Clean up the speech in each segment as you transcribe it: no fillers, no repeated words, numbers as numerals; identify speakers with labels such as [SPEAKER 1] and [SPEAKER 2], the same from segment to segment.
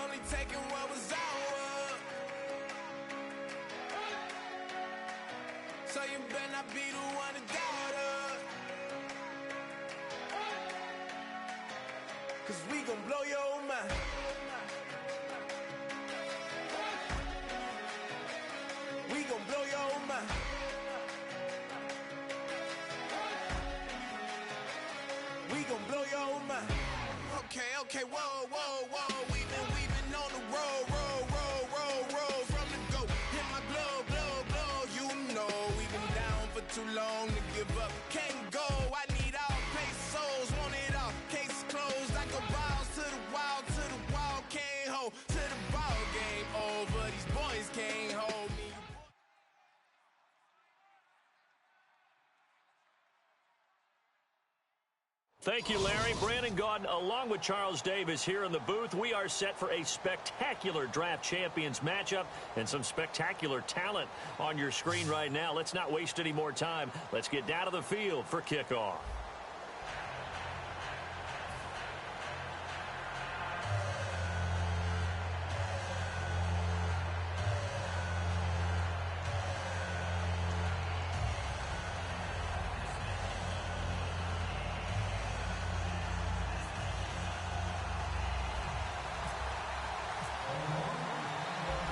[SPEAKER 1] only taking what was ours. So you better not be the one to doubt us. 'Cause we gon' blow your mind. We gon' blow your mind. We gon' blow your mind. Okay, whoa, whoa, whoa. We've been on the road from the go. Hit my blow. You know we've been down for too long to give up. Can't go. I need all pesos, want it all. Case closed. I go balls to the wall, can't hold to the ball game over. These boys can't hold me.
[SPEAKER 2] Thank you, Larry. Brandon Gaudin, along with Charles Davis here in the booth. We are set for a spectacular draft champions matchup and some spectacular talent on your screen right now. Let's not waste any more time. Let's get down to the field for kickoff.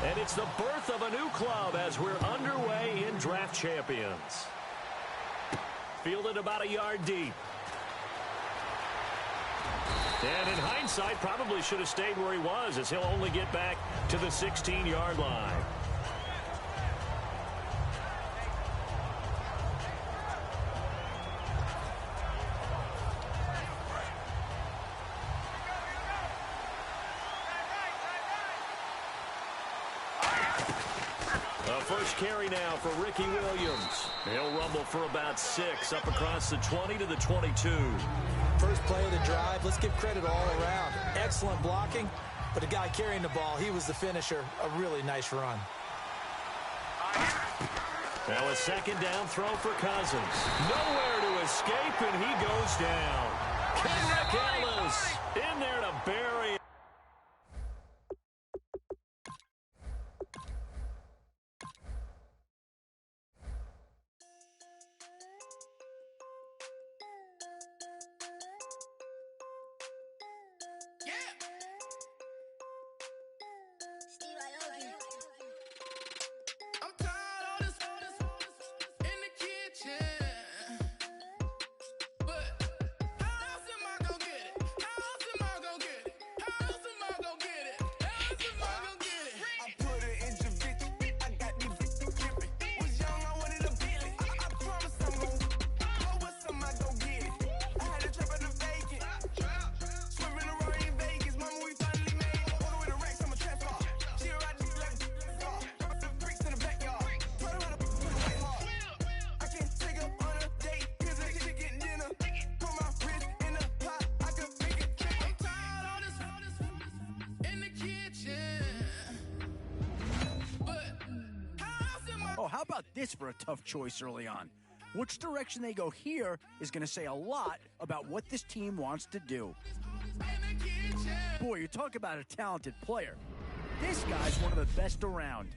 [SPEAKER 2] And it's the birth of a new club as we're underway in Draft Champions. Fielded about a yard deep. And in hindsight, probably should have stayed where he was, as he'll only get back to the 16-yard line. First carry now for Ricky Williams. He'll rumble for about 6 up across the 20 to the 22.
[SPEAKER 3] First play of the drive. Let's give credit all around. Excellent blocking, but the guy carrying the ball, he was the finisher. A really nice run.
[SPEAKER 2] Now a second down throw for Cousins. Nowhere to escape, and he goes down. Kendrick Ellis in there to bury it.
[SPEAKER 4] Oh, how about this for a tough choice early on? Which direction they go here is going to say a lot about what this team wants to do. Boy, you talk about a talented player. This guy's one of the best around.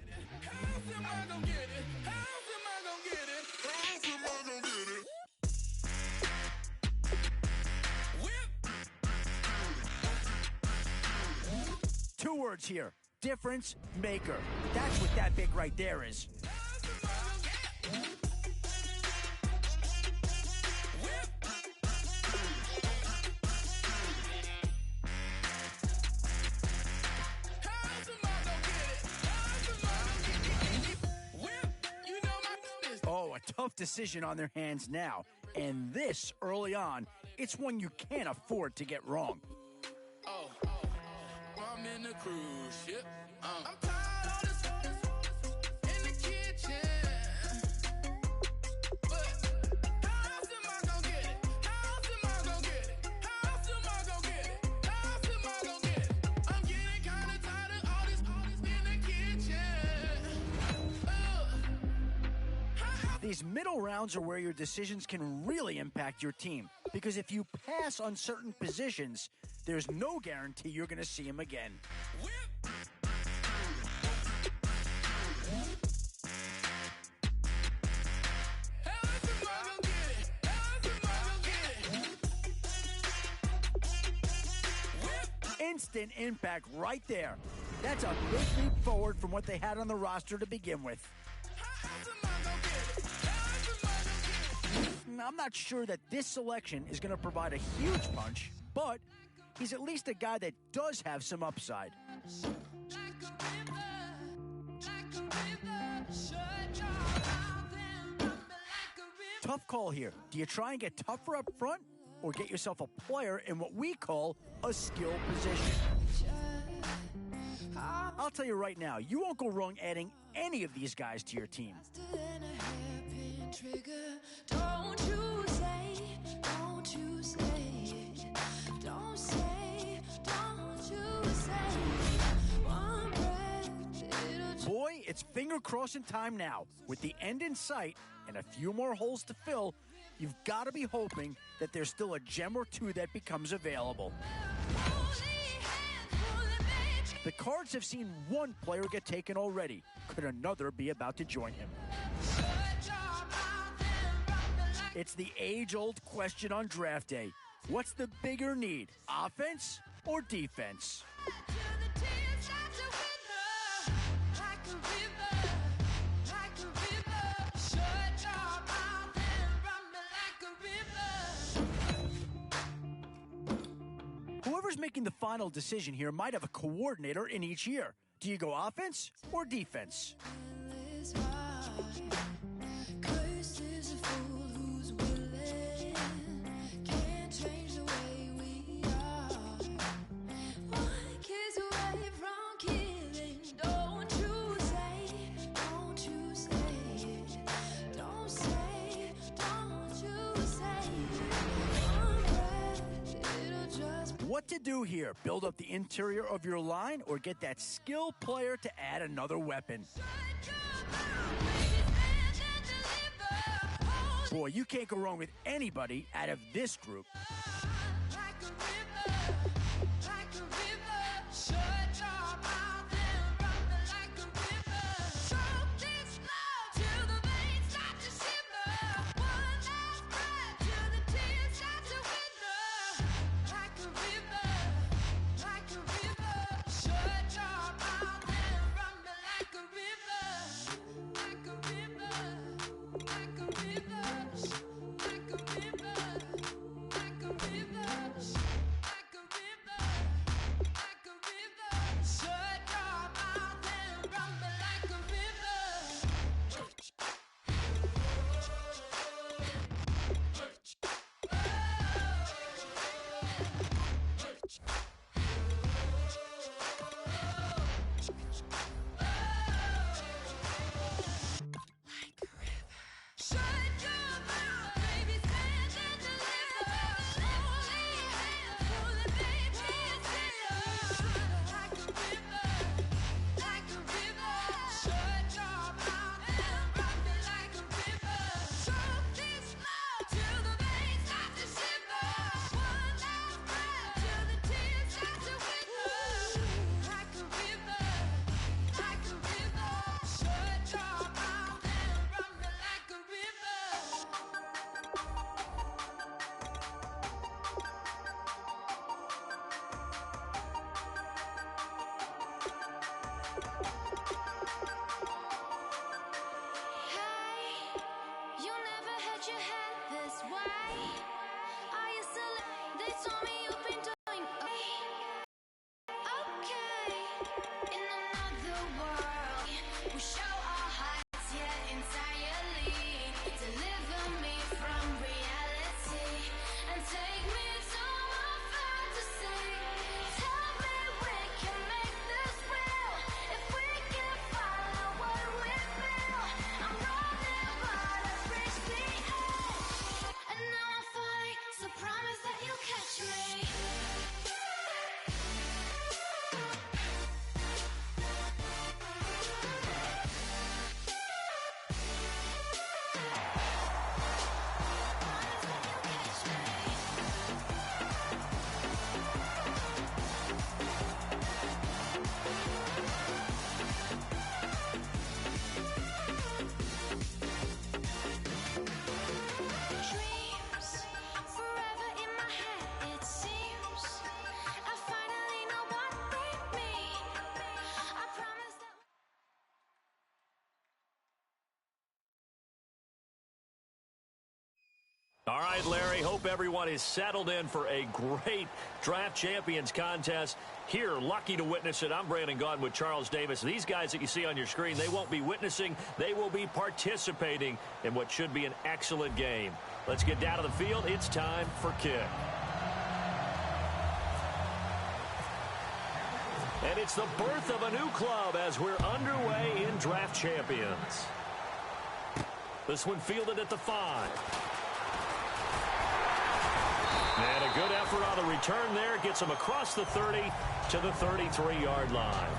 [SPEAKER 4] Two words here. Difference maker. That's what that big right there is. Oh, a tough decision on their hands now. And this early on, it's one you can't afford to get wrong.
[SPEAKER 1] I'm in the cruise ship. I'm tired of this in the kitchen. But how else am I gonna get it? How else am I gonna get it? How else am I gonna get it? How else am I gonna get it? I'm getting kinda tired of all this in the kitchen.
[SPEAKER 4] These middle rounds are where your decisions can really impact your team. Because if you pass on certain positions, there's no guarantee you're going to see him again. Instant impact right there. That's a big leap forward from what they had on the roster to begin with. I'm not sure that this selection is going to provide a huge punch, but he's at least a guy that does have some upside. Tough call here. Do you try and get tougher up front or get yourself a player in what we call a skill position? I'll tell you right now, you won't go wrong adding any of these guys to your team. Boy, it's finger crossing time now. With the end in sight and a few more holes to fill, you've got to be hoping that there's still a gem or two that becomes available. The Cards have seen one player get taken already. Could another be about to join him? It's the age-old question on draft day. What's the bigger need, offense or defense? Whoever's making the final decision here might have a coordinator in each year. Do you go offense or defense? What to do here? Build up the interior of your line or get that skill player to add another weapon? Boy, you can't go wrong with anybody out of this group.
[SPEAKER 2] All right, Larry, hope everyone is settled in for a great Draft Champions contest. Here, lucky to witness it, I'm Brandon Gaudin with Charles Davis. These guys that you see on your screen, they won't be witnessing, they will be participating in what should be an excellent game. Let's get down to the field. It's time for kick. And it's the birth of a new club as we're underway in Draft Champions. This one fielded at the 5. And a good effort on the return there. Gets him across the 30 to the 33-yard line.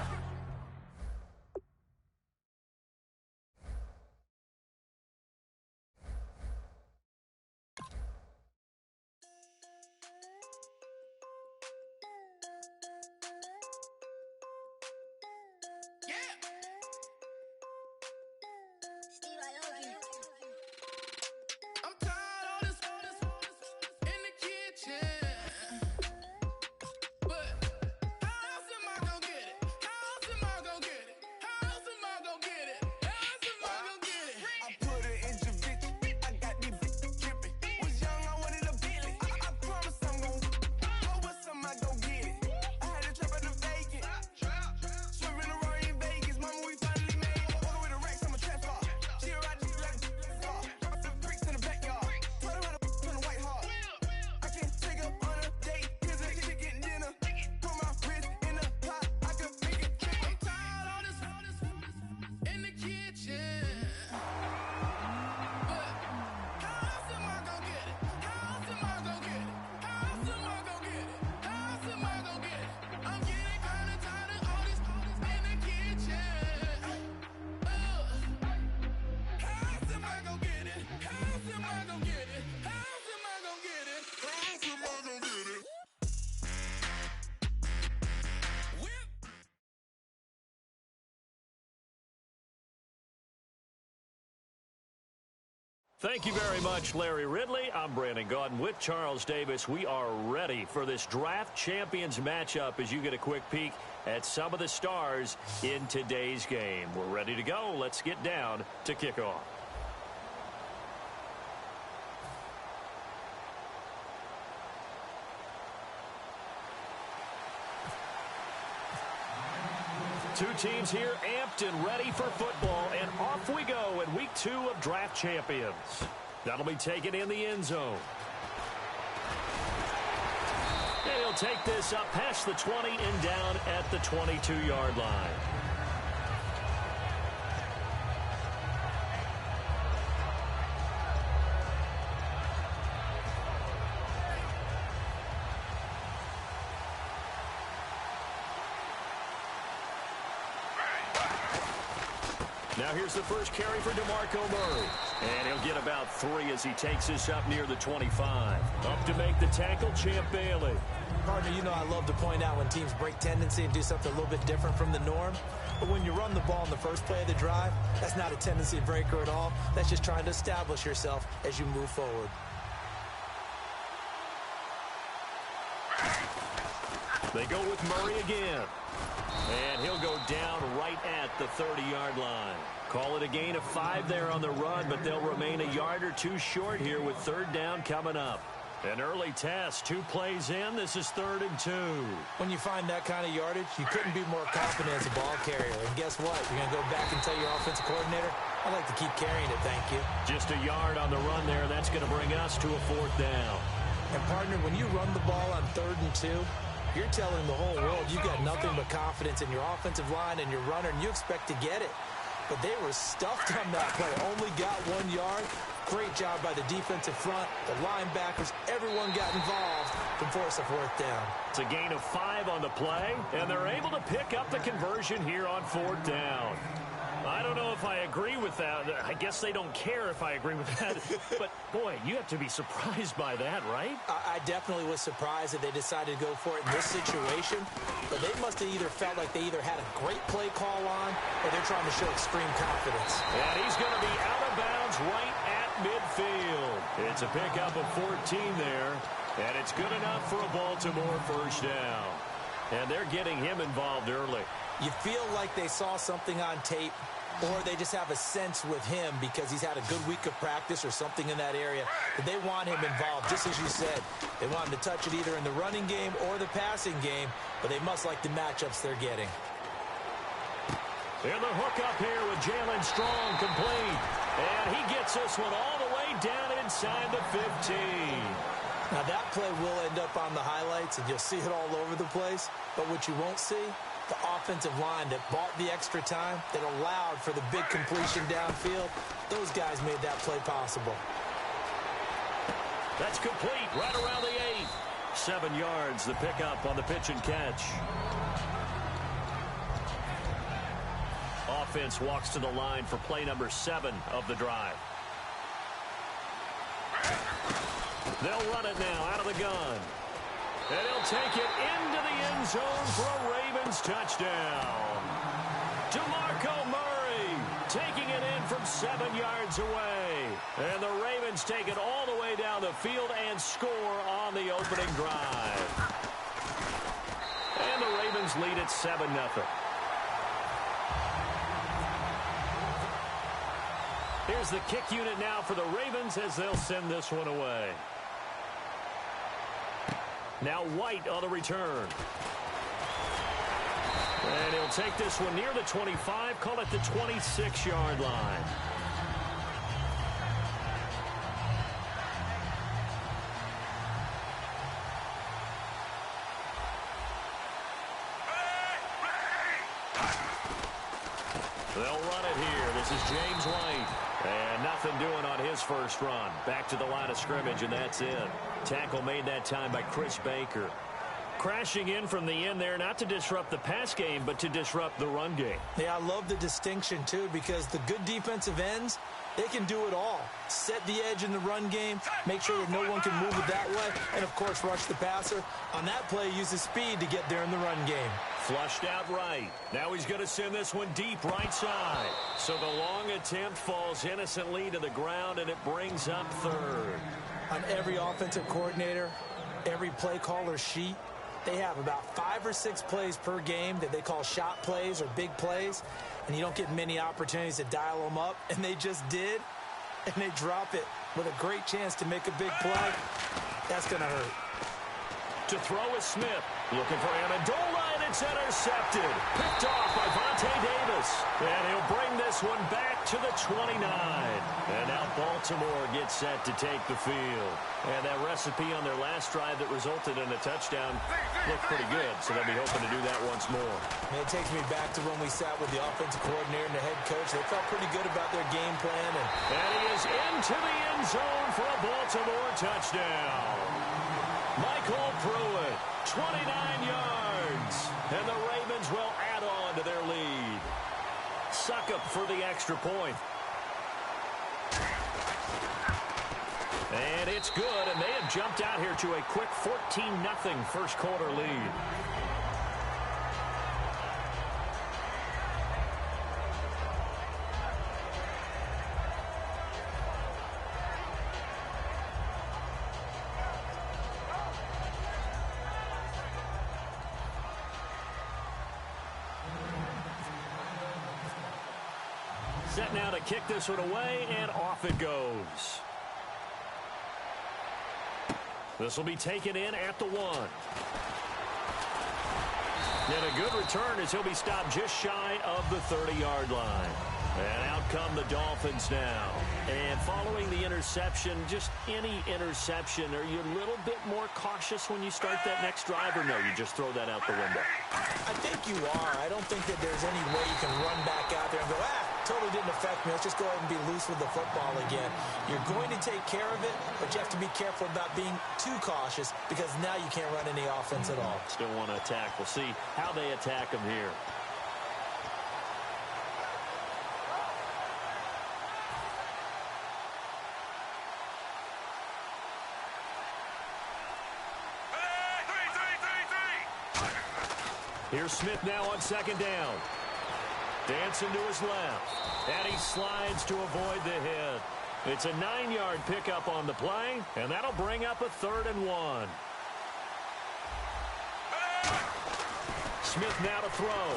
[SPEAKER 2] Thank you very much, Larry Ridley. I'm Brandon Gaudin with Charles Davis. We are ready for this Draft Champions matchup as you get a quick peek at some of the stars in today's game. We're ready to go. Let's get down to kickoff. Two teams here amped and ready for football, and off we go in week 2 of Draft Champions. That'll be taken in the end zone. And he'll take this up past the 20 and down at the 22-yard line. Now here's the first carry for DeMarco Murray. And he'll get about 3 as he takes this up near the 25. Up to make the tackle, Champ Bailey.
[SPEAKER 3] Partner, you know I love to point out when teams break tendency and do something a little bit different from the norm. But when you run the ball in the first play of the drive, that's not a tendency breaker at all. That's just trying to establish yourself as you move forward.
[SPEAKER 2] They go with Murray again. And he'll go down right at the 30-yard line. Call it a gain of 5 there on the run, but they'll remain a yard or 2 short here with 3rd down coming up. An early test, 2 plays in. This is 3rd and 2.
[SPEAKER 3] When you find that kind of yardage, you couldn't be more confident as a ball carrier. And guess what? You're going to go back and tell your offensive coordinator, I'd like to keep carrying it, thank you.
[SPEAKER 2] Just a yard on the run there. That's going to bring us to a 4th down.
[SPEAKER 3] And, partner, when you run the ball on 3rd and 2, you're telling the whole world you've got nothing but confidence in your offensive line and your runner, and you expect to get it. But they were stuffed on that play. Only got 1 yard. Great job by the defensive front, the linebackers. Everyone got involved to force a 4th down.
[SPEAKER 2] It's a gain of 5 on the play, and they're able to pick up the conversion here on 4th down. I don't know if I agree with that. I guess they don't care if I agree with that. But, boy, you have to be surprised by that, right?
[SPEAKER 3] I definitely was surprised that they decided to go for it in this situation. But they must have either felt like they either had a great play call on or they're trying to show extreme confidence.
[SPEAKER 2] And he's going to be out of bounds right at midfield. It's a pickup of 14 there. And it's good enough for a Baltimore 1st down. And they're getting him involved early.
[SPEAKER 3] You feel like they saw something on tape or they just have a sense with him because he's had a good week of practice or something in that area that they want him involved, just as you said. They want him to touch it either in the running game or the passing game, but they must like the matchups they're getting.
[SPEAKER 2] And the hook up here with Jalen Strong complete. And he gets this one all the way down inside the 15.
[SPEAKER 3] Now that play will end up on the highlights, and you'll see it all over the place. But what you won't see, the offensive line that bought the extra time, that allowed for the big completion downfield, those guys made that play possible.
[SPEAKER 2] That's complete right around the 8. 7 yards, the pickup on the pitch and catch. Offense walks to the line for play number 7 of the drive. They'll run it now out of the gun. And he'll take it into the end zone for a Ravens touchdown. DeMarco Murray taking it in from 7 yards away. And the Ravens take it all the way down the field and score on the opening drive. And the Ravens lead it 7-0. Here's the kick unit now for the Ravens as they'll send this one away. Now White on the return. And he'll take this one near the 25, call it the 26-yard line. They'll run it here. This is James White. And nothing doing on his first run. Back to the line of scrimmage, and that's it. Tackle made that time by Chris Baker. Crashing in from the end there, not to disrupt the pass game, but to disrupt the run game.
[SPEAKER 3] Yeah, I love the distinction, too, because the good defensive ends, they can do it all. Set the edge in the run game, make sure that no one can move it that way, and, of course, rush the passer. On that play, use the speed to get there in the run game.
[SPEAKER 2] Flushed out right. Now he's going to send this one deep right side. So the long attempt falls innocently to the ground, and it brings up third.
[SPEAKER 3] On every offensive coordinator, every play caller sheet, they have about 5 or 6 plays per game that they call shot plays or big plays, and you don't get many opportunities to dial them up, and they just did, and they drop it with a great chance to make a big play. That's going to hurt.
[SPEAKER 2] To throw is Smith. Looking for Amendola, and it's intercepted. Picked off by Vontae Davis. And he'll bring this one back to the 29. And now Baltimore gets set to take the field. And that recipe on their last drive that resulted in a touchdown looked pretty good, so they'll be hoping to do that once more.
[SPEAKER 3] And it takes me back to when we sat with the offensive coordinator and the head coach. They felt pretty good about their game plan.
[SPEAKER 2] And he is into the end zone for a Baltimore touchdown. Michael Pruitt, 29 yards, and the Ravens will add on to their lead. Succop for the extra point. And it's good, and they have jumped out here to a quick 14-0 first quarter lead. Set now to kick this one away, and off it goes. This will be taken in at the 1. And a good return as he'll be stopped just shy of the 30-yard line. And out come the Dolphins now. And following the interception, just any interception, are you a little bit more cautious when you start that next drive, or no, you just throw that out the window?
[SPEAKER 3] I think you are. I don't think that there's any way you can run back out there and go, totally didn't affect me. Let's just go ahead and be loose with the football again. You're going to take care of it, but you have to be careful about being too cautious because now you can't run any offense at all.
[SPEAKER 2] Still want to attack. We'll see how they attack him here. Here's Smith now on second down. Dancing to his left. And he slides to avoid the hit. It's a 9-yard pickup on the play, and that'll bring up a 3rd and 1. Smith now to throw.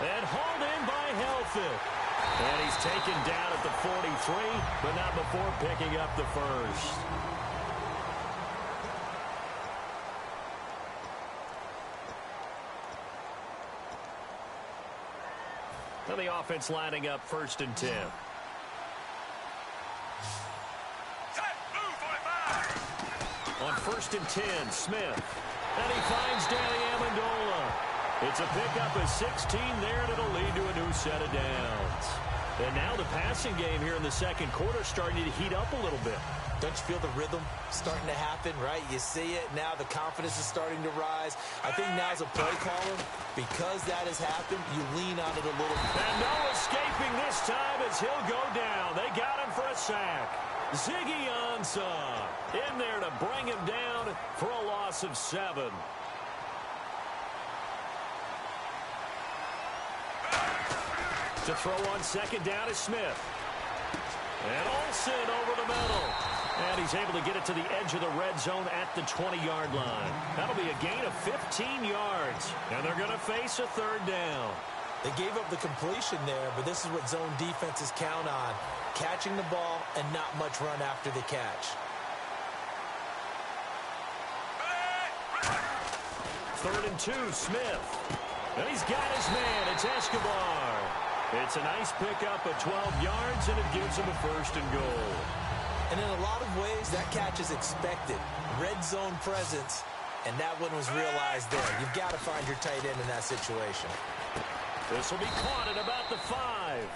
[SPEAKER 2] And hauled in by Helfet. And he's taken down at the 43, but not before picking up the first. And the offense lining up 1st and 10. On 1st and 10, Smith. And he finds Danny Amendola. It's a pickup of 16 there, and it'll lead to a new set of downs. And now the passing game here in the second quarter starting to heat up a little bit.
[SPEAKER 3] Don't you feel the rhythm starting to happen, right? You see it now. The confidence is starting to rise. I think now as a play caller, because that has happened, you lean on it a little bit.
[SPEAKER 2] And no escaping this time as he'll go down. They got him for a sack. Ziggy Ansah in there to bring him down for a loss of 7. To throw on 2nd down is Smith. And Olsen over the middle. And he's able to get it to the edge of the red zone at the 20-yard line. That'll be a gain of 15 yards. And they're going to face a 3rd down.
[SPEAKER 3] They gave up the completion there, but this is what zone defenses count on. Catching the ball and not much run after the catch.
[SPEAKER 2] 3rd and 2, Smith. And he's got his man. It's Escobar. It's a nice pickup of 12 yards, and it gives him a 1st and goal.
[SPEAKER 3] And in a lot of ways, that catch is expected. Red zone presence, and that one was realized there. You've got to find your tight end in that situation.
[SPEAKER 2] This will be caught at about the 5.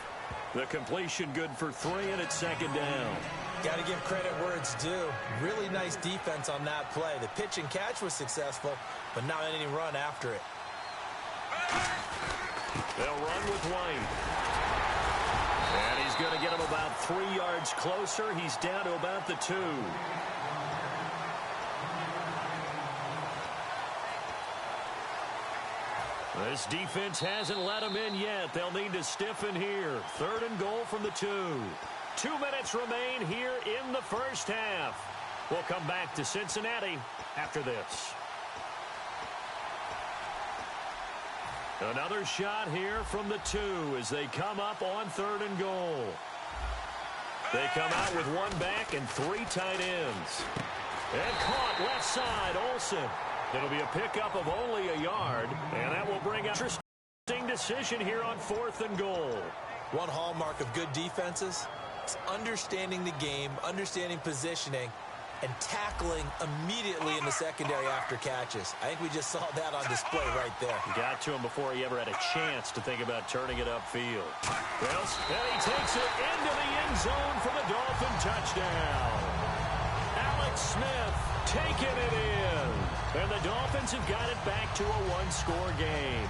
[SPEAKER 2] The completion good for 3, and it's 2nd down.
[SPEAKER 3] Got to give credit where it's due. Really nice defense on that play. The pitch and catch was successful, but not any run after it.
[SPEAKER 2] They'll run with White. And he's going to get him about 3 yards closer. He's down to about the 2. This defense hasn't let him in yet. They'll need to stiffen here. 3rd and goal from the 2. 2 minutes remain here in the first half. We'll come back to Cincinnati after this. Another shot here from the 2 as they come up on 3rd and goal. They come out with 1 back and 3 tight ends. And caught left side, Olsen. It'll be a pickup of only a yard, and that will bring up an interesting decision here on 4th and goal.
[SPEAKER 3] One hallmark of good defenses is understanding the game, understanding positioning, and tackling immediately in the secondary after catches. I think we just saw that on display right there.
[SPEAKER 2] Got to him before he ever had a chance to think about turning it upfield. Well, and he takes it into the end zone for the Dolphin touchdown. Alex Smith taking it in. And the Dolphins have got it back to a 1-score game.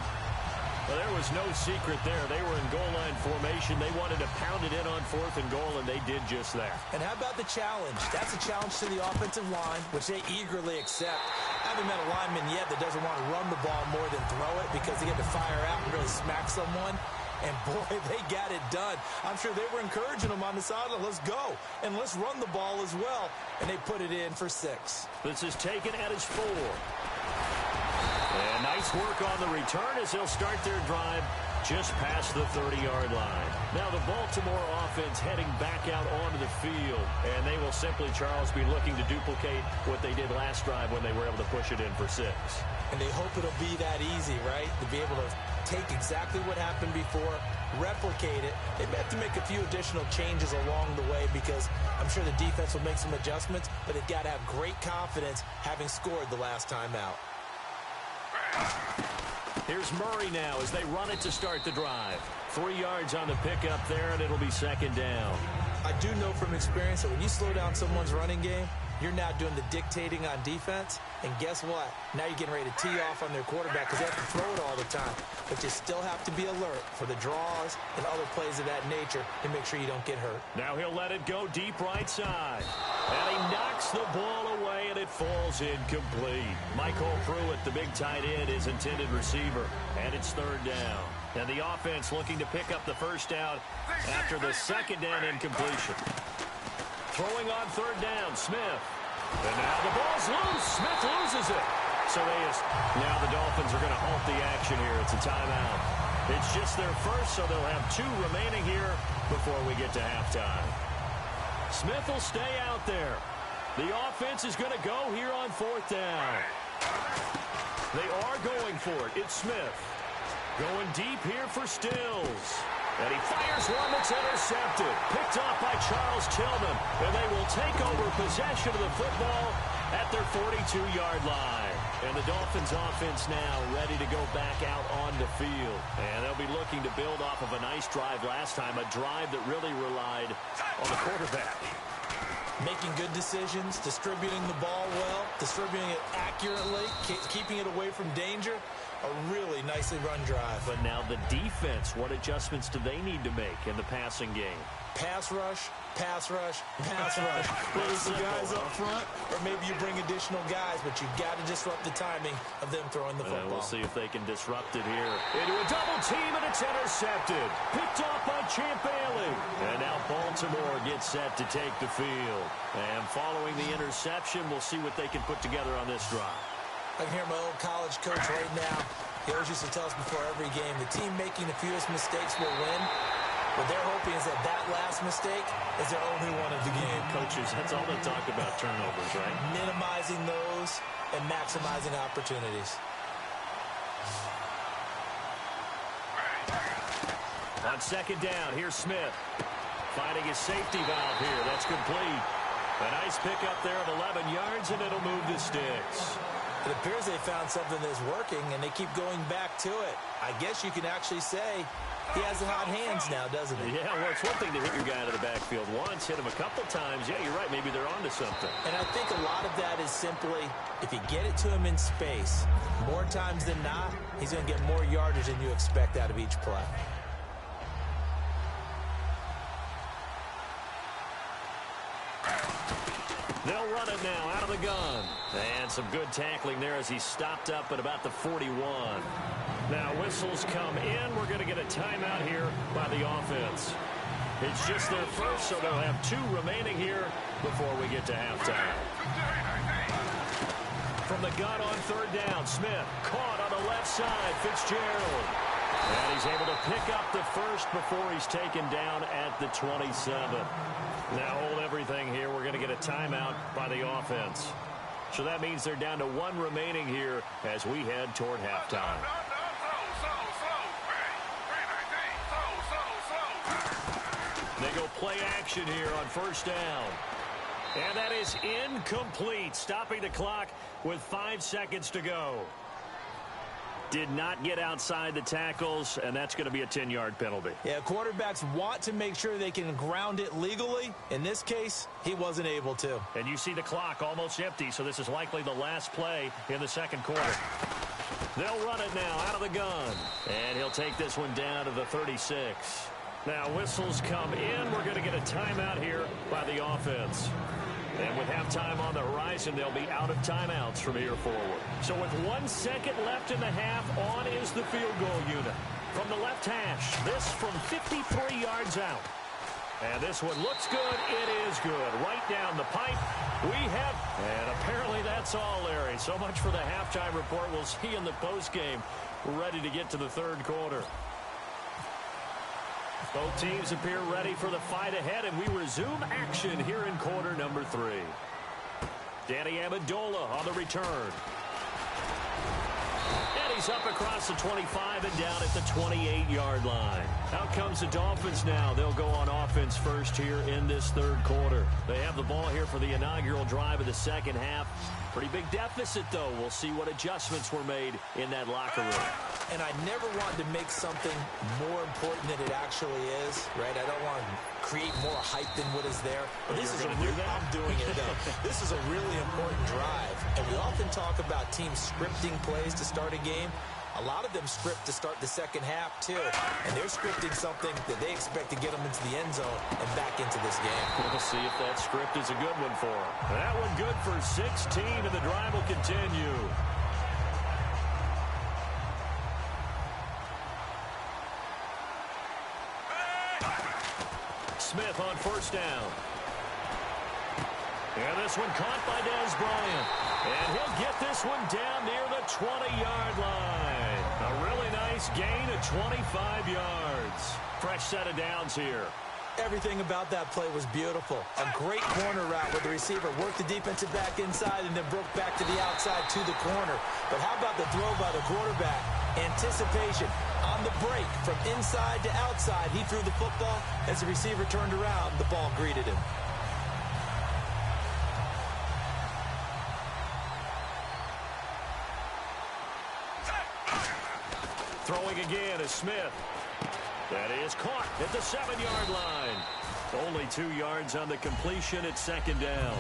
[SPEAKER 2] Well, there was no secret there. They were in goal line formation. They wanted to pound it in on 4th and goal, and they did just that.
[SPEAKER 3] And how about the challenge? That's a challenge to the offensive line, which they eagerly accept. I haven't met a lineman yet that doesn't want to run the ball more than throw it because they get to fire out and really smack someone. And, boy, they got it done. I'm sure they were encouraging them on the sideline. Let's go, and let's run the ball as well. And they put it in for 6.
[SPEAKER 2] This is taken at his 4. And nice work on the return as they'll start their drive just past the 30-yard line. Now the Baltimore offense heading back out onto the field, and they will simply, Charles, be looking to duplicate what they did last drive when they were able to push it in for 6.
[SPEAKER 3] And they hope it'll be that easy, right? To be able to take exactly what happened before, replicate it. They may have to make a few additional changes along the way because I'm sure the defense will make some adjustments, but they've got to have great confidence having scored the last time out.
[SPEAKER 2] Here's Murray now as they run it to start the drive. 3 yards on the pickup there, and it'll be 2nd down.
[SPEAKER 3] I do know from experience that when you slow down someone's running game, you're now doing the dictating on defense. And guess what? Now you're getting ready to tee off on their quarterback because they have to throw it all the time. But you still have to be alert for the draws and other plays of that nature to make sure you don't get hurt.
[SPEAKER 2] Now he'll let it go deep right side. And he knocks the ball away, and it falls incomplete. Michael Pruitt, the big tight end, is intended receiver. And it's 3rd down. And the offense looking to pick up the first down after the 2nd down incompletion. Throwing on 3rd down, Smith. And now the ball's loose. Smith loses it. So now the Dolphins are going to halt the action here. It's a timeout. It's just their first, so they'll have 2 remaining here before we get to halftime. Smith will stay out there. The offense is going to go here on 4th down. They are going for it. It's Smith. Going deep here for Stills. And he fires one that's intercepted. Picked off by Charles Tillman. And they will take over possession of the football at their 42-yard line. And the Dolphins offense now ready to go back out on the field. And they'll be looking to build off of a nice drive last time, a drive that really relied on the quarterback.
[SPEAKER 3] Making good decisions, distributing the ball well, distributing it accurately, keeping it away from danger. A really nicely run drive.
[SPEAKER 2] But now the defense, what adjustments do they need to make in the passing game?
[SPEAKER 3] Pass rush, pass rush, pass rush. Whether it's the guys up front or maybe you bring additional guys, but you've got to disrupt the timing of them throwing the football.
[SPEAKER 2] We'll see if they can disrupt it here. Into a double team, and it's intercepted. Picked off by Champ Bailey. And now Baltimore gets set to take the field. And following the interception, we'll see what they can put together on this drive.
[SPEAKER 3] I can hear my old college coach right now. He always used to tell us before every game, the team making the fewest mistakes will win. What they're hoping is that last mistake is their only one of the game.
[SPEAKER 2] Coaches, that's all they talk about, turnovers, right?
[SPEAKER 3] Minimizing those and maximizing opportunities.
[SPEAKER 2] On 2nd down, here's Smith. Finding his safety valve here. That's complete. A nice pickup there of 11 yards, and it'll move the sticks.
[SPEAKER 3] It appears they found something that's working, and they keep going back to it. I guess you can actually say he has the hot hands now, doesn't he?
[SPEAKER 2] Yeah, well, it's one thing to hit your guy out of the backfield once, hit him a couple times. Yeah, you're right. Maybe they're onto something.
[SPEAKER 3] And I think a lot of that is simply if you get it to him in space, more times than not, he's going to get more yardage than you expect out of each play.
[SPEAKER 2] They'll run it now out of the gun. And some good tackling there as he stopped up at about the 41. Now whistles come in. We're going to get a timeout here by the offense. It's just their first, so they'll have 2 remaining here before we get to halftime. From the gun on 3rd down, Smith caught on the left side. Fitzgerald. And he's able to pick up the first before he's taken down at the 27. Now hold everything here. We're going to get a timeout by the offense. So that means they're down to 1 remaining here as we head toward halftime. They go play action here on 1st down. And that is incomplete, stopping the clock with 5 seconds to go. Did not get outside the tackles, and that's going to be a 10-yard penalty.
[SPEAKER 3] Yeah, quarterbacks want to make sure they can ground it legally. In this case, he wasn't able to.
[SPEAKER 2] And you see the clock almost empty, so this is likely the last play in the 2nd quarter. They'll run it now out of the gun. And he'll take this one down to the 36. Now whistles come in. We're going to get a timeout here by the offense. And with halftime on the horizon, they'll be out of timeouts from here forward. So with 1 second left in the half, on is the field goal unit. From the left hash, this from 53 yards out. And this one looks good. It is good. Right down the pipe. We have, and apparently that's all, Larry. So much for the halftime report. We'll see in the postgame. We're ready to get to the 3rd quarter. Both teams appear ready for the fight ahead, and we resume action here in quarter number 3. Danny Amendola on the return. And he's up across the 25 and down at the 28-yard line. Out comes the Dolphins now. They'll go on offense first here in this 3rd quarter. They have the ball here for the inaugural drive of the 2nd half. Pretty big deficit, though. We'll see what adjustments were made in that locker room.
[SPEAKER 3] And I never want to make something more important than it actually is, right? I don't want to create more hype than what is there. But this is I'm doing it, though. This is a really important drive. And we often talk about teams scripting plays to start a game. A lot of them script to start the 2nd half, too. And they're scripting something that they expect to get them into the end zone and back into this game.
[SPEAKER 2] We'll see if that script is a good one for them. That one good for 16, and the drive will continue. Smith on 1st down. And this one caught by Dez Bryant. And he'll get this one down near the 20-yard line. A really nice Nice gain of 25 yards. Fresh set of downs here.
[SPEAKER 3] Everything about that play was beautiful. A great corner route where the receiver worked the defensive back inside and then broke back to the outside to the corner. But how about the throw by the quarterback? Anticipation on the break from inside to outside. He threw the football. As the receiver turned around, the ball greeted him.
[SPEAKER 2] Throwing again is Smith. That is caught at the 7-yard line. Only 2 yards on the completion at second down.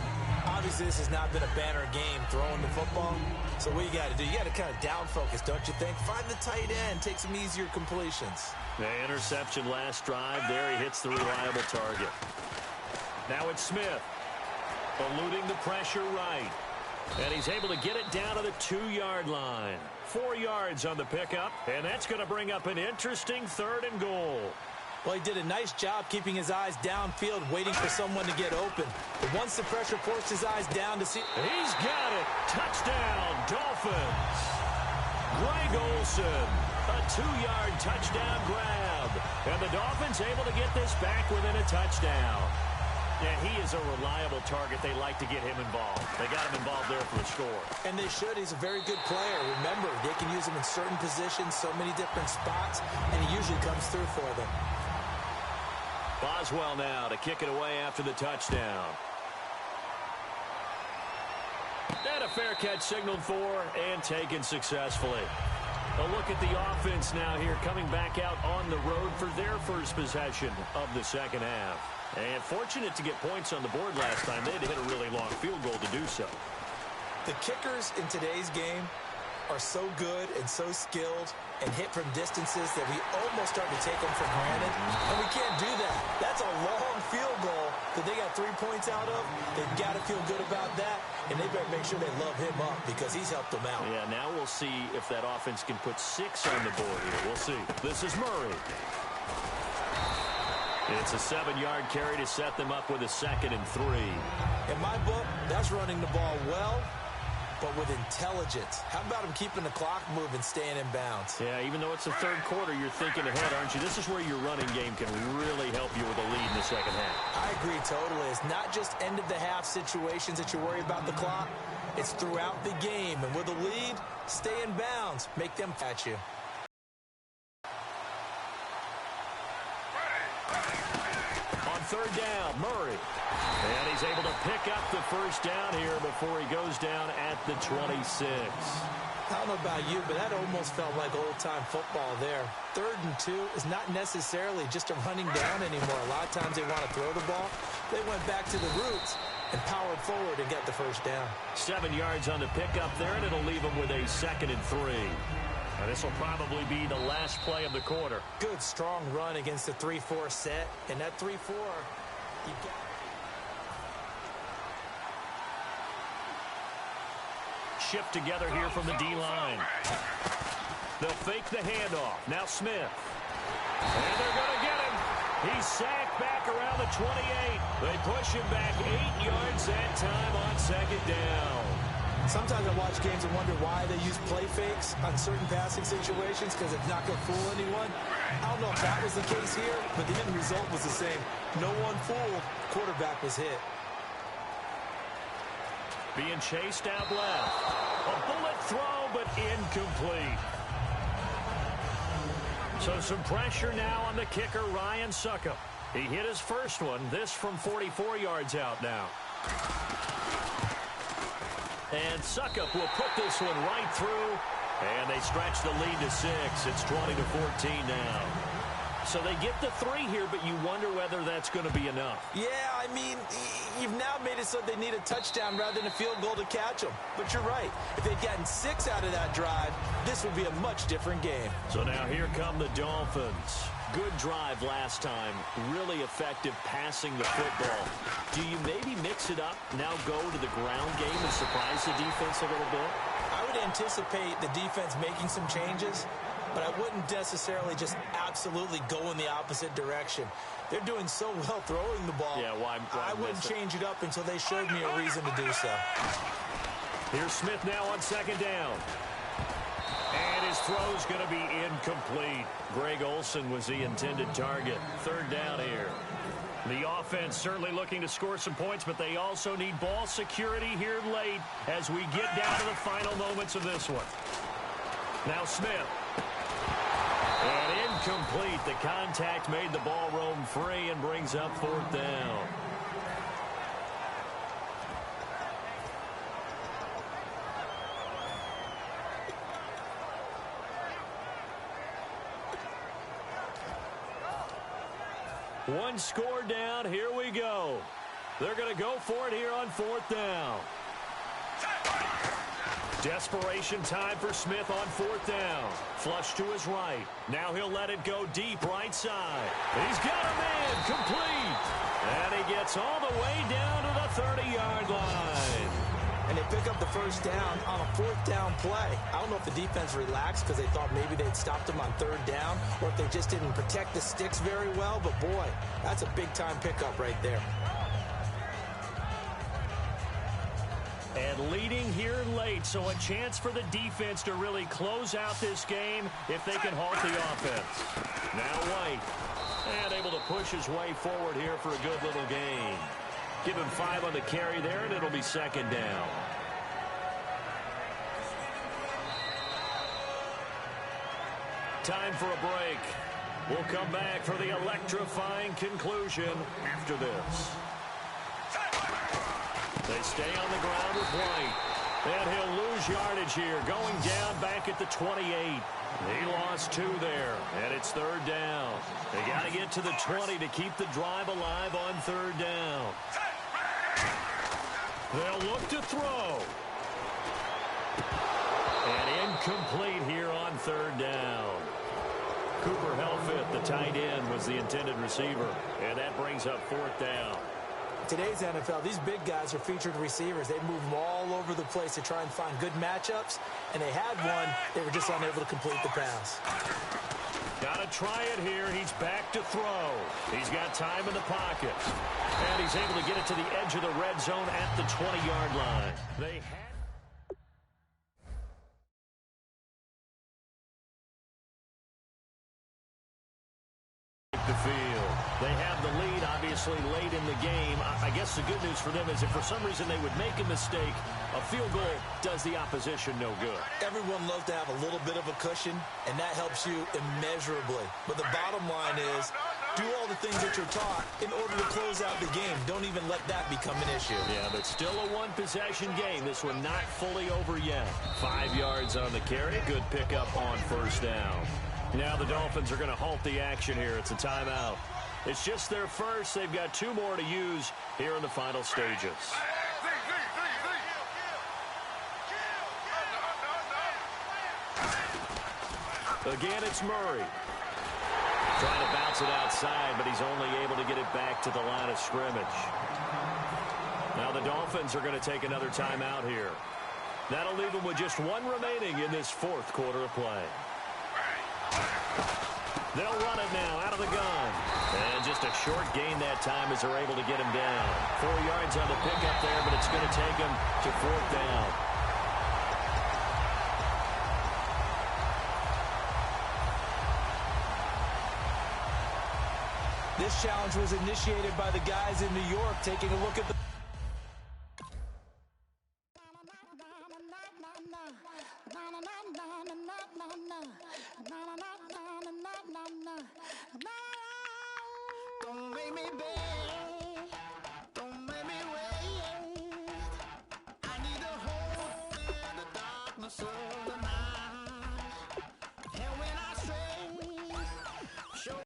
[SPEAKER 3] Obviously, this has not been a banner game throwing the football. So what you got to do, you got to kind of down focus, don't you think? Find the tight end, take some easier completions.
[SPEAKER 2] The interception last drive there. He hits the reliable target. Now it's Smith. Eluding the pressure right. And he's able to get it down to the 2-yard line. 4 yards on the pickup, and that's going to bring up an interesting 3rd and goal.
[SPEAKER 3] Well, he did a nice job keeping his eyes downfield, waiting for someone to get open. But once the pressure forced his eyes down to see...
[SPEAKER 2] He's got it. Touchdown, Dolphins. Greg Olsen, a 2-yard touchdown grab. And the Dolphins able to get this back within a touchdown. Yeah, he is a reliable target. They like to get him involved. They got him involved there for the score.
[SPEAKER 3] And they should. He's a very good player. Remember, they can use him in certain positions, so many different spots, and he usually comes through for them.
[SPEAKER 2] Boswell now to kick it away after the touchdown. And a fair catch signaled for and taken successfully. A look at the offense now here, coming back out on the road for their first possession of the second half. And fortunate to get points on the board last time. They had to hit a really long field goal to do so.
[SPEAKER 3] The kickers in today's game are so good and so skilled and hit from distances that we almost start to take them for granted. And we can't do that. That's a long field goal that they got 3 points out of. They've got to feel good about that. And they better make sure they love him up because he's helped them out.
[SPEAKER 2] Yeah, now we'll see if that offense can put 6 on the board here. We'll see. This is Murray. It's a 7-yard carry to set them up with a 2nd and 3.
[SPEAKER 3] In my book, that's running the ball well, but with intelligence. How about him keeping the clock moving, staying in bounds?
[SPEAKER 2] Yeah, even though it's the 3rd quarter, you're thinking ahead, aren't you? This is where your running game can really help you with a lead in the second half.
[SPEAKER 3] I agree totally. It's not just end-of-the-half situations that you worry about the clock. It's throughout the game. And with a lead, stay in bounds. Make them catch you.
[SPEAKER 2] On 3rd down, Murray. And he's able to pick up the first down here before he goes down at the 26.
[SPEAKER 3] I don't know about you, but that almost felt like old-time football there. 3rd and 2 is not necessarily just a running down anymore. A lot of times they want to throw the ball. They went back to the roots and powered forward and got the first down.
[SPEAKER 2] 7 yards on the pickup there, and it'll leave him with a 2nd and 3. And this will probably be the last play of the quarter.
[SPEAKER 3] Good, strong run against the 3-4 set. And that 3-4, you got...
[SPEAKER 2] Shift together here from the D-line. They'll fake the handoff. Now Smith. And they're going to get him. He's sacked back around the 28. They push him back 8 yards that time on 2nd down.
[SPEAKER 3] Sometimes I watch games and wonder why they use play fakes on certain passing situations because it's not going to fool anyone. I don't know if that was the case here, but the end result was the same. No one fooled. Quarterback was hit.
[SPEAKER 2] Being chased out left. A bullet throw, but incomplete. So some pressure now on the kicker, Ryan Succop. He hit his first one. This from 44 yards out now. And Succop will put this one right through. And they stretch the lead to 6. It's 20-14 now. So they get the 3 here, but you wonder whether that's going to be enough.
[SPEAKER 3] Yeah, I mean, you've now made it so they need a touchdown rather than a field goal to catch them. But you're right. If they'd gotten 6 out of that drive, this would be a much different game.
[SPEAKER 2] So now here come the Dolphins. Good drive last time. Really effective passing the football. Do you maybe mix it up, now go to the ground game and surprise the defense a little bit?
[SPEAKER 3] I would anticipate the defense making some changes, but I wouldn't necessarily just absolutely go in the opposite direction. They're doing so well throwing the ball.
[SPEAKER 2] Yeah, why
[SPEAKER 3] I wouldn't change it up until they showed me a reason to do so.
[SPEAKER 2] Here's Smith now on 2nd down. And His throw's going to be incomplete. Greg Olsen was the intended target. Third down here. The offense certainly looking to score some points, but they also need ball security here late as we get down to the final moments of this one. Now Smith. And incomplete. The contact made the ball roam free and brings up fourth down. One score down. Here we go. They're going to go for it here on fourth down. Desperation time for Smith on fourth down. Flush to his right. Now he'll let it go deep right side. He's got a man complete. And he gets all the way down to the 30-yard line.
[SPEAKER 3] And they pick up the first down on a fourth down play. I don't know if the defense relaxed because they thought maybe they'd stopped him on third down or if they just didn't protect the sticks very well. But, boy, that's a big-time pickup right there.
[SPEAKER 2] And leading here late, so a chance for the defense to really close out this game if they can halt the offense. Now White, and able to push his way forward here for a good little gain. Give him 5 on the carry there, and it'll be second down. Time for a break. We'll come back for the electrifying conclusion after this. They stay on the ground with White. And he'll lose yardage here, going down back at the 28. He lost 2 there, and it's third down. They got to get to the 20 to keep the drive alive on third down. They'll look to throw. And incomplete here on third down. Cooper Helfit, the tight end, was the intended receiver. And that brings up fourth down.
[SPEAKER 3] Today's NFL, these big guys are featured receivers. They move them all over the place to try and find good matchups. And they had one. They were just unable to complete the pass.
[SPEAKER 2] Got to try it here. He's back to throw. He's got time in the pocket. And he's able to get it to the edge of the red zone at the 20-yard line. They had the field. They have the lead, obviously, late in the game. I guess the good news for them is if for some reason they would make a mistake, a field goal does the opposition no good.
[SPEAKER 3] Everyone loves to have a little bit of a cushion, and that helps you immeasurably. But the bottom line is, do all the things that you're taught in order to close out the game. Don't even let that become an issue.
[SPEAKER 2] Yeah, but still a one-possession game. This one not fully over yet. 5 yards on the carry. Good pickup on first down. Now the Dolphins are going to halt the action here. It's a timeout. It's just their first. They've got 2 more to use here in the final stages. Again, it's Murray. Trying to bounce it outside, but he's only able to get it back to the line of scrimmage. Now the Dolphins are going to take another timeout here. That'll leave them with just 1 remaining in this fourth quarter of play. They'll run it now out of the gun. And just a short gain that time as they're able to get him down. 4 yards on the pickup there, but it's going to take him to fourth down.
[SPEAKER 3] This challenge was initiated by the guys in New York taking a look at the
[SPEAKER 1] Don't make me beg, don't make me wait. I need a hope in the darkness of the night. And when I stray, show.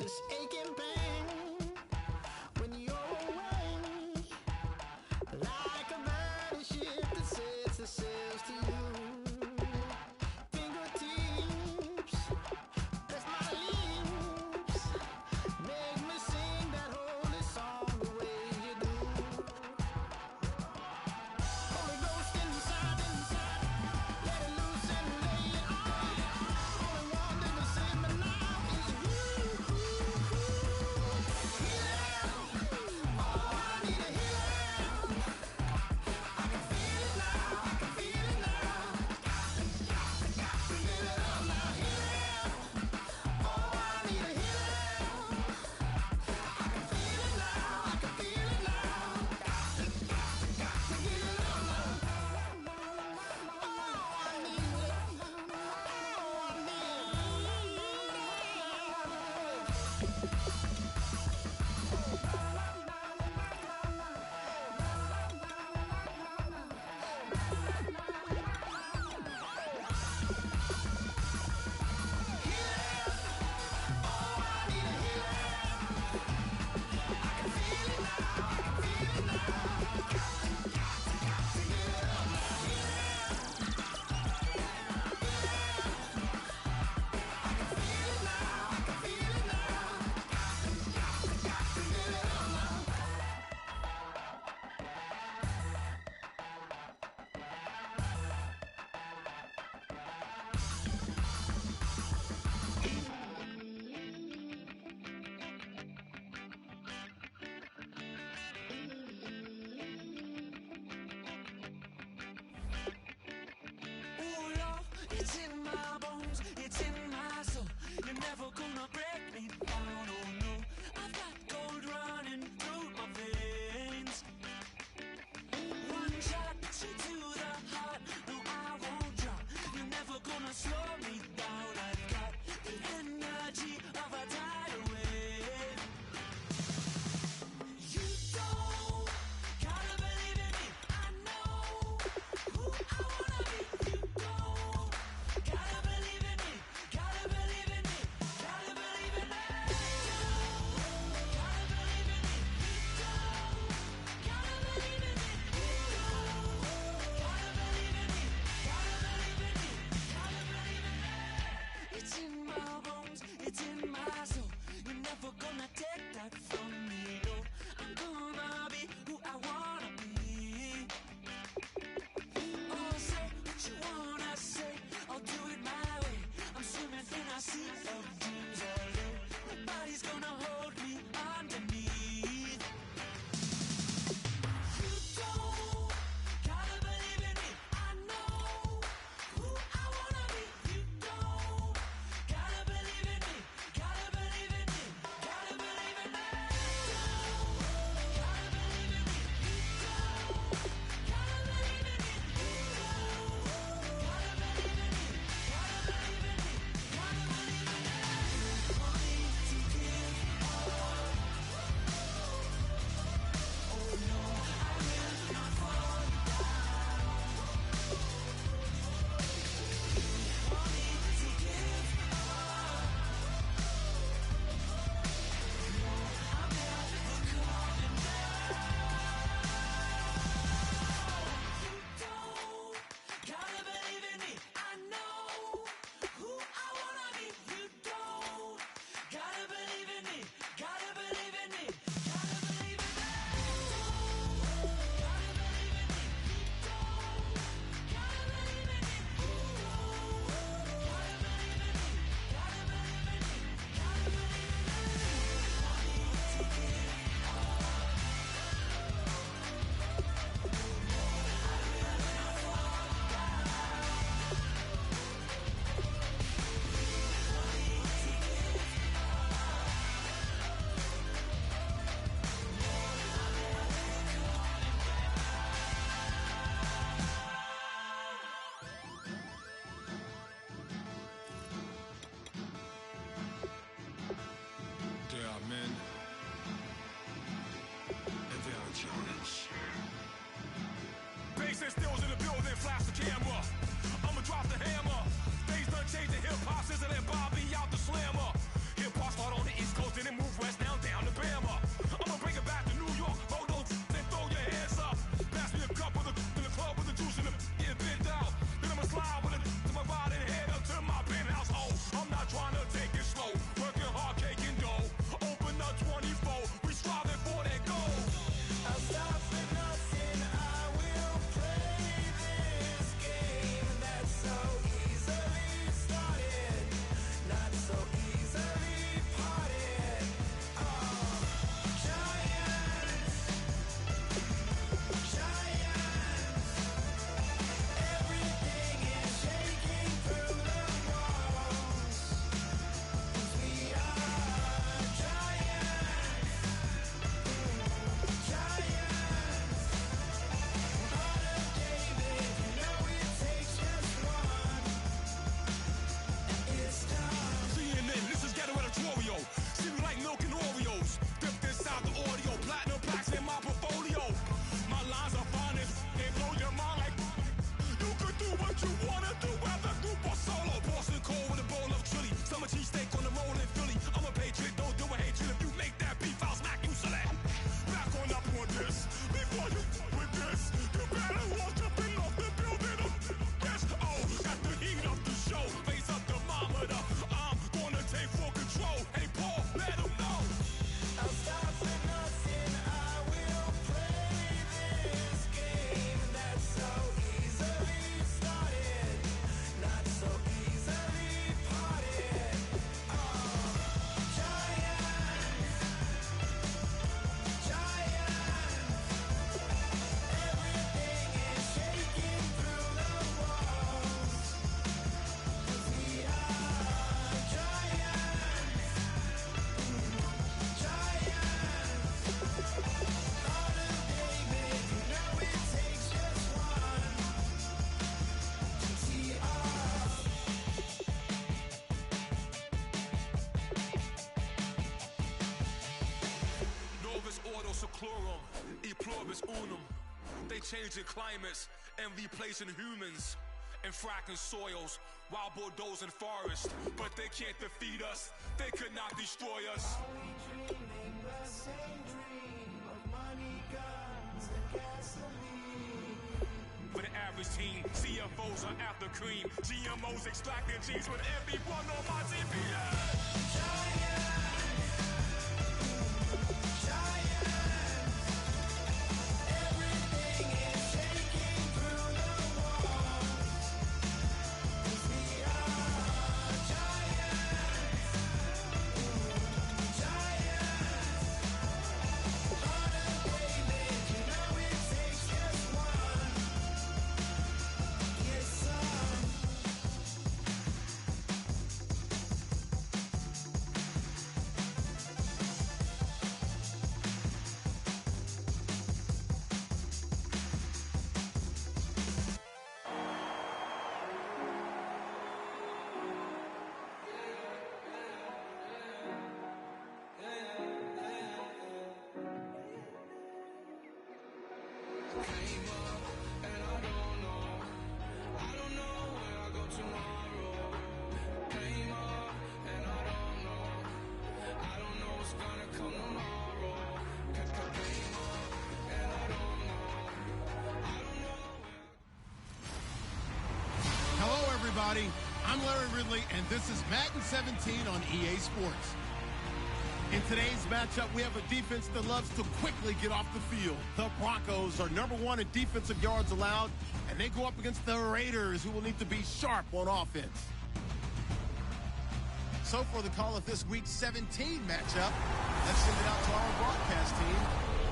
[SPEAKER 1] this aching pain when you're away, like a burning ship that sets the sails to you. Fingertips, press my lips, make me sing that holy song the way you do. Holy Ghost inside, let it loose and lay it on. Only one that can save me now is you. Healing, oh, I need a healing. I can feel it now, I can feel it now. Got to get it up now. Healing, oh, I need a healing. I can feel it now, I can feel it now. Got to get it up now. Oh, I need it.
[SPEAKER 5] Oh Lord, it's in my bones, it's in my soul. You're never gonna break me down, oh no. I've got gold running through my veins. One shot straight to the heart, no I won't drop. You're never gonna slow me down. I've got the energy of a tidal wave. You don't gotta believe in me, I know who I wanna be. You don't gotta believe in me, gotta believe in me, gotta believe in me.
[SPEAKER 6] chlorum, e pluribus unum. They changing climates and replacing humans and fracking soils while bulldozing forests. But they can't defeat us. They could not destroy us.
[SPEAKER 5] Are we dreaming the same dream of money, guns, and gasoline?
[SPEAKER 6] For the average team, CFOs are after cream. GMOs extracting genes with everyone on my TV.
[SPEAKER 7] Hello, everybody. I'm Larry Ridley, and this is Madden 17 on EA Sports. In today's matchup, we have a defense that loves to quickly get off the field. The Broncos are #1 in defensive yards allowed, and they go up against the Raiders, who will need to be sharp on offense. So for the call of this week's 17 matchup, let's send it out to our broadcast team,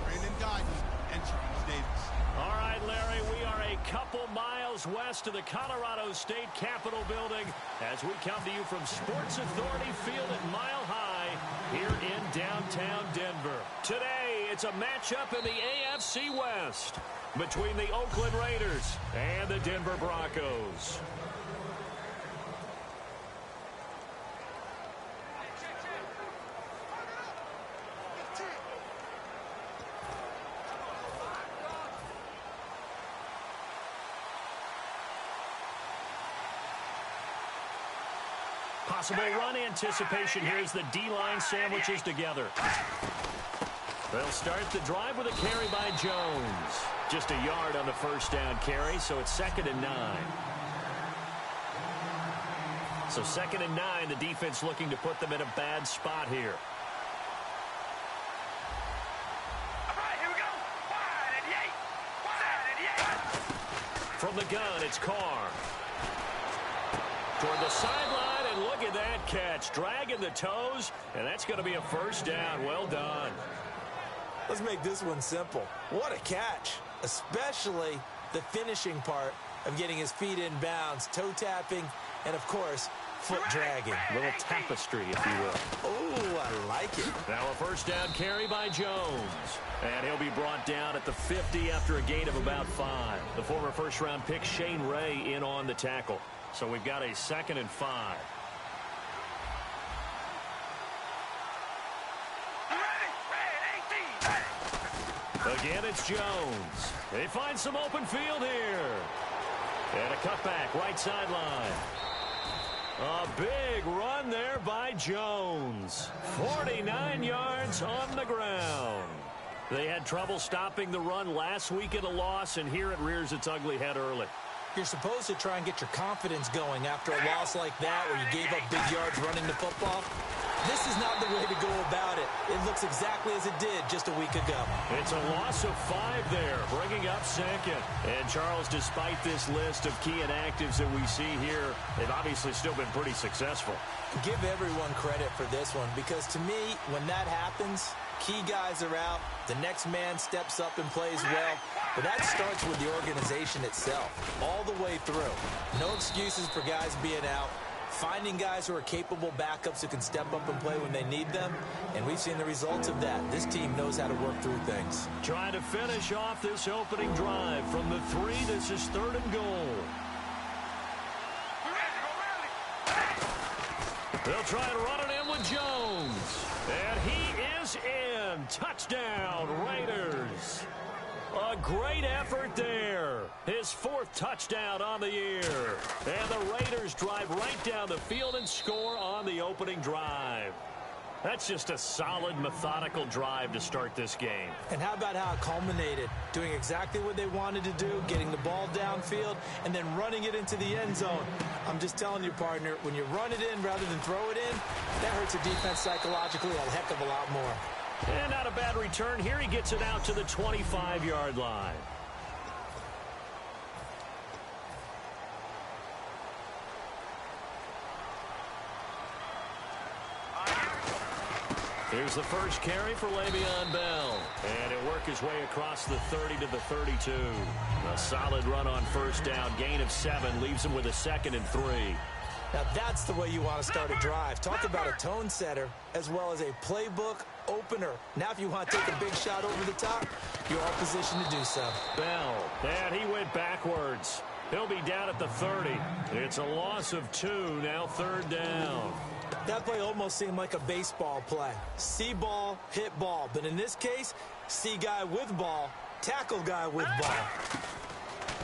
[SPEAKER 7] Brandon Guyton and Charles Davis.
[SPEAKER 2] All right, Larry, we are a couple miles west of the Colorado State Capitol building as we come to you from Sports Authority Field at Mile High here in downtown Denver. Today, it's a matchup in the AFC West between the Oakland Raiders and the Denver Broncos. Possible run anticipation here as the D-line sandwiches together. They'll start the drive with a carry by Jones. Just a yard on the first down carry, so it's 2nd and 9. So 2nd and 9, the defense looking to put them in a bad spot here.
[SPEAKER 8] All right, here we go. Wide and yay. Wide and yay.
[SPEAKER 2] From the gun, it's Carr. Toward the sideline, and look at that catch. Dragging the toes, and that's going to be a first down. Well done.
[SPEAKER 3] Let's make this one simple. What a catch, especially the finishing part of getting his feet in bounds, toe tapping, and, of course, foot dragging.
[SPEAKER 2] A little tapestry, if you will.
[SPEAKER 3] Oh, I like it.
[SPEAKER 2] Now a first down carry by Jones. And he'll be brought down at the 50 after a gain of about 5. The former first-round pick Shane Ray in on the tackle. So we've got a 2nd and 5. Again, it's Jones. They find some open field here. And a cutback, right sideline. A big run there by Jones. 49 yards on the ground. They had trouble stopping the run last week in a loss, and here it rears its ugly head early.
[SPEAKER 3] You're supposed to try and get your confidence going after a loss like that where you gave up big yards running the football. This is not the way to go about it. It looks exactly as it did just a week ago.
[SPEAKER 2] It's a loss of 5 there, bringing up 2nd. And, Charles, despite this list of key inactives that we see here, they've obviously still been pretty successful.
[SPEAKER 3] Give everyone credit for this one because, to me, when that happens, key guys are out, the next man steps up and plays well. But that starts with the organization itself, all the way through. No excuses for guys being out. Finding guys who are capable backups who can step up and play when they need them. And we've seen the results of that. This team knows how to work through things.
[SPEAKER 2] Trying to finish off this opening drive from the 3. This is 3rd and goal. They'll try to run it in with Jones. And he is It's in. Touchdown, Raiders. A great effort there. His 4th touchdown on the year. And the Raiders drive right down the field and score on the opening drive. That's just a solid, methodical drive to start this game.
[SPEAKER 3] And how about how it culminated? Doing exactly what they wanted to do, getting the ball downfield, and then running it into the end zone. I'm just telling you, partner, when you run it in rather than throw it in, that hurts a defense psychologically a heck of a lot more.
[SPEAKER 2] And not a bad return here. He gets it out to the 25-yard line. Here's the first carry for Le'Veon Bell. And he'll work his way across the 30 to the 32. A solid run on first down. Gain of 7 leaves him with a 2nd and 3.
[SPEAKER 3] Now that's the way you want to start a drive. Talk about a tone setter as well as a playbook opener. Now if you want to take a big shot over the top, you're all positioned to do so.
[SPEAKER 2] Bell, and he went backwards. He'll be down at the 30. It's a loss of 2, now 3rd down.
[SPEAKER 3] That play almost seemed like a baseball play. See ball, hit ball. But in this case, see guy with ball, tackle guy with ball.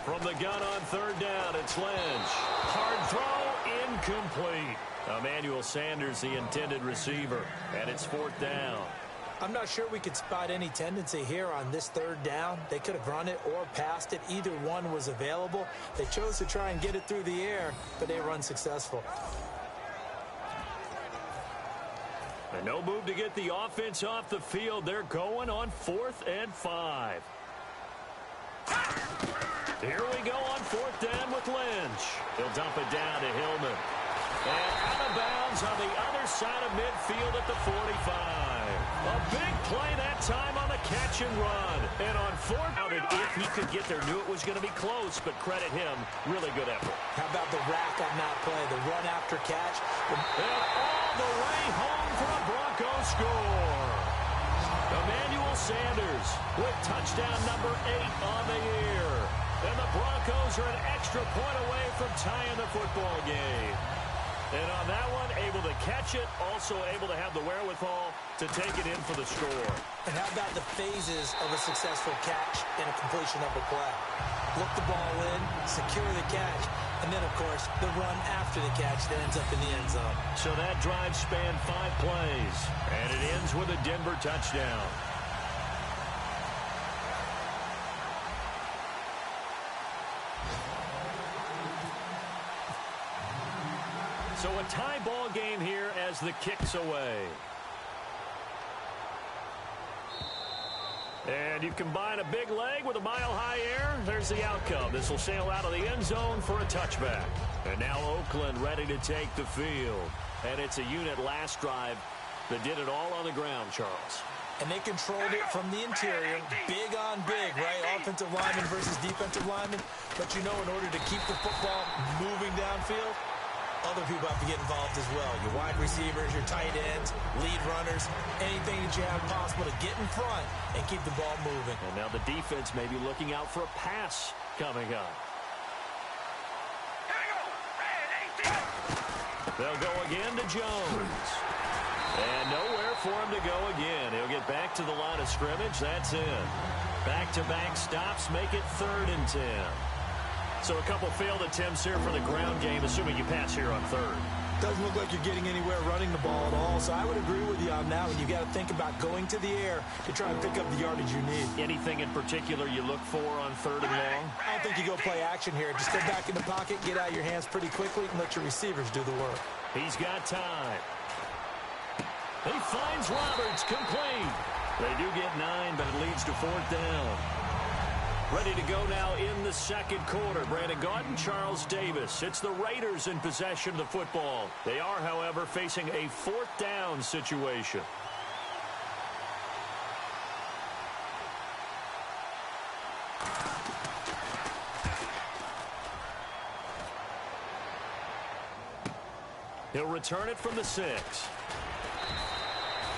[SPEAKER 2] From the gun on 3rd down, it's Lynch. Hard throw, incomplete. Emmanuel Sanders, the intended receiver, and it's 4th down.
[SPEAKER 3] I'm not sure we could spot any tendency here on this 3rd down. They could have run it or passed it. Either one was available. They chose to try and get it through the air, but they were unsuccessful.
[SPEAKER 2] And no move to get the offense off the field. They're going on 4th and 5. Here we go on 4th down with Lynch. He'll dump it down to Hillman. And out of bounds on the other side of midfield at the 45. A big play that time on the catch and run. And on 4th down, if he could get there, knew it was going to be close, but credit him, really good effort.
[SPEAKER 3] How about the rack on that play, the run after catch?
[SPEAKER 2] And all the way home for a Broncos score. Emmanuel Sanders with touchdown number 8 on the year. And the Broncos are an extra point away from tying the football game. And on that one, able to catch it, also able to have the wherewithal to take it in for the score.
[SPEAKER 3] And how about the phases of a successful catch and a completion of a play? Look the ball in, secure the catch, and then, of course, the run after the catch that ends up in the end zone.
[SPEAKER 2] So that drive spanned 5 plays, and it ends with a Denver touchdown. So a tie ball game here as the kick's away. And you combine a big leg with a mile-high air. There's the outcome. This will sail out of the end zone for a touchback. And now Oakland ready to take the field. And it's a unit last drive that did it all on the ground, Charles.
[SPEAKER 3] And they controlled it from the interior, big on big, right? Offensive lineman versus defensive lineman. But you know, in order to keep the football moving downfield, other people have to get involved as well. Your wide receivers, your tight ends, lead runners, anything that you have possible to get in front and keep the ball moving.
[SPEAKER 2] And now the defense may be looking out for a pass coming up.
[SPEAKER 8] Here we go. Red 18.
[SPEAKER 2] They'll go again to Jones. And nowhere for him to go again. He'll get back to the line of scrimmage. That's it. Back-to-back stops make it 3rd and 10. So a couple failed attempts here for the ground game, assuming you pass here on 3rd.
[SPEAKER 3] Doesn't look like you're getting anywhere running the ball at all, so I would agree with you on that one. You've got to think about going to the air to try and pick up the yardage you need.
[SPEAKER 2] Anything in particular you look for on 3rd and long?
[SPEAKER 3] I don't think you go play action here. Just get back in the pocket, get out your hands pretty quickly, and let your receivers do the work.
[SPEAKER 2] He's got time. He finds Roberts, complete. They do get 9, but it leads to 4th down. Ready to go now in the 2nd quarter. Brandon Gaudin, Charles Davis. It's the Raiders in possession of the football. They are, however, facing a 4th down situation. He'll return it from the 6.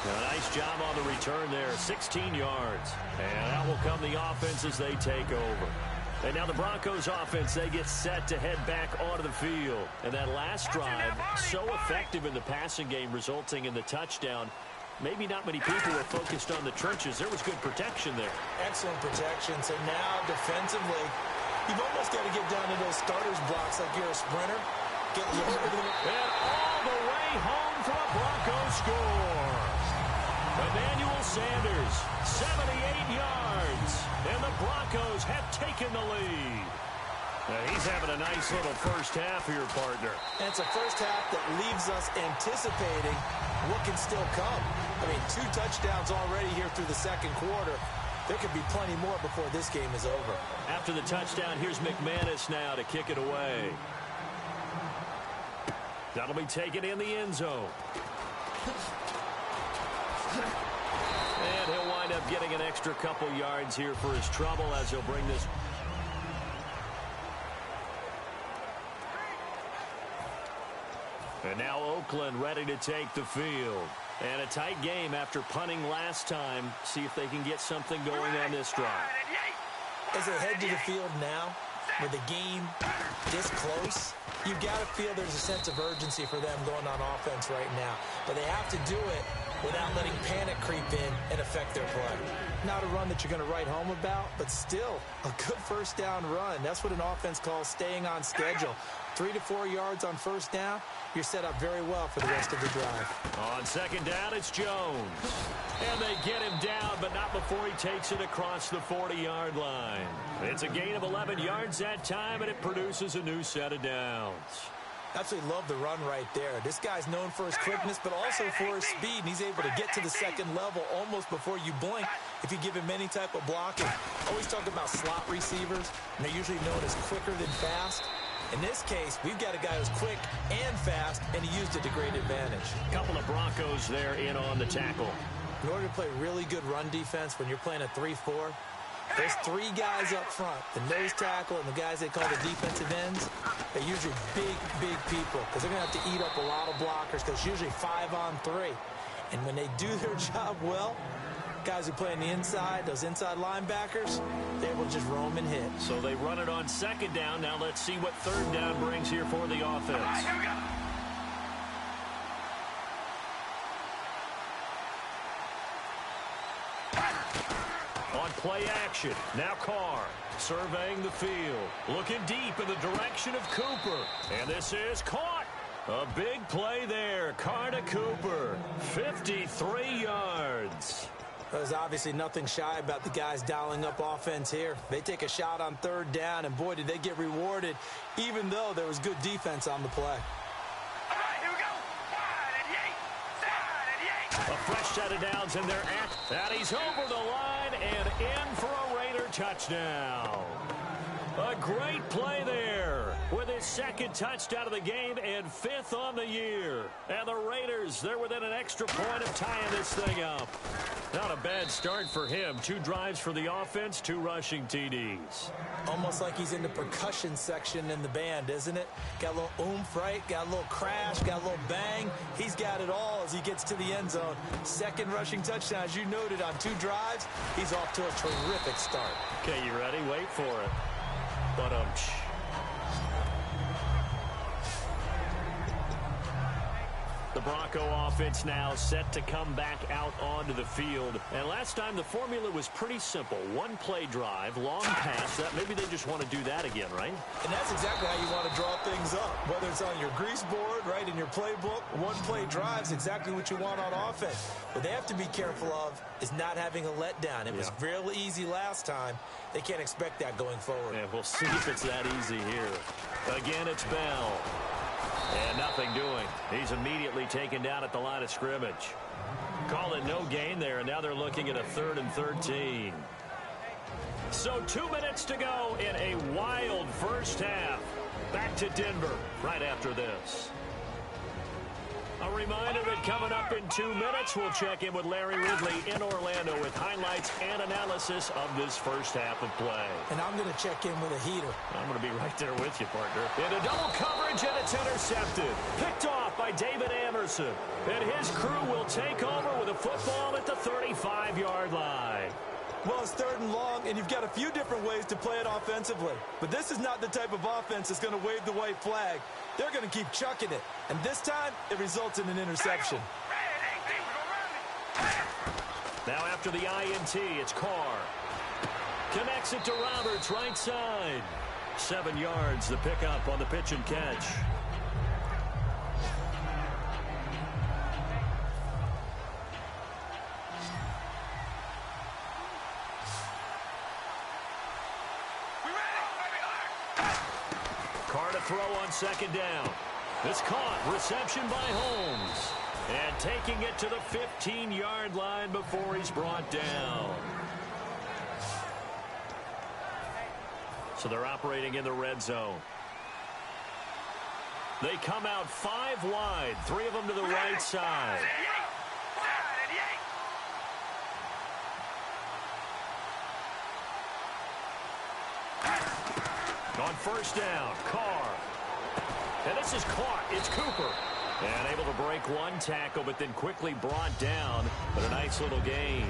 [SPEAKER 2] A nice job on the return there, 16 yards. And out will come the offense as they take over. And now the Broncos offense, they get set to head back onto the field. And that last drive, so effective in the passing game, resulting in the touchdown. maybe not many people were focused on the trenches. There was good protection there.
[SPEAKER 3] Excellent protection. So now defensively, you've almost got to get down to those starters blocks like you're a sprinter. Get lower to the...
[SPEAKER 2] And all the way home for a Broncos score. Emmanuel Sanders, 78 yards, and the Broncos have taken the lead. Now he's having a nice little first half here, partner.
[SPEAKER 3] And it's a first half that leaves us anticipating what can still come. I mean, 2 touchdowns already here through the second quarter. There could be plenty more before this game is over.
[SPEAKER 2] After the touchdown, here's McManus now to kick it away. That'll be taken in the end zone. And he'll wind up getting an extra couple yards here for his trouble as he'll bring this. And now Oakland ready to take the field. And a tight game after punting last time. See if they can get something going on this drive.
[SPEAKER 3] As they head to the field now, with the game this close, you've got to feel there's a sense of urgency for them going on offense right now. But they have to do it without letting panic creep in and affect their play. Not a run that you're going to write home about, but still a good first down run. That's what an offense calls staying on schedule. 3 to 4 yards on first down, you're set up very well for the rest of the drive.
[SPEAKER 2] On second down, it's Jones. And they get him down, but not before he takes it across the 40-yard line. It's a gain of 11 yards that time, and it produces a new set of downs.
[SPEAKER 3] Absolutely love the run right there. This guy's known for his quickness, but also for his speed, and he's able to get to the second level almost before you blink if you give him any type of blocking. Always talk about slot receivers, and they're usually known as quicker than fast. In this case, we've got a guy who's quick and fast, and he used it to great advantage.
[SPEAKER 2] A couple of Broncos there in on the tackle.
[SPEAKER 3] In order to play really good run defense when you're playing a 3-4, there's 3 guys up front, the nose tackle and the guys they call the defensive ends. They're usually big people because they're going to have to eat up a lot of blockers because it's usually 5 on 3. And when they do their job well, guys who play on the inside, those inside linebackers, they will just roam and hit.
[SPEAKER 2] So they run it on second down. Now let's see what third down brings here for the offense.
[SPEAKER 8] All right, here we go.
[SPEAKER 2] On play action, now Carr surveying the field, looking deep in the direction of Cooper. And this is caught. A big play there. Carr to Cooper, 53 yards.
[SPEAKER 3] There's obviously nothing shy about the guys dialing up offense here. They take a shot on third down, and boy, did they get rewarded, even though there was good defense on the play.
[SPEAKER 8] All right, here we go. Wide and yank.
[SPEAKER 2] A fresh set of downs, and they're at. And he's over the line and in for a Raider touchdown. A great play there with his second touchdown of the game and 5th on the year. And the Raiders, they're within an extra point of tying this thing up. Not a bad start for him. 2 drives for the offense, 2 rushing TDs.
[SPEAKER 3] Almost like he's in the percussion section in the band, isn't it? Got a little oomph, right? Got a little crash, got a little bang. He's got it all as he gets to the end zone. Second rushing touchdown, as you noted, on 2 drives. He's off to a terrific start.
[SPEAKER 2] Okay, you ready? Wait for it. But the Bronco offense now set to come back out onto the field. And last time the formula was pretty simple. 1 play drive, long pass. Maybe they just want to do that again, right?
[SPEAKER 3] And that's exactly how you want to draw things up. Whether it's on your grease board, right, in your playbook, 1 play drive is exactly what you want on offense. What they have to be careful of is not having a letdown. It was real easy last time. They can't expect that going forward.
[SPEAKER 2] Yeah, we'll see if it's that easy here. Again, it's Bell. And nothing doing. He's immediately taken down at the line of scrimmage. Call it no gain there, and now they're looking at a 3rd and 13. So 2 minutes to go in a wild first half. Back to Denver right after this. A reminder that coming up in 2 minutes, we'll check in with Larry Ridley in Orlando with highlights and analysis of this first half of play.
[SPEAKER 3] And I'm going to check in with a heater.
[SPEAKER 2] I'm going to be right there with you, partner. In a double coverage, and it's intercepted. Picked off by David Amerson. And his crew will take over with a football at the 35-yard line.
[SPEAKER 3] Well, it's 3rd and long, and you've got a few different ways to play it offensively. But this is not the type of offense that's going to wave the white flag. They're going to keep chucking it. And this time, it results in an interception.
[SPEAKER 2] Now after the INT, it's Carr. Connects it to Roberts, right side. 7 yards, the pickup on the pitch and catch. Carr to throw on second down. It's caught. Reception by Holmes. And taking it to the 15-yard line before he's brought down. So they're operating in the red zone. They come out 5 wide. 3 of them to the right side. On first down, Carr. And this is caught. It's Cooper. And able to break one tackle, but then quickly brought down. But a nice little gain.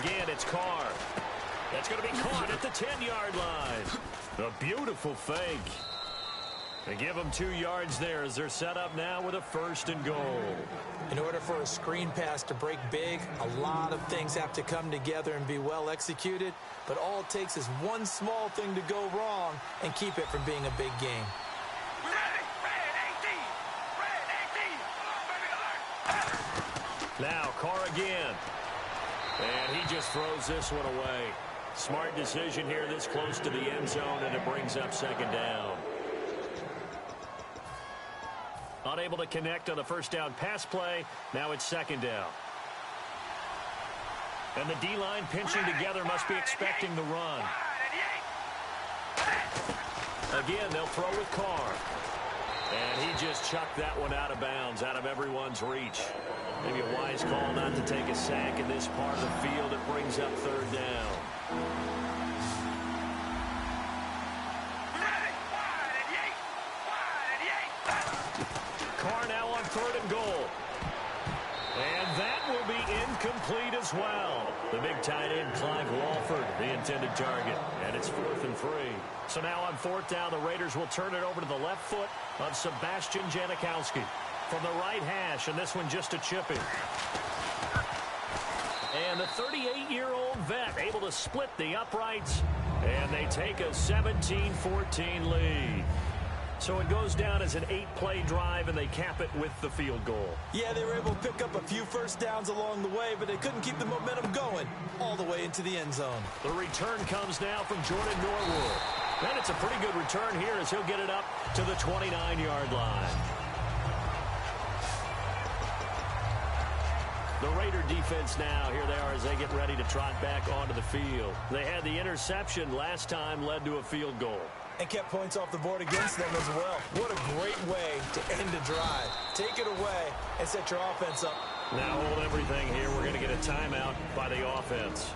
[SPEAKER 2] Again, it's Carr. That's going to be caught at the 10-yard line. A beautiful fake. They give them 2 yards there as they're set up now with a 1st and goal.
[SPEAKER 3] In order for a screen pass to break big, a lot of things have to come together and be well executed. But all it takes is one small thing to go wrong and keep it from being a big game.
[SPEAKER 2] Now Carr again. And he just throws this one away. Smart decision here this close to the end zone, and it brings up second down. Unable to connect on the first down pass play. Now it's second down. And the D-line pinching together must be expecting the run. Again, they'll throw with Carr. And he just chucked that one out of bounds, out of everyone's reach. Maybe a wise call not to take a sack in this part of the field. It brings up third down. Carr now on 3rd and goal. And that will be incomplete as well. The big tight end, Clive Walford, the intended target. And it's 4th and 3. So now on 4th down, the Raiders will turn it over to the left foot of Sebastian Janikowski. From the right hash, and this one just a chip in. And the 38-year-old vet able to split the uprights, and they take a 17-14 lead. So it goes down as an 8-play drive, and they cap it with the field goal.
[SPEAKER 3] Yeah, they were able to pick up a few first downs along the way, but they couldn't keep the momentum going all the way into the end zone.
[SPEAKER 2] The return comes now from Jordan Norwood. And it's a pretty good return here as he'll get it up to the 29-yard line. The Raider defense now, here they are as they get ready to trot back onto the field. They had the interception last time, led to a field goal.
[SPEAKER 3] And kept points off the board against them as well. What a great way to end a drive. Take it away and set your offense up.
[SPEAKER 2] Now hold everything here. We're going to get a timeout by the offense.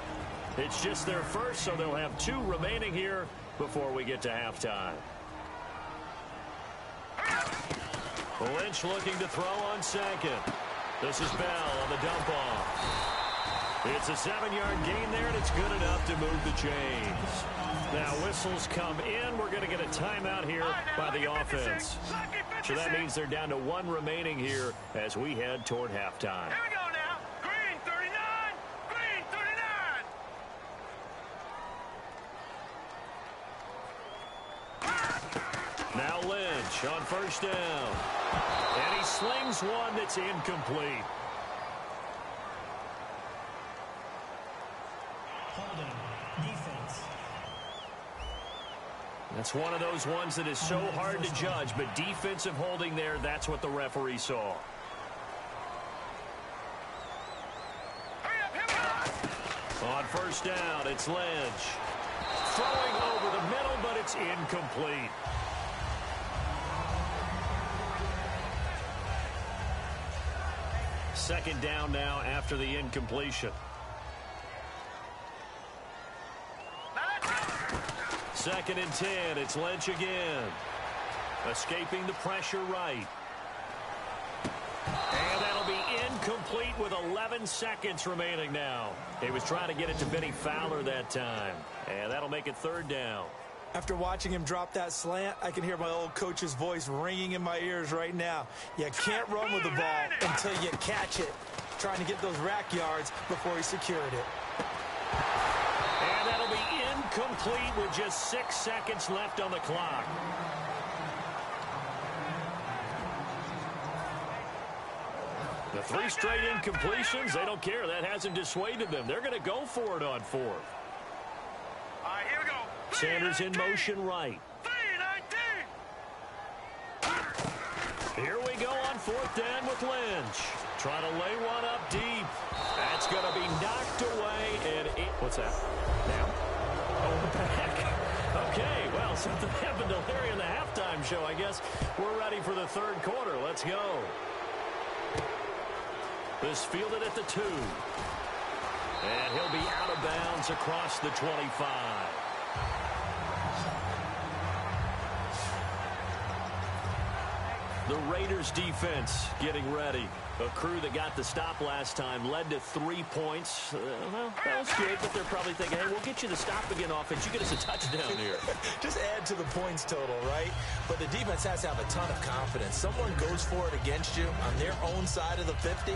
[SPEAKER 2] It's just their first, so they'll have 2 remaining here before we get to halftime. Lynch looking to throw on second. This is Bell on the dump off. It's a 7-yard gain there, and it's good enough to move the chains. Now whistles come in. We're going to get a timeout here by the offense. So that means they're down to 1 remaining here as we head toward halftime.
[SPEAKER 8] Here we go now. Green 39. Green 39.
[SPEAKER 2] Now Lynch on first down. And he slings one that's incomplete.
[SPEAKER 9] Holding. Defense.
[SPEAKER 2] That's one of those ones that is so hard to judge, but defensive holding there, that's what the referee saw. On first down, it's Lynch. Throwing over the middle, but it's incomplete. Second down now after the incompletion. Second and 10, it's Lynch again. Escaping the pressure right. And that'll be incomplete incomplete with 11 seconds remaining now. He was trying to get it to Benny Fowler that time. And that'll make it third down.
[SPEAKER 3] After watching him drop that slant, I can hear my old coach's voice ringing in my ears right now. You can't run with the ball until you catch it. Trying to get those rack yards before he secured it.
[SPEAKER 2] And that'll be incomplete with just 6 seconds left on the clock. The 3 straight incompletions, they don't care. That hasn't dissuaded them. They're going to go for it on 4th.
[SPEAKER 8] All right, here we go.
[SPEAKER 2] Sanders in motion right.
[SPEAKER 8] 3-19.
[SPEAKER 2] Here we go on 4th down with Lynch. Trying to lay one up deep. That's going to be knocked away. And what's that? Now? Oh, what the heck? Okay, well, something happened to Larry in the halftime show, I guess. We're ready for the third quarter. Let's go. This fielded at the 2. And he'll be out of bounds across the 25. The Raiders defense getting ready. A crew that got the stop last time led to 3 points. Well, that was good, but they're probably thinking, hey, we'll get you the stop again offense. You get us a touchdown here.
[SPEAKER 3] Just add to the points total, right? But the defense has to have a ton of confidence. Someone goes for it against you on their own side of the 50.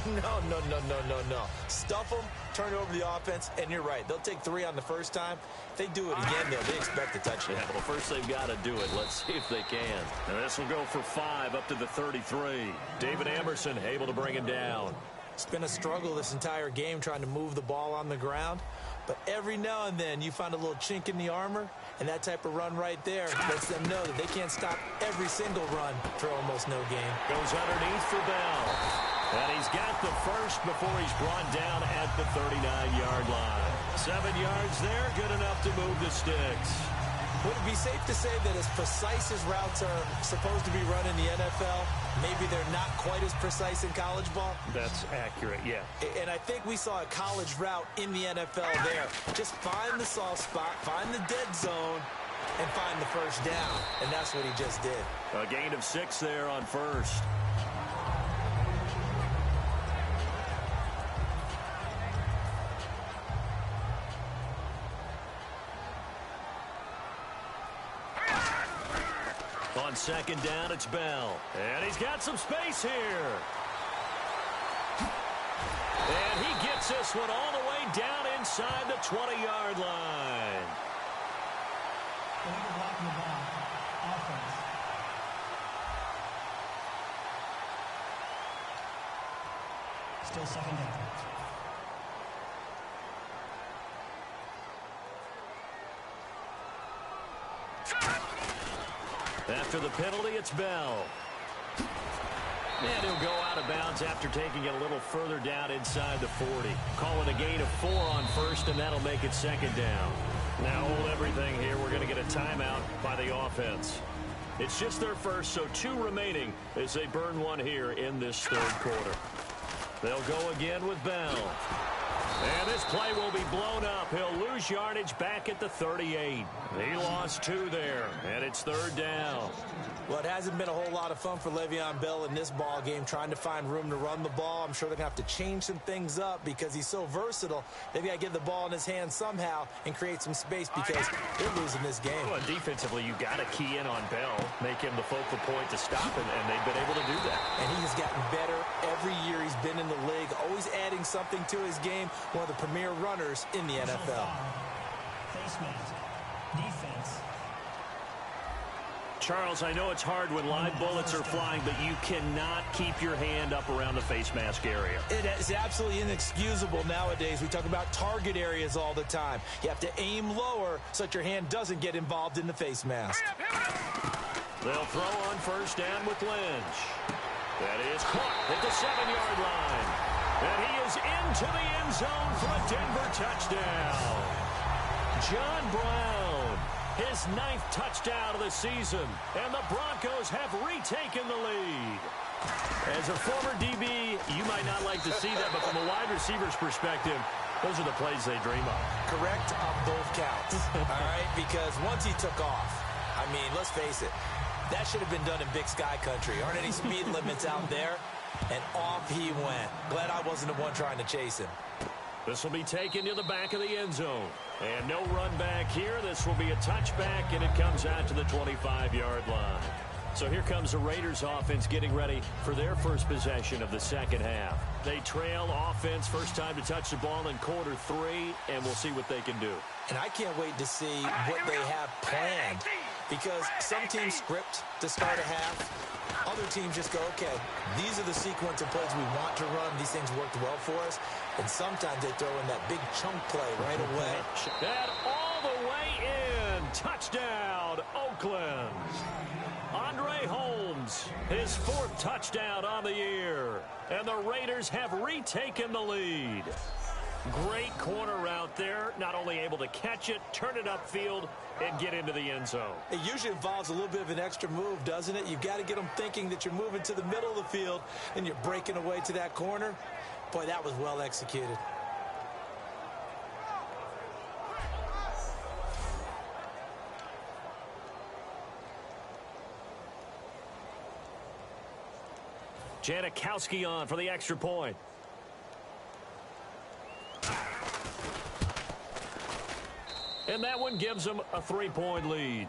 [SPEAKER 3] No. Stuff them, turn over the offense, and you're right. They'll take 3 on the first time. If they do it again, they expect a touchdown.
[SPEAKER 2] Yeah, well, first they've got to do it. Let's see if they can. And this will go for 5 up to the 33. David Amerson able to bring him down.
[SPEAKER 3] It's been a struggle this entire game trying to move the ball on the ground. But every now and then you find a little chink in the armor, and that type of run right there lets them know that they can't stop every single run for almost no gain.
[SPEAKER 2] Goes underneath for Bell. And he's got the first before he's brought down at the 39-yard line. 7 yards there, good enough to move the sticks.
[SPEAKER 3] Would it be safe to say that as precise as routes are supposed to be run in the NFL, maybe they're not quite as precise in college ball?
[SPEAKER 2] That's accurate, yeah.
[SPEAKER 3] And I think we saw a college route in the NFL there. Just find the soft spot, find the dead zone, and find the first down. And that's what he just did.
[SPEAKER 2] A gain of 6 there on first. On second down, it's Bell. And he's got some space here. And he gets this one all the way down inside the 20-yard line.
[SPEAKER 9] Illegal blocking the ball. Offense. Still second down.
[SPEAKER 2] After the penalty, it's Bell. And he'll go out of bounds after taking it a little further down inside the 40. Call it a gain of 4 on first, and that'll make it second down. Now hold everything here. We're going to get a timeout by the offense. It's just their first, so 2 remaining as they burn 1 here in this third quarter. They'll go again with Bell. And this play will be blown up. He'll lose yardage back at the 38. He lost 2 there, and it's third down.
[SPEAKER 3] Well, it hasn't been a whole lot of fun for Le'Veon Bell in this ball game, trying to find room to run the ball. I'm sure they're going to have to change some things up because he's so versatile. They've got to get the ball in his hands somehow and create some space because they're losing this game.
[SPEAKER 2] Well, defensively, you got to key in on Bell, make him the focal point to stop him, and they've been able to do that.
[SPEAKER 3] And he has gotten better every year he's been in the league, always adding something to his game. One of the premier runners in the NFL.
[SPEAKER 9] Face mask. Defense.
[SPEAKER 2] Charles, I know it's hard when live bullets are flying, but you cannot keep your hand up around the face mask area.
[SPEAKER 3] It is absolutely inexcusable nowadays. We talk about target areas all the time. You have to aim lower so that your hand doesn't get involved in the face mask.
[SPEAKER 2] They'll throw on first down with Lynch. That is caught at the 7-yard line. And he is into the end zone for a Denver touchdown. John Brown, his 9th touchdown of the season, and the Broncos have retaken the lead. As a former DB, you might not like to see that, but from a wide receiver's perspective, those are the plays they dream of.
[SPEAKER 3] Correct on both counts, all right? Because once he took off, I mean, let's face it, that should have been done in Big Sky country. Aren't any speed limits out there? And off he went. Glad I wasn't the one trying to chase him.
[SPEAKER 2] This will be taken to the back of the end zone. And no run back here. This will be a touchback, and it comes out to the 25-yard line. So here comes the Raiders offense getting ready for their first possession of the second half. They trail offense, first time to touch the ball in quarter 3, and we'll see what they can do.
[SPEAKER 3] And I can't wait to see what they have planned, because some teams script to start a half. Other teams just go, okay, these are the sequence of plays we want to run. These things worked well for us. And sometimes they throw in that big chunk play right away.
[SPEAKER 2] And all the way in. Touchdown, Oakland. Andre Holmes, his 4th touchdown on the year. And the Raiders have retaken the lead. Great corner route there. Not only able to catch it, turn it upfield, and get into the end zone.
[SPEAKER 3] It usually involves a little bit of an extra move, doesn't it? You've got to get them thinking that you're moving to the middle of the field and you're breaking away to that corner. Boy, that was well executed.
[SPEAKER 2] Janikowski on for the extra point. And that one gives them a 3-point lead.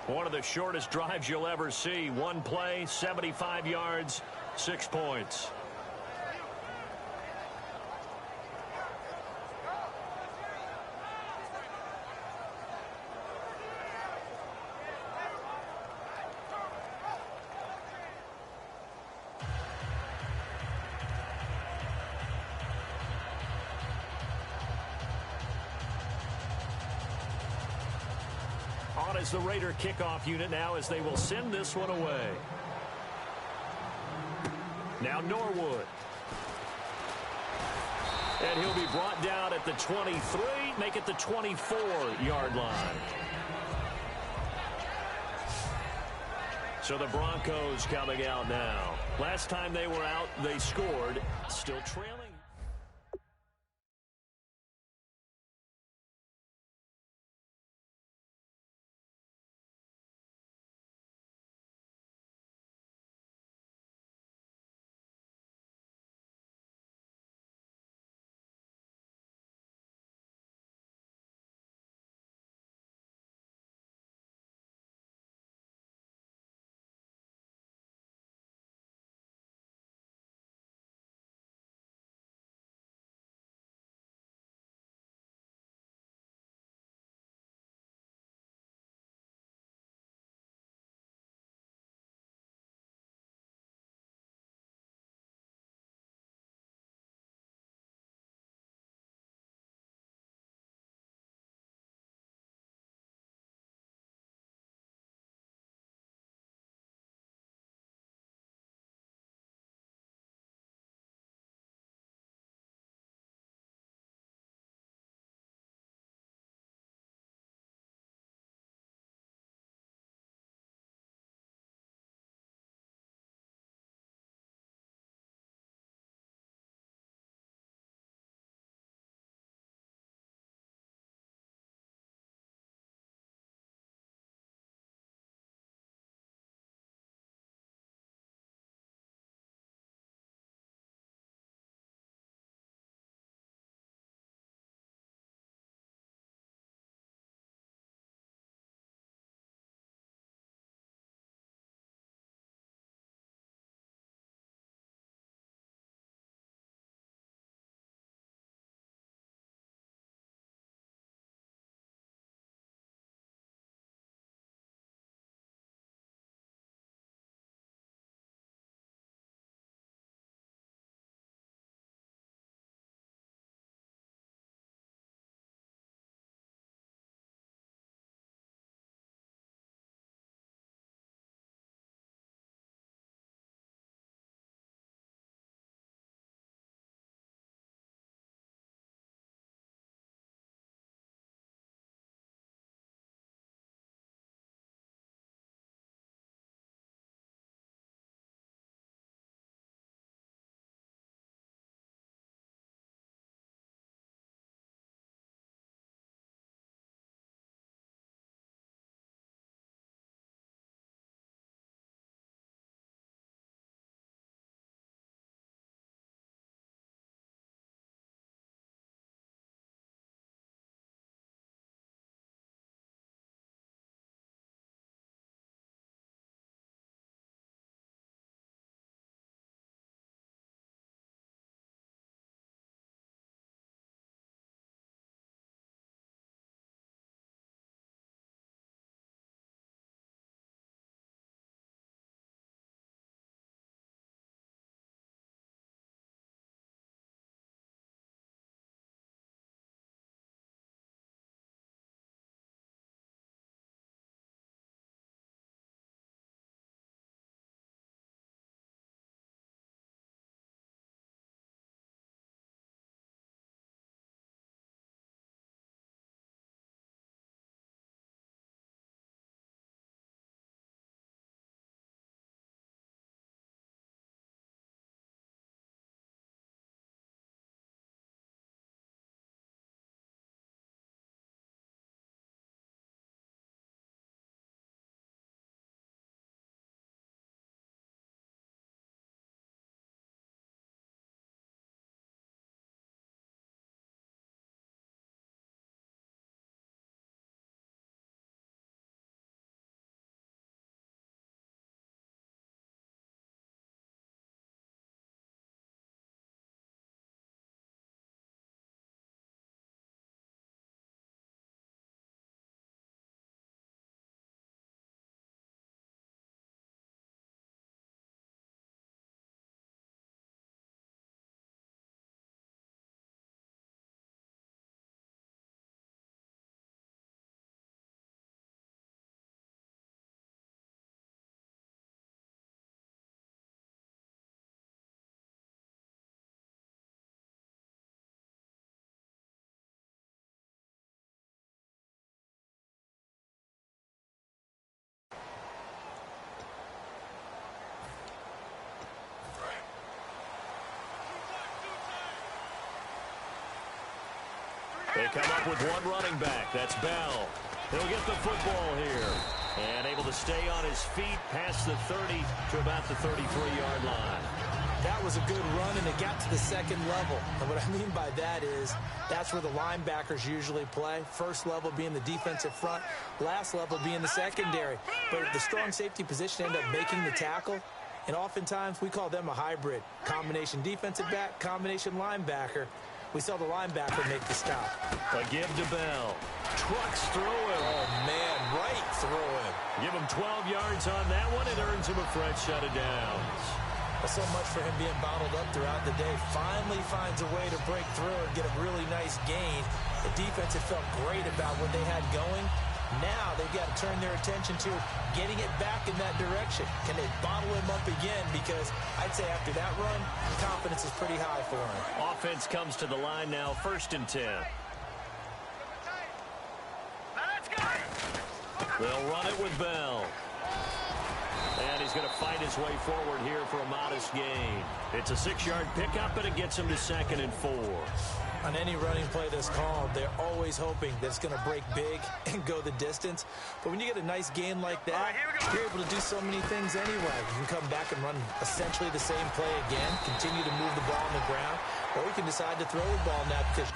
[SPEAKER 2] One of the shortest drives you'll ever see. One play, 75 yards, 6 points. On is the Raider kickoff unit now as they will send this one away. Now Norwood. And he'll be brought down at the 23, make it the 24-yard line. So the Broncos coming out now. Last time they were out, they scored, still trailing. They come up with one running back. That's Bell. He'll get the football here. And able to stay on his feet past the 30 to about the 33-yard line.
[SPEAKER 3] That was a good run, and it got to the second level. And what I mean by that is that's where the linebackers usually play. First level being the defensive front, last level being the secondary. But the strong safety position ended up making the tackle, and oftentimes we call them a hybrid. Combination defensive back, combination linebacker. We saw the linebacker make the stop.
[SPEAKER 2] A give to Bell. Trucks through him.
[SPEAKER 3] Oh, man, right through him.
[SPEAKER 2] Give him 12 yards on that one. It earns him a fresh set of downs.
[SPEAKER 3] Well, so much for him being bottled up throughout the day. Finally finds a way to break through and get a really nice gain. The defense had felt great about what they had going. Now they've got to turn their attention to getting it back in that direction. Can they bottle him up again? Because I'd say after that run, confidence is pretty high for him.
[SPEAKER 2] Offense comes to the line now, 1st and 10. They'll run it with Bell. And he's going to fight his way forward here for a modest gain. It's a 6-yard pickup, and it gets him to 2nd and 4.
[SPEAKER 3] On any running play that's called, they're always hoping that it's going to break big and go the distance. But when you get a nice gain like that, you're able to do so many things anyway. You can come back and run essentially the same play again, continue to move the ball on the ground, or you can decide to throw the ball now because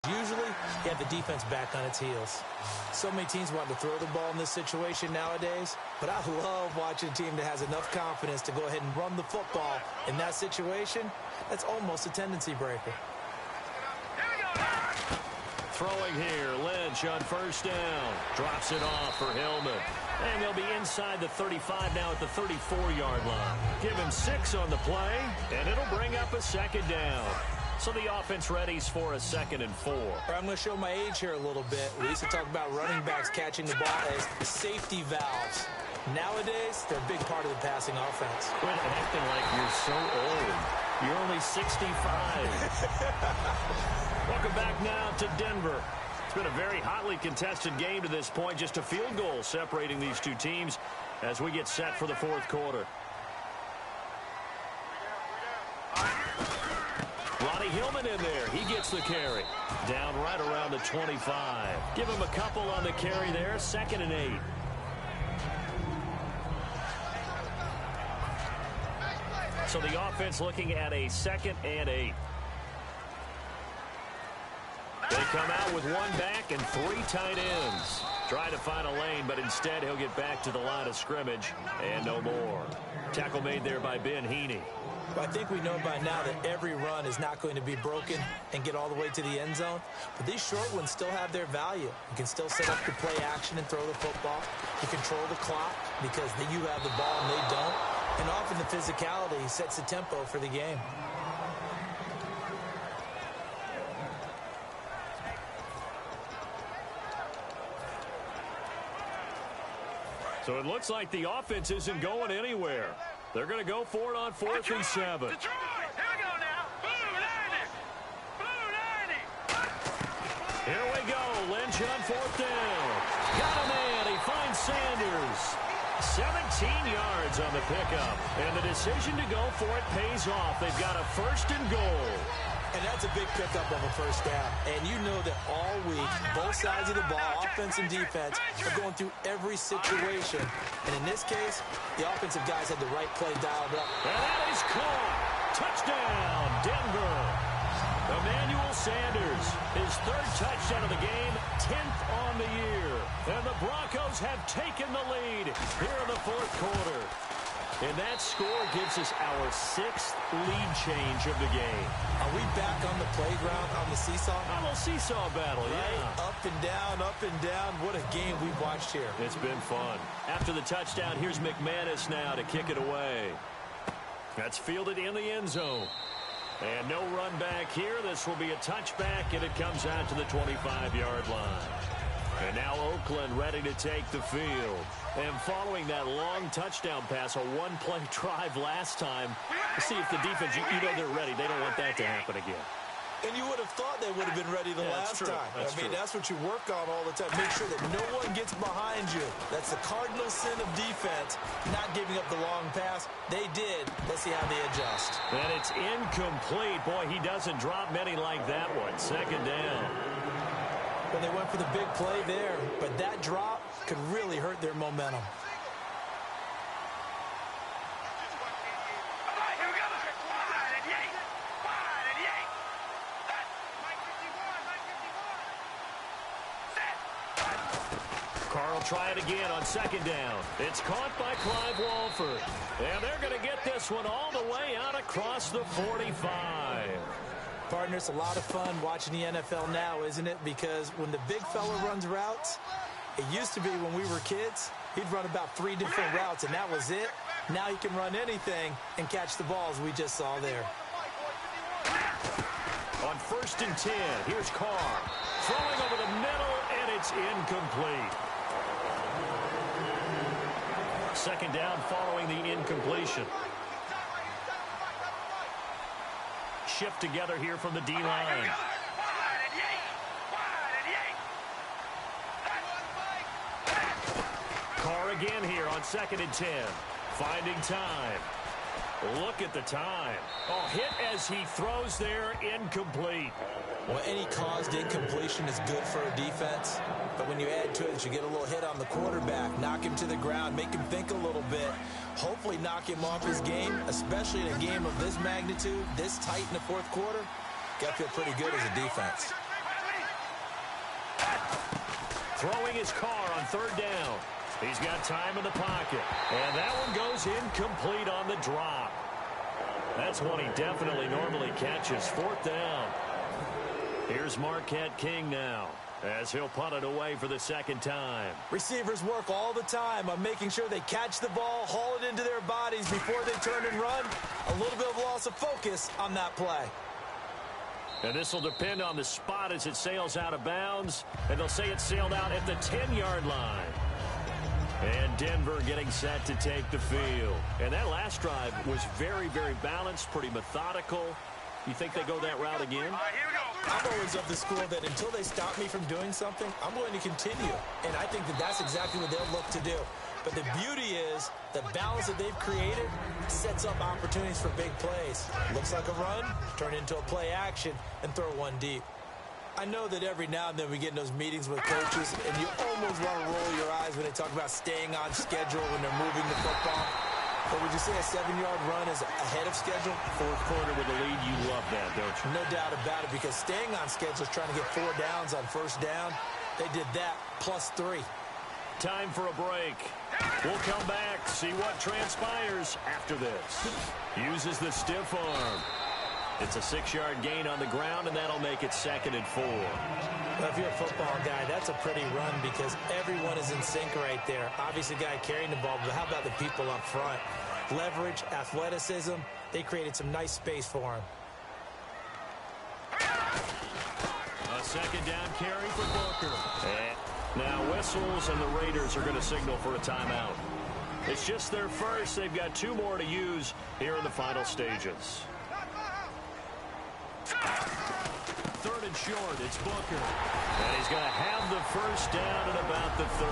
[SPEAKER 3] usually you have the defense back on its heels. So many teams want to throw the ball in this situation nowadays, but I love watching a team that has enough confidence to go ahead and run the football in that situation. That's almost a tendency breaker.
[SPEAKER 8] Here we go.
[SPEAKER 2] Throwing here, Lynch on first down. Drops it off for Hillman. And they'll be inside the 35 now at the 34-yard line. Give him 6 on the play, and it'll bring up a second down. So the offense readies for a 2nd and 4.
[SPEAKER 3] I'm going to show my age here a little bit. We used to talk about running backs catching the ball as safety valves. Nowadays, they're a big part of the passing offense.
[SPEAKER 2] Quit acting like you're so old. You're only 65. Welcome back now to Denver. It's been a very hotly contested game to this point. Just a field goal separating these two teams as we get set for the 4th quarter. Ronnie Hillman in there. He gets the carry. Down right around the 25. Give him a couple on the carry there. 2nd and 8. So the offense looking at a 2nd and 8. They come out with 1 back and 3 tight ends. Try to find a lane, but instead he'll get back to the line of scrimmage and no more. Tackle made there by Ben Heaney.
[SPEAKER 3] I think we know by now that every run is not going to be broken and get all the way to the end zone. But these short ones still have their value. You can still set up your play action and throw the football. You control the clock because you have the ball and they don't. And often the physicality sets the tempo for the game.
[SPEAKER 2] So it looks like the offense isn't going anywhere. They're going to go for it on 4th and 7.
[SPEAKER 8] Detroit! Here we go now. Blue 90. Blue 90.
[SPEAKER 2] Here we go. Lynch on 4th down. Got a man. He finds Sanders. 17 yards on the pickup. And the decision to go for it pays off. They've got a 1st and goal.
[SPEAKER 3] And that's a big pickup of a 1st down. And you know that all week, both sides of the ball, offense and defense, are going through every situation. And in this case, the offensive guys had the right play dialed up.
[SPEAKER 2] And that is caught. Touchdown, Denver. Emmanuel Sanders, his 3rd touchdown of the game, 10th on the year. And the Broncos have taken the lead here in the 4th quarter. And that score gives us our 6th lead change of the game.
[SPEAKER 3] Are we back on the playground on the seesaw?
[SPEAKER 2] A little seesaw battle, yeah.
[SPEAKER 3] Up and down, up and down. What a game we've watched here.
[SPEAKER 2] It's been fun. After the touchdown, here's McManus now to kick it away. That's fielded in the end zone. And no run back here. This will be a touchback, and it comes out to the 25-yard line. And now Oakland ready to take the field. And following that long touchdown pass, a 1-play drive last time, let's see if the defense, you know they're ready. They don't want that to happen again.
[SPEAKER 3] And you would have thought they would have been ready the last time. That's what you work on all the time. Make sure that no one gets behind you. That's the cardinal sin of defense, not giving up the long pass. They did. Let's see how they adjust.
[SPEAKER 2] And it's incomplete. Boy, he doesn't drop many like that one. 2nd down.
[SPEAKER 3] Well, they went for the big play there, but that drop could really hurt their momentum.
[SPEAKER 8] All right, here we go. Wide and Yates. Wide and Yates. Mike 51. Set.
[SPEAKER 2] Carl try it again on 2nd down. It's caught by Clive Walford. And they're going to get this one all the way out across the 45.
[SPEAKER 3] Partner, it's a lot of fun watching the NFL now, isn't it? Because when the big fella runs routes, it used to be when we were kids, he'd run about 3 different routes, and that was it. Now he can run anything and catch the balls we just saw there.
[SPEAKER 2] On 1st and 10, here's Carr. Throwing over the middle, and it's incomplete. 2nd down following the incompletion. Shift together here from the D-line. Carr again here on 2nd and 10. Finding time. Look at the time. Oh, hit as he throws there, incomplete.
[SPEAKER 3] Well, any caused incompletion is good for a defense. But when you add to it, you get a little hit on the quarterback, knock him to the ground, make him think a little bit, hopefully knock him off his game, especially in a game of this magnitude, this tight in the 4th quarter. Got to feel pretty good as a defense.
[SPEAKER 2] Throwing his Carr on 3rd down. He's got time in the pocket. And that one goes incomplete on the drop. That's one he definitely normally catches. 4th down. Here's Marquette King now, as he'll punt it away for the second time.
[SPEAKER 3] Receivers work all the time on making sure they catch the ball, haul it into their bodies before they turn and run. A little bit of loss of focus on that play.
[SPEAKER 2] And this will depend on the spot as it sails out of bounds. And they'll say it sailed out at the 10-yard line. And Denver getting set to take the field. And that last drive was very, very balanced, pretty methodical. You think they go that route again?
[SPEAKER 3] I'm always of the school that until they stop me from doing something, I'm going to continue. And I think that that's exactly what they'll look to do. But the beauty is the balance that they've created sets up opportunities for big plays. Looks like a run, turn into a play action, and throw one deep. I know that every now and then we get in those meetings with coaches, and you almost want to roll your eyes when they talk about staying on schedule when they're moving the football. But would you say a 7-yard run is ahead of schedule?
[SPEAKER 2] Fourth quarter with the lead, you love that, don't you?
[SPEAKER 3] No doubt about it, because staying on schedule is trying to get 4 downs on first down. They did that plus 3.
[SPEAKER 2] Time for a break. We'll come back, see what transpires after this. Uses the stiff arm. It's a 6-yard gain on the ground, and that'll make it 2nd and 4.
[SPEAKER 3] Well, if you're a football guy, that's a pretty run because everyone is in sync right there. Obviously, the guy carrying the ball, but how about the people up front? Leverage, athleticism, they created some nice space for him.
[SPEAKER 2] A 2nd down carry for Booker. And now whistles, and the Raiders are going to signal for a timeout. It's just their first. They've got 2 more to use here in the final stages. 3rd and short, it's Booker. And he's going to have the first down at about the 38.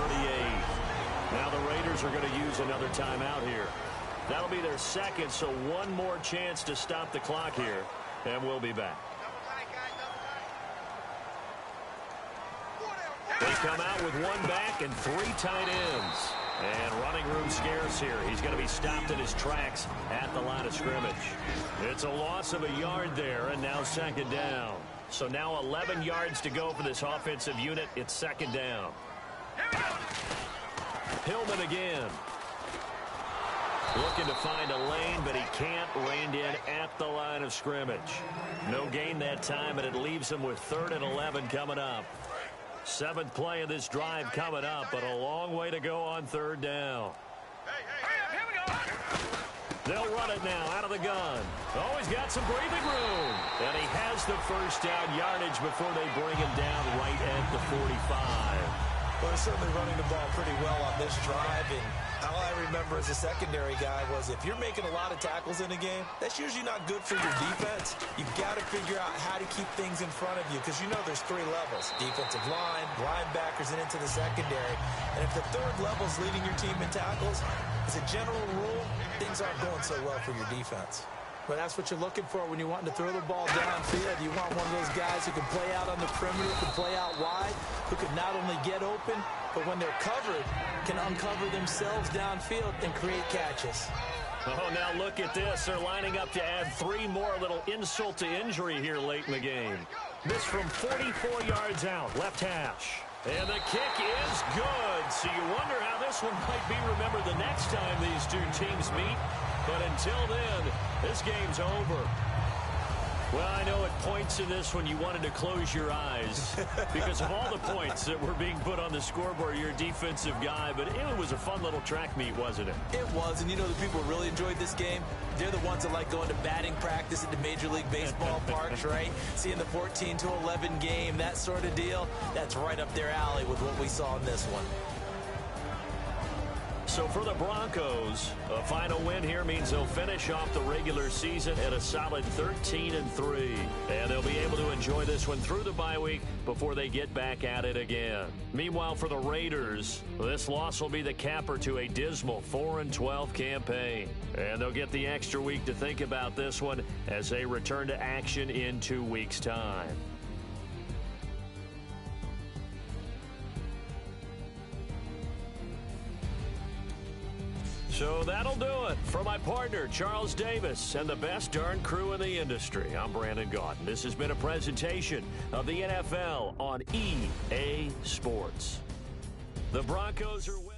[SPEAKER 2] Now the Raiders are going to use another timeout here. That'll be their second, so one more chance to stop the clock here, and we'll be back. They come out with 1 back and 3 tight ends. And running room scarce here. He's going to be stopped in his tracks at the line of scrimmage. It's a loss of a yard there, and now 2nd down. So now 11 yards to go for this offensive unit. It's 2nd down. Hillman again. Looking to find a lane, but he can't. Reined in at the line of scrimmage. No gain that time, and it leaves him with 3rd and 11 coming up. 7th play of this drive coming up, but a long way to go on 3rd down.
[SPEAKER 8] Here we go.
[SPEAKER 2] They'll run it now out of the gun. Oh, he's got some breathing room. And he has the first down yardage before they bring him down right at the 45.
[SPEAKER 3] Well, they're certainly running the ball pretty well on this drive, and all I remember as a secondary guy was if you're making a lot of tackles in a game, that's usually not good for your defense. You've got to figure out how to keep things in front of you because you know there's 3 levels, defensive line, linebackers, and into the secondary. And if the 3rd level is leading your team in tackles, as a general rule, things aren't going so well for your defense. But that's what you're looking for when you're wanting to throw the ball downfield. You want one of those guys who can play out on the perimeter, can play out wide, who can not only get open, but when they're covered, can uncover themselves downfield and create catches.
[SPEAKER 2] Oh, now look at this. They're lining up to add 3 more, little insult to injury here late in the game. This from 44 yards out, left hash. And the kick is good. So you wonder how this one might be remembered the next time these 2 teams meet. But until then, this game's over. Well, I know at points in this one you wanted to close your eyes because of all the points that were being put on the scoreboard. You're a defensive guy, but it was a fun little track meet, wasn't it?
[SPEAKER 3] It was, and you know the people who really enjoyed this game? They're the ones that like going to batting practice at the Major League Baseball parks, right? Seeing the 14-11 game, that sort of deal. That's right up their alley with what we saw in this one.
[SPEAKER 2] So for the Broncos, a final win here means they'll finish off the regular season at a solid 13-3. And they'll be able to enjoy this one through the bye week before they get back at it again. Meanwhile, for the Raiders, this loss will be the capper to a dismal 4-12 campaign. And they'll get the extra week to think about this one as they return to action in 2 weeks' time. So that'll do it. For my partner, Charles Davis, and the best darn crew in the industry, I'm Brandon Gaudin. This has been a presentation of the NFL on EA Sports. The Broncos are winning.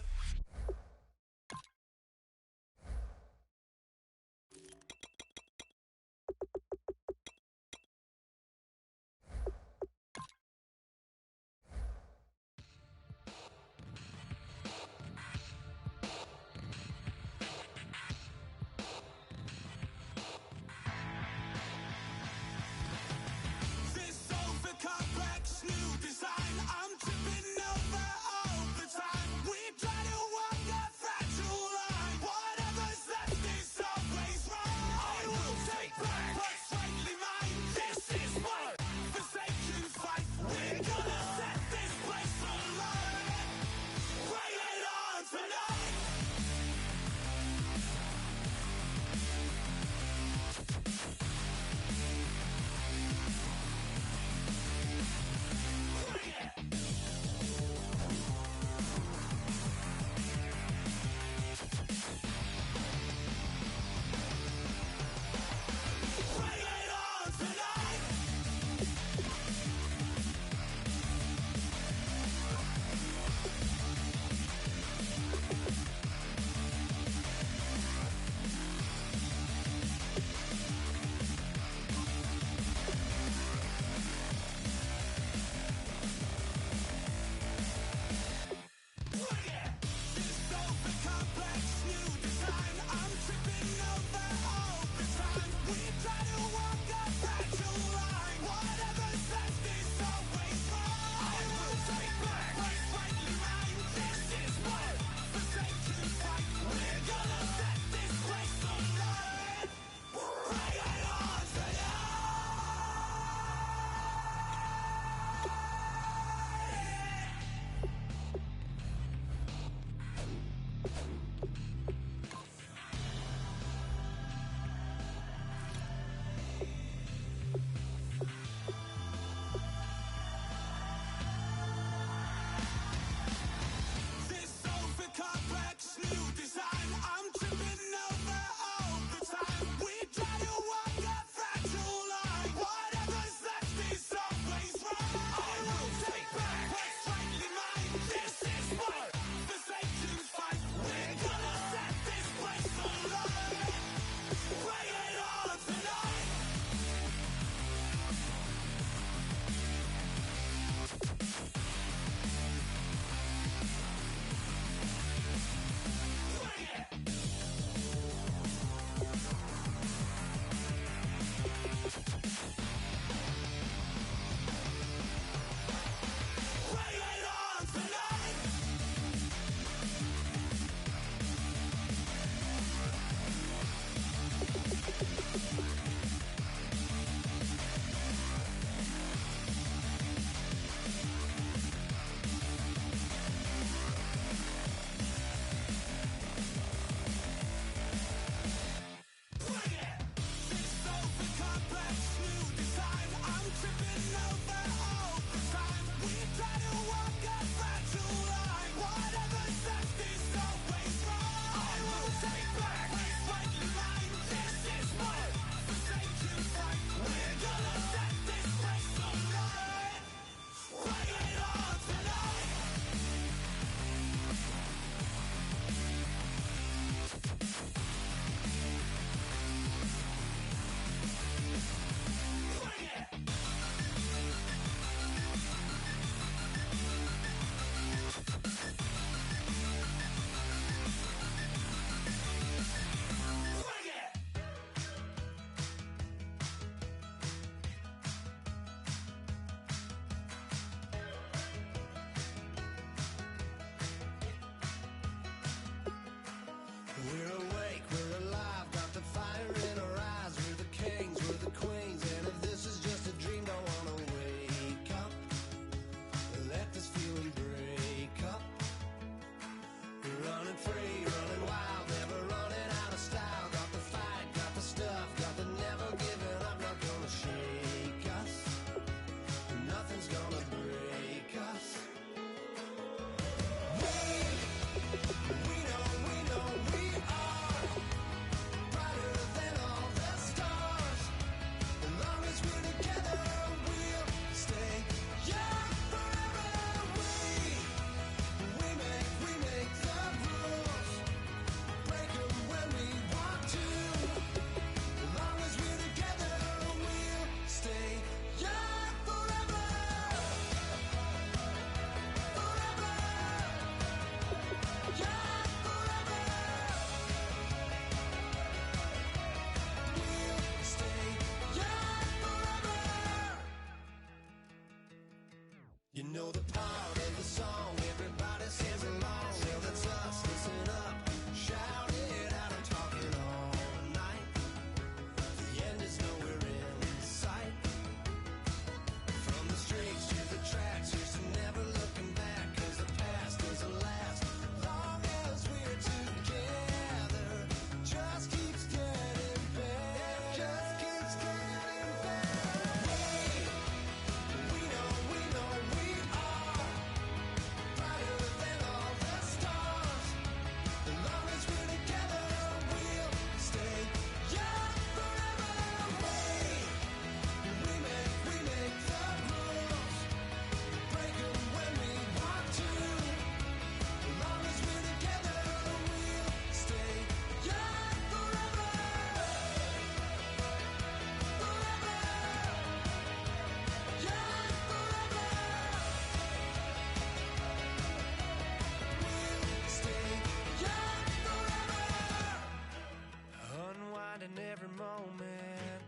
[SPEAKER 10] moment,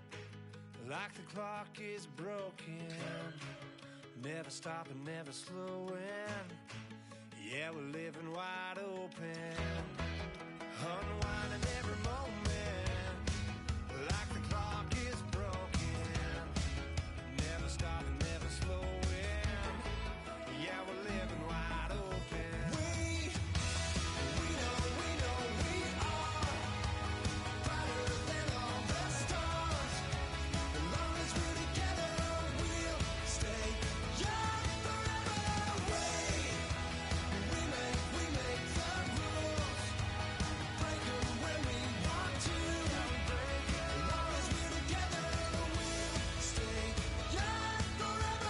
[SPEAKER 10] like the clock is broken. Never stopping, never slowing. Yeah, we're living wide open. Unwinding every moment, like the clock is broken. Never stopping, never slowing. Yeah, we're living wide open. We know we are brighter than all the stars. As long as we're together, we'll stay young forever. We make the rules, break them when we want to. As long as we're together, we'll stay young forever.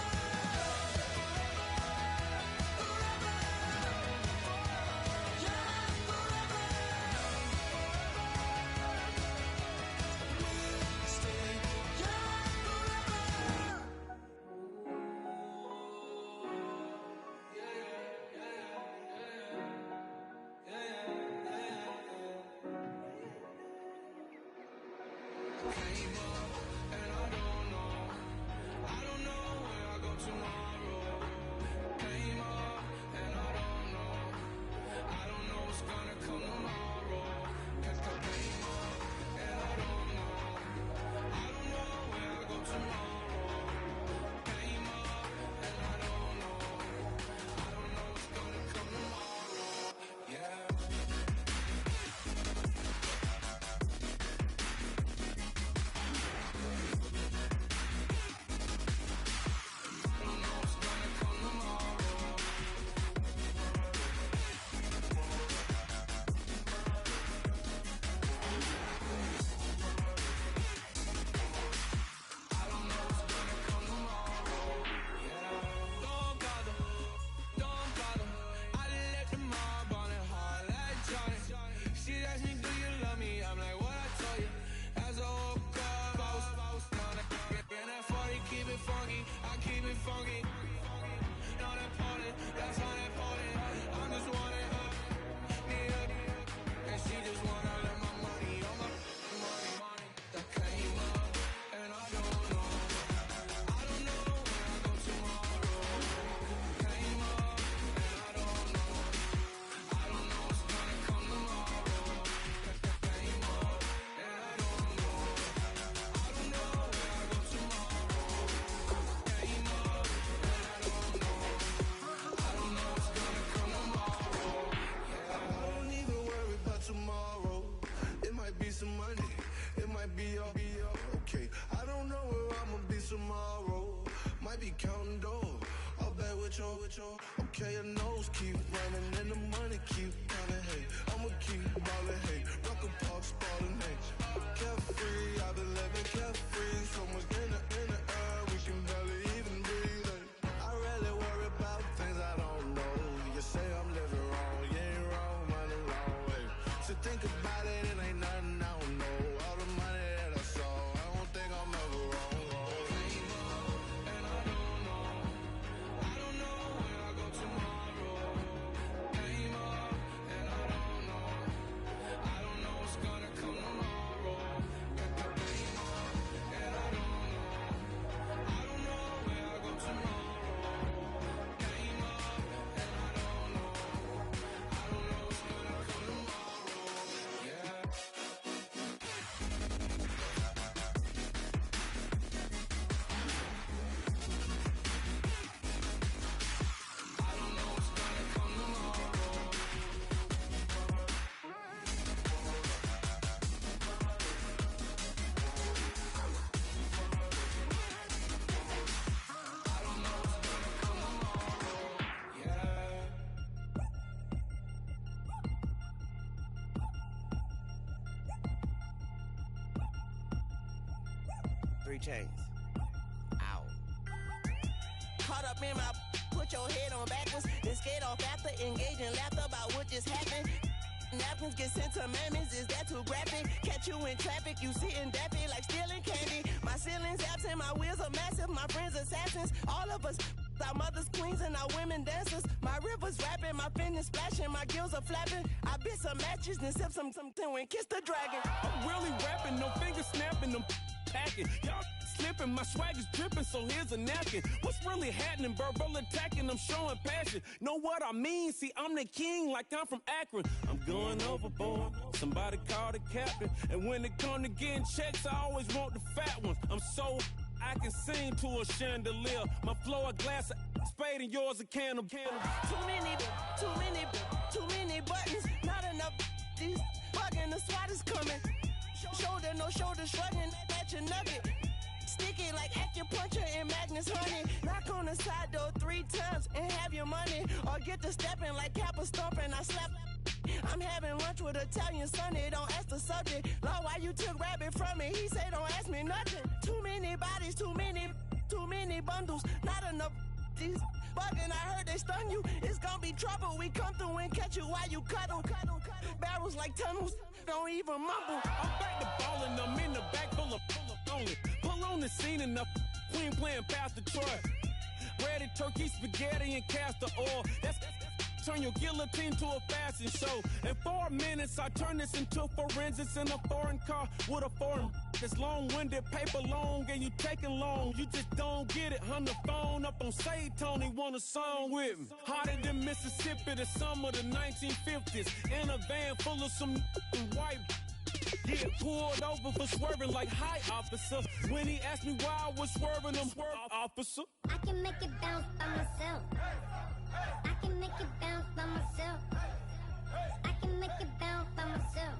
[SPEAKER 10] Okay, I don't know where I'ma be tomorrow. Might be counting dough. I'll bet with your. Okay, your nose keep running and the money keep coming. Hey, I'ma keep ballin'. Hey, rock a park, spallin'. Hey, carefree, I've been living carefree. So much in the air, we can barely even breathe. Hey, I really worry about things I don't know. You say I'm living wrong, you ain't wrong, man, along way. So think about it, it ain't nothing I don't know. All the money that I saw, I don't think I'm ever wrong.
[SPEAKER 11] Chains. Ow. Caught up in my, put your head on backwards, then skate off after, engage in laughter about what just happened. Napkins get sent to mammies, is that too graphic? Catch you in traffic, you sitting daffy like stealing candy. My ceiling's absent, my wheels are massive, my friends assassins. All of us, our mothers queens and our women dancers. My rivers rapping, my finish splashing, my gills are flapping. I bit some matches, then sip some and kiss the dragon. I'm really rapping
[SPEAKER 12] rapping, no finger snapping, I'm packing. Y'all slipping, my swag is dripping, so here's a napkin. What's really happening? Verbal attacking, I'm showing passion. Know what I mean? See, I'm the king like I'm from Akron. I'm going overboard. Somebody call the captain. And when it come to getting checks, I always want the fat ones. I'm so I can sing to a chandelier. My flow a glass of spade and yours a can of candle.
[SPEAKER 11] Too many buttons. Not enough. These bugging, the SWAT is coming. Shoulder, no shoulder shrugging at your nugget. Sticky like acupuncture and Magnus honey. Knock on the side door 3 times and have your money. Or get to stepping like Kappa stomping. I slap. I'm having lunch with Italian Sunday. Don't ask the subject. Lord, why you took rabbit from me? He say don't ask me nothing. Too many bodies, too many bundles. Not enough. These bugging, I heard they stun you. It's gonna be trouble. We come through and catch you while you cuddle. Barrels like tunnels. Don't even mumble.
[SPEAKER 12] I'm back to ballin', I'm in the back full of only. Pull on the scene and the queen playing Pastor Troy. Ready turkey, spaghetti, and castor oil. That's turn your guillotine to a fashion show. In 4 minutes, I turn this into forensics in a foreign car with a foreign. It's long-winded, paper long, and you taking long. You just don't get it. On the phone up on Say Tony, want a song with me. Hotter than Mississippi, the summer of the 1950s. In a van full of some white. Get pulled over for swerving like hi, officer. When he asked me why I was swerving, I'm swerve, officer.
[SPEAKER 13] I can make it bounce by myself. I can make it bounce by myself. I can make it bounce by myself.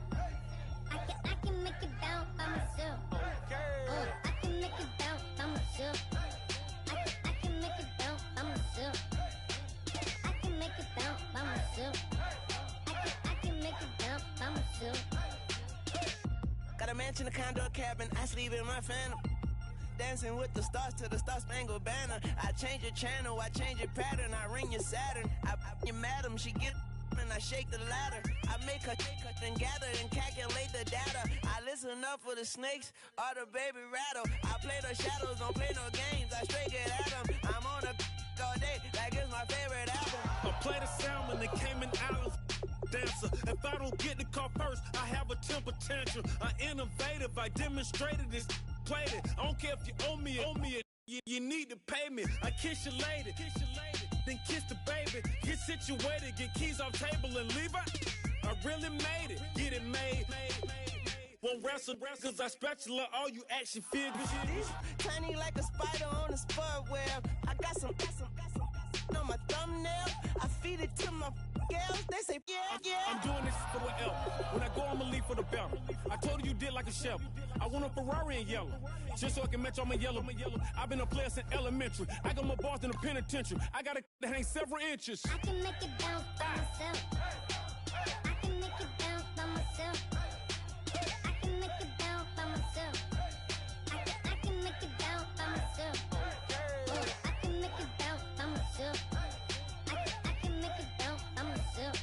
[SPEAKER 13] I can make it bounce by myself. Oh, I can make it bounce by myself. I can make it bounce by myself. I can make it bounce by myself. I can make it bounce by myself.
[SPEAKER 11] Got a mansion, a condo, a cabin. I sleep in my phantom. Dancing with the stars to the Star-Spangled Banner. I change your channel, I change your pattern. I ring your Saturn. I your madam, she get and I shake the ladder. I make her and gather and calculate the data. I listen up for the snakes or the baby rattle. I play the shadows, don't play no games. I straight get at them. I'm on a all day, like it's my favorite album.
[SPEAKER 12] I play the salmon, the Cayman Islands dancer. If I don't get the car first, I have a temper tantrum. I innovative, I demonstrated this, played it. I don't care if you owe me it. You need to pay me. I kiss your lady, then kiss the baby. Get situated, get keys off table and leave her. I really made it, get it made. Won't wrestle, cause I spatula all you action figures.
[SPEAKER 11] Tiny like a spider on a spud web. I got some on my thumbnail. I feed it to my girls. They say, yeah.
[SPEAKER 12] I'm doing this for the L. When I go, I'ma leave for the bell. I told you did like a shovel. I want a Ferrari in yellow, just so I can match all my yellow. I've been a player since elementary. I got my bars in the penitentiary. I got a that hangs several inches.
[SPEAKER 13] I can make it bounce by myself. I can make it bounce by myself. I can make it bounce by myself. I can make it bounce by myself. Oh, I can make it bounce by myself. I can make it bounce by myself.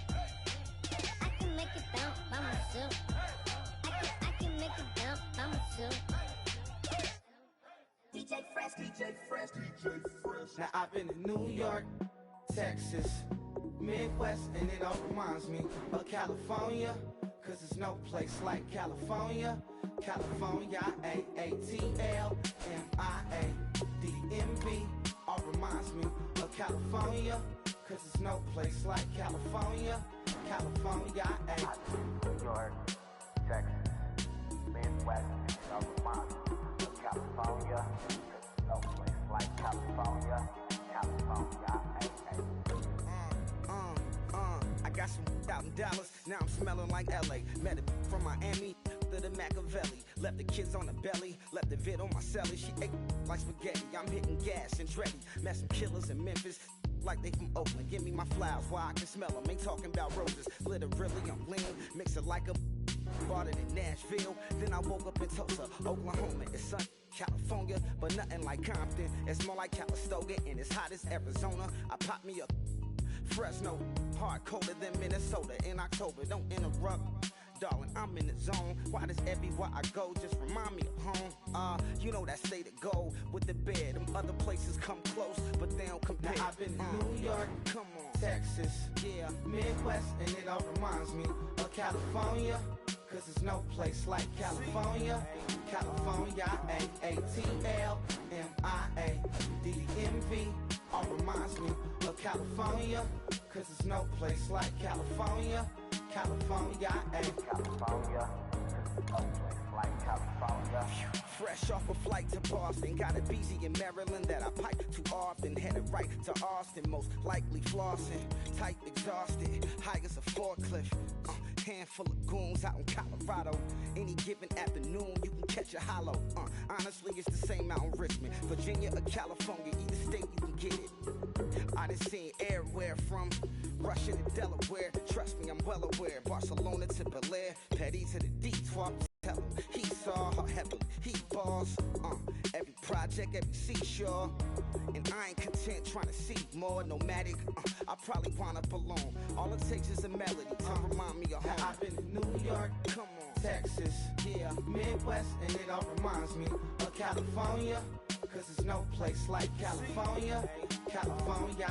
[SPEAKER 13] I can make it bounce by myself. I can make it bounce by myself.
[SPEAKER 5] DJ Fresh.
[SPEAKER 14] Now I've been to New York, Texas, Midwest, and it all reminds me of California, cause there's no place like California. California, AATL, MIADMB, all reminds me of California, cause there's no place like California. California,
[SPEAKER 15] New York, Texas, Midwest, and it all reminds me of California, cause there's no place like California. California,
[SPEAKER 14] I got some out in Dallas, now I'm smelling like LA. Met it from Miami to the Machiavelli. Left the kids on the belly, left the vid on my celly. She ate like spaghetti, I'm hitting gas and Dreddy. Met some killers in Memphis, like they from Oakland. Give me my flowers while I can smell them. Ain't talking about roses, literally I'm lean. Mix it like a bought it in Nashville. Then I woke up in Tulsa, Oklahoma. It's sunny, California, but nothing like Compton. It's more like Calistoga, and it's hot as Arizona. I pop me up Fresno, hard colder than Minnesota in October. Don't interrupt, darling, I'm in the zone. Why does everywhere I go just remind me of home? You know that state of gold with the bed. Them other places come close, but they don't compare. Now I've been to New York, come on, Texas, yeah, Midwest, and it all reminds me of California, cause there's no place like California. California, A-A-T-L-M-I-A-D-D-M-V. All reminds me of California, cause there's no place like California. California,
[SPEAKER 15] California, no place like California.
[SPEAKER 14] Fresh off a flight to Boston, got a BZ in Maryland that I pipe too often. Headed right to Austin, most likely flossing. Tight, exhausted, high as a forklift. Handful of goons out in Colorado. Any given afternoon, you can catch a hollow. Honestly, it's the same out in Richmond, Virginia or California. Either state you can get it. I done seen everywhere from Russia to Delaware. Trust me, I'm well aware. Barcelona to Bel Air, Petty to the D12. Tell him he saw her heavily. He balls. Every project, every seashore. And I ain't content trying to see more. Nomadic. I probably wind up alone. All it takes is a melody to remind me of home. I've been to New York, come on, Texas, yeah, Midwest, and it all reminds me of California. Cause there's no place like California. California,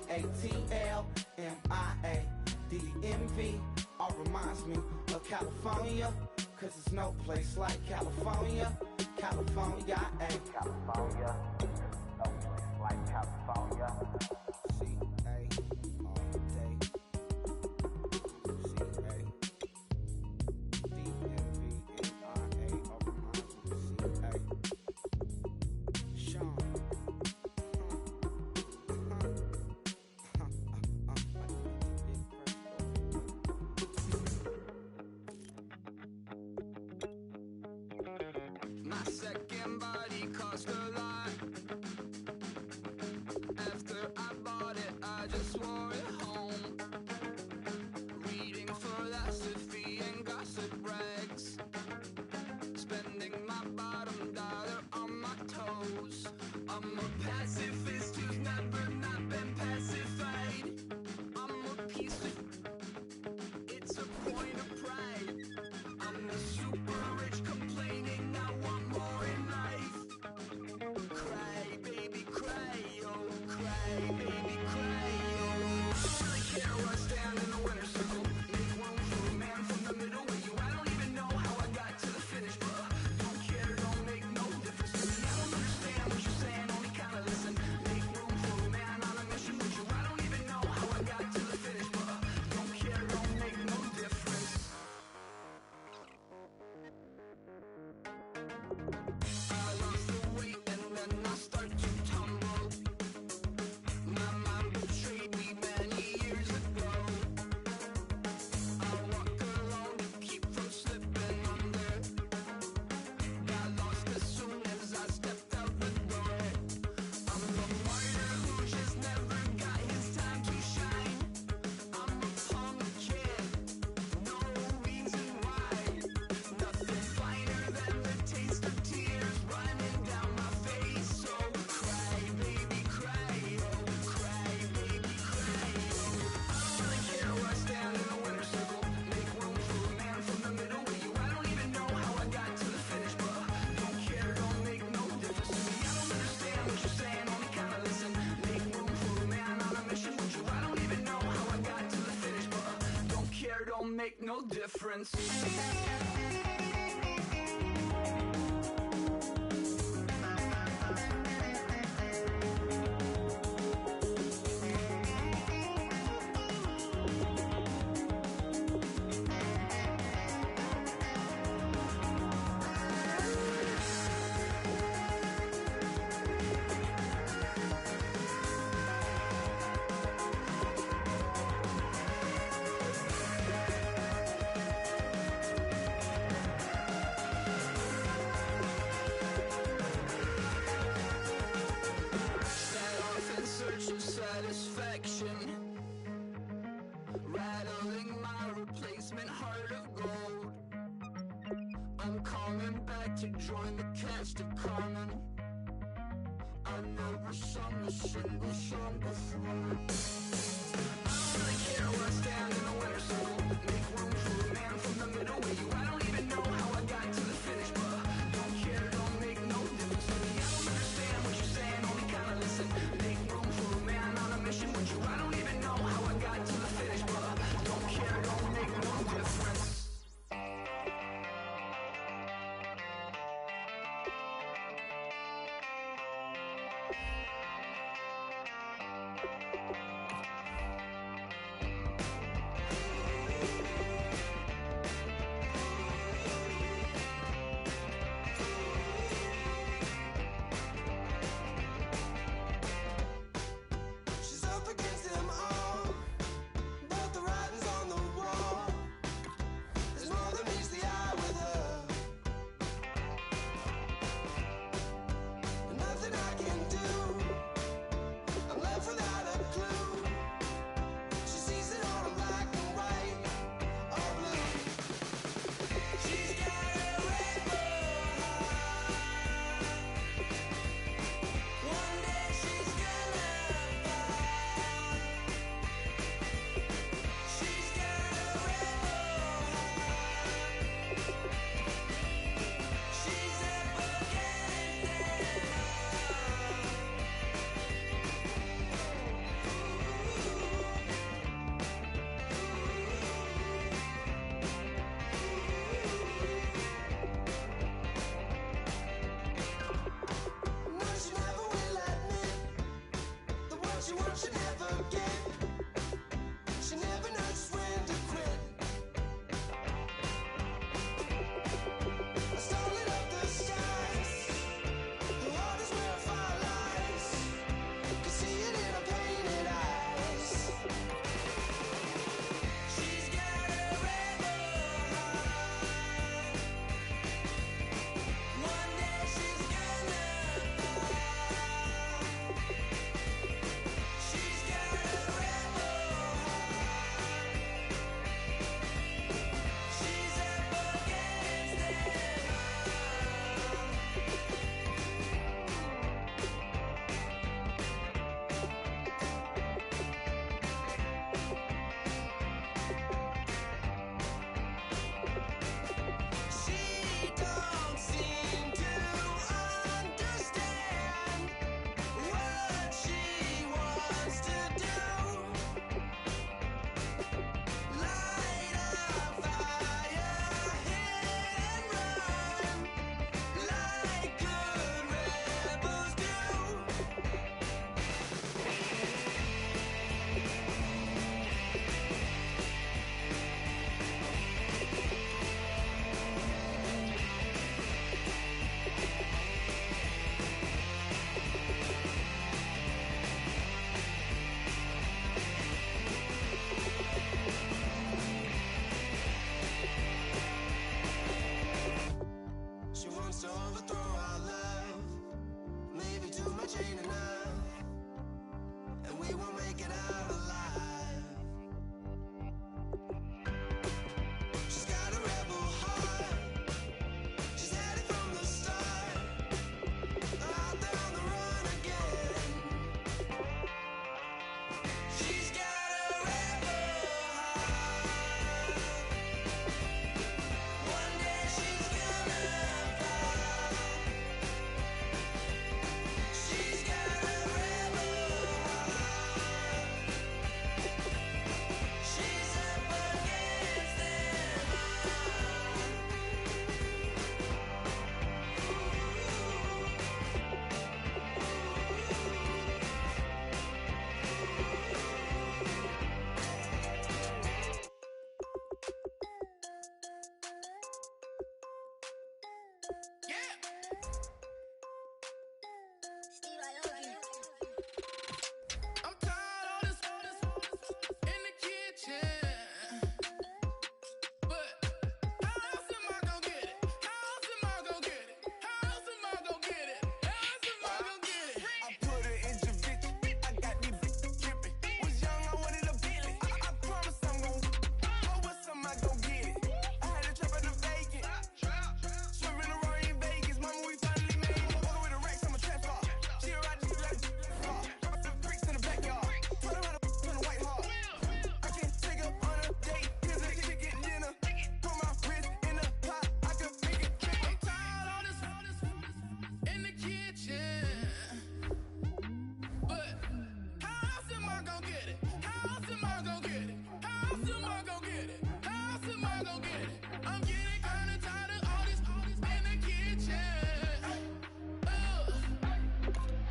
[SPEAKER 14] A-A-T-L-M-I-A-D-D-M-V. All reminds me of California. Cause there's no place like California. California,
[SPEAKER 15] California, no place like California.
[SPEAKER 14] C-A all day. C-A D-M-V-N-I-A all reminds me of C-A. Sean.
[SPEAKER 5] My second body cost a lot. After I bought it, I just wore it home. Reading philosophy and gossip rags. Spending my bottom dollar on my toes. I'm a pacifist who's never not been pacified. I'm a piece of... It's a point of pride. I'm the super rich complaining I want more in life. Cry, baby, cry, oh, cry, baby, cry, oh. I don't really care where I stand in the winner's circle. Make room for a man from the middle with you. I don't even know how I got to the finish, but don't care, don't make no difference to me. I don't understand what you're saying, only kinda listen. Make room for a man on a mission with you. I don't even know how I got to the finish, but don't care, don't make no difference. I lost the weight and then I start to tumble. My mind betrayed me many years ago. I walk alone to keep from slipping under. Got lost as soon as I stepped out the door. I'm the martyr who just never got his time to shine. I'm a punk kid, no reason why. Nothing finer than the taste of tears running down my face. So cry, baby, cry, oh, cry, baby, cry, oh. I don't really care where I stand in the winner's circle. Make room for a man from the middle with you. I don't even know how I got to the finish, but don't care, don't make no difference to me. I don't understand what you're saying, only kinda listen. Make room for a man on a mission with you. I don't even know how I got to the finish, but don't care, don't make no difference. Set off in search of satisfaction, rattling my replacement heart of gold. I'm coming back to join the cast of Carmen. I never sung a single song before. I don't really care where I stand in the winner's circle. Make room for a man from the middle with you. I don't even know how I got to the finish, but don't care, don't make no difference to me. I don't understand what you're saying, only kinda listen. Make room for a man on a mission with you. I don't even know how I got to the finish, but don't care, don't make no difference.
[SPEAKER 10] wants to overthrow our love. Maybe too much ain't enough, and we won't make it out alive. She's got a rebel heart. She's had it from the start. Out there on the run again. She's got a rebel heart. One day she's gonna fall. She's got a rebel heart. She's up against them I'm tired of this in the kitchen. But how else am I gonna get it? How else am I gonna get it? How else am I gonna get it? How else am I gonna get it? I put her in Javicia. I got me tripping. Was young, I wanted a Bentley. I promise I'm gon' but what's am I gon' get it? I had a trap at the vacant. Swimming around in Vegas. Mama, we finally made it. Walking with a Rex, I'm a trap star. She a ride just like the bricks in the backyard. Tell her how to turn a white heart. I can take her on a date. Here's a chicken dinner. Put my wrist in the pot. I could make it trip. I'm tired of this in the kitchen. But how else am I gonna get it? How else am I gonna get it? How else am I gonna get it? How else am I gonna get it? I'm getting kinda tired of all this in the kitchen.